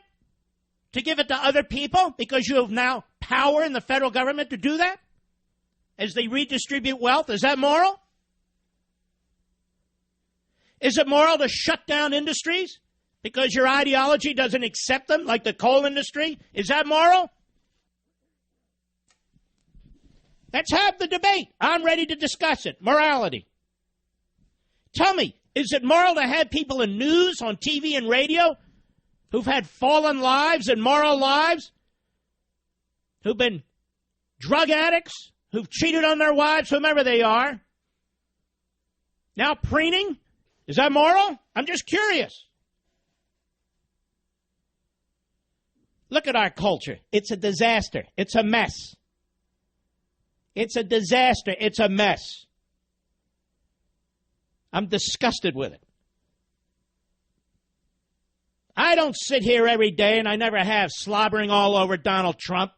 to give it to other people because you have now power in the federal government to do that as they redistribute wealth? Is that moral? Is it moral to shut down industries because your ideology doesn't accept them, like the coal industry? Is that moral? Let's have the debate. I'm ready to discuss it. Morality. Tell me, is it moral to have people in news, on TV and radio, who've had fallen lives and moral lives, who've been drug addicts, who've cheated on their wives, whomever they are, now preening? Is that moral? I'm just curious. Look at our culture. It's a disaster. It's a mess. It's a disaster. It's a mess. I'm disgusted with it. I don't sit here every day, and I never have, slobbering all over Donald Trump.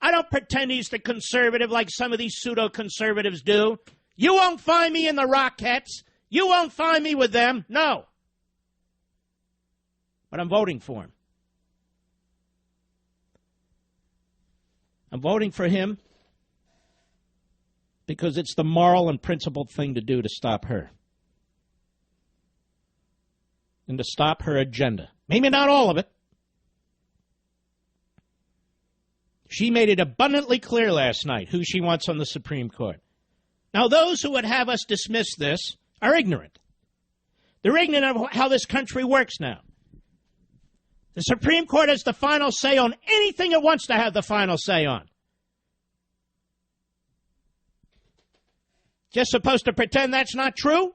I don't pretend he's the conservative like some of these pseudo-conservatives do. You won't find me in the Rockettes. You won't find me with them. No. But I'm voting for him. I'm voting for him because it's the moral and principled thing to do to stop her. And to stop her agenda. Maybe not all of it. She made it abundantly clear last night who she wants on the Supreme Court. Now, those who would have us dismiss this are ignorant. They're ignorant of how this country works now. The Supreme Court has the final say on anything it wants to have the final say on. Just supposed to pretend that's not true?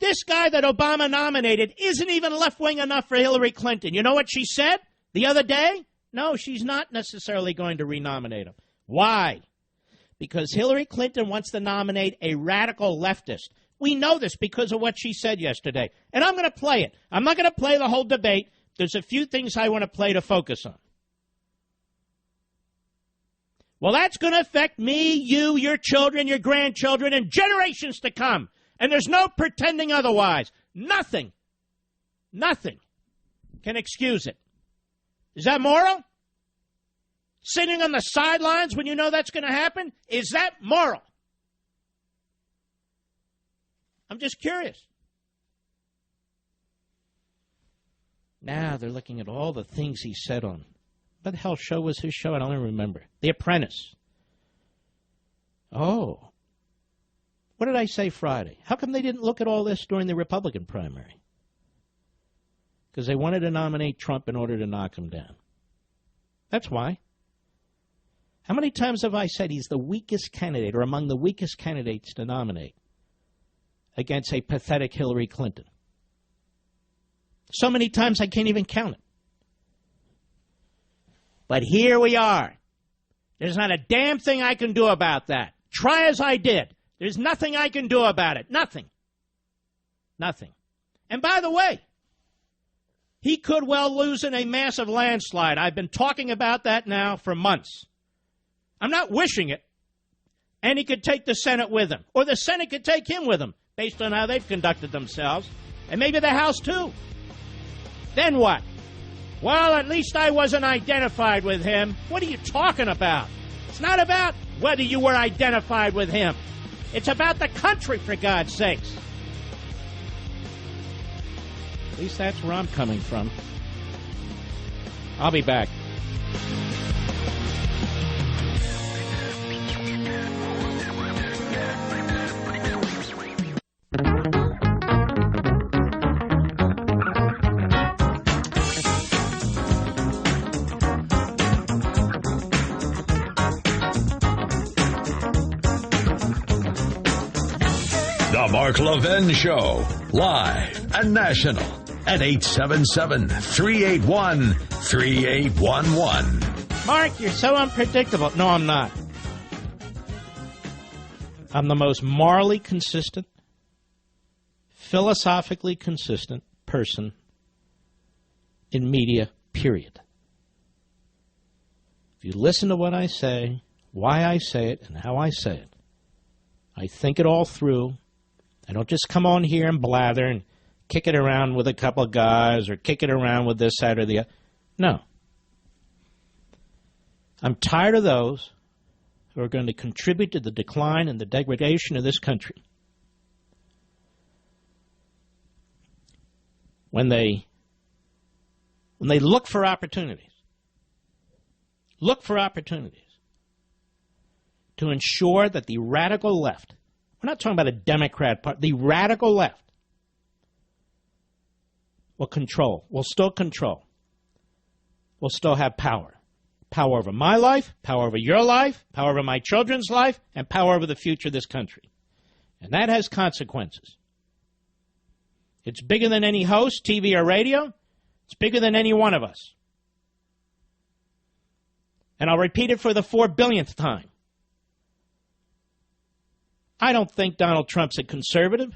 This guy that Obama nominated isn't even left-wing enough for Hillary Clinton. You know what she said the other day? No, she's not necessarily going to renominate him. Why? Because Hillary Clinton wants to nominate a radical leftist. We know this because of what she said yesterday. And I'm going to play it. I'm not going to play the whole debate. There's a few things I want to play to focus on. Well, that's going to affect me, you, your children, your grandchildren, and generations to come. And there's no pretending otherwise. Nothing can excuse it. Is that moral? Sitting on the sidelines when you know that's going to happen? Is that moral? I'm just curious. Now they're looking at all the things he said on. What the hell show was his show? I don't even remember. The Apprentice. Oh. What did I say Friday? How come they didn't look at all this during the Republican primary? Because they wanted to nominate Trump in order to knock him down. That's why. How many times have I said he's the weakest candidate or among the weakest candidates to nominate against a pathetic Hillary Clinton? So many times I can't even count it. But here we are. There's not a damn thing I can do about that. Try as I did. There's nothing I can do about it. Nothing. And by the way, he could well lose in a massive landslide. I've been talking about that now for months. I'm not wishing it. And he could take the Senate with him. Or the Senate could take him with him, based on how they've conducted themselves. And maybe the House, too. Then what? Well, at least I wasn't identified with him. What are you talking about? It's not about whether you were identified with him. It's about the country, for God's sakes. At least that's where I'm coming from. I'll be back. The Mark Levin Show, live and national at 877-381-3811. Mark, you're so unpredictable. No, I'm not. I'm the most morally consistent, philosophically consistent person in media, period. If you listen to what I say, why I say it, and how I say it, I think it all through. I don't just come on here and blather and kick it around with a couple of guys or kick it around with this side or the other. No. I'm tired of those who are going to contribute to the decline and the degradation of this country. When they look for opportunities to ensure that the radical left, we're not talking about a Democrat party, the radical left will still control, will still have power. Power over my life, power over your life, power over my children's life, and power over the future of this country. And that has consequences. It's bigger than any host, TV or radio. It's bigger than any one of us. And I'll repeat it for the 4 billionth time. I don't think Donald Trump's a conservative.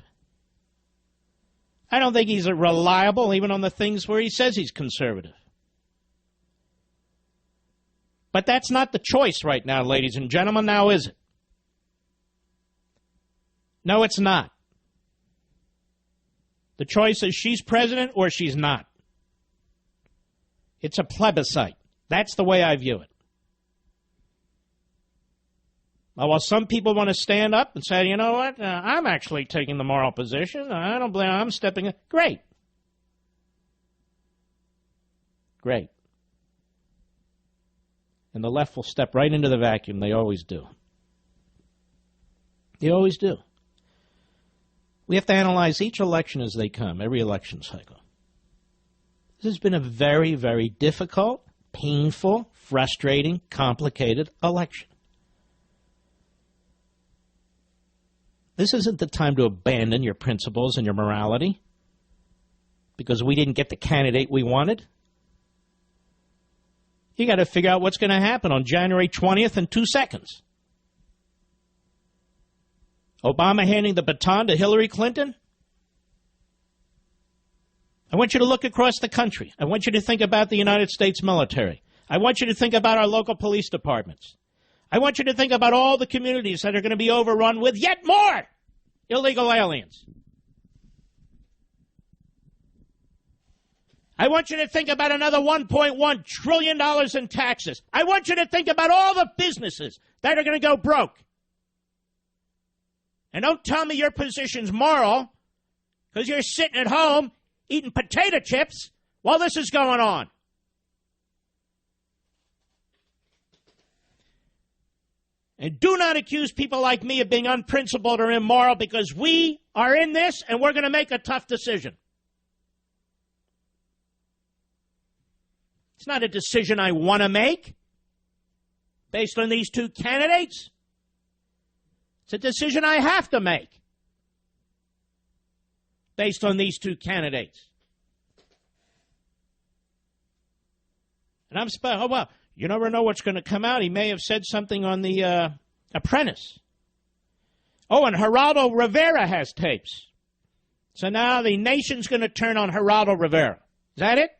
I don't think he's reliable even on the things where he says he's conservative. But that's not the choice right now, ladies and gentlemen, now is it? No, it's not. The choice is she's president or she's not. It's a plebiscite. That's the way I view it. While some people want to stand up and say, you know what, I'm actually taking the moral position. I don't blame, I'm stepping in. Great. Great. And the left will step right into the vacuum. They always do. They always do. We have to analyze each election as they come, every election cycle. This has been a very, very difficult, painful, frustrating, complicated election. This isn't the time to abandon your principles and your morality because we didn't get the candidate we wanted. You got to figure out what's going to happen on January 20th in 2 seconds. Obama handing the baton to Hillary Clinton? I want you to look across the country. I want you to think about the United States military. I want you to think about our local police departments. I want you to think about all the communities that are going to be overrun with yet more illegal aliens. I want you to think about another $1.1 trillion in taxes. I want you to think about all the businesses that are going to go broke. And don't tell me your position's moral because you're sitting at home eating potato chips while this is going on. And do not accuse people like me of being unprincipled or immoral because we are in this and we're going to make a tough decision. It's not a decision I want to make based on these two candidates. It's a decision I have to make based on these two candidates. And oh, well, you never know what's going to come out. He may have said something on The Apprentice. Oh, and Geraldo Rivera has tapes. So now the nation's going to turn on Geraldo Rivera. Is that it?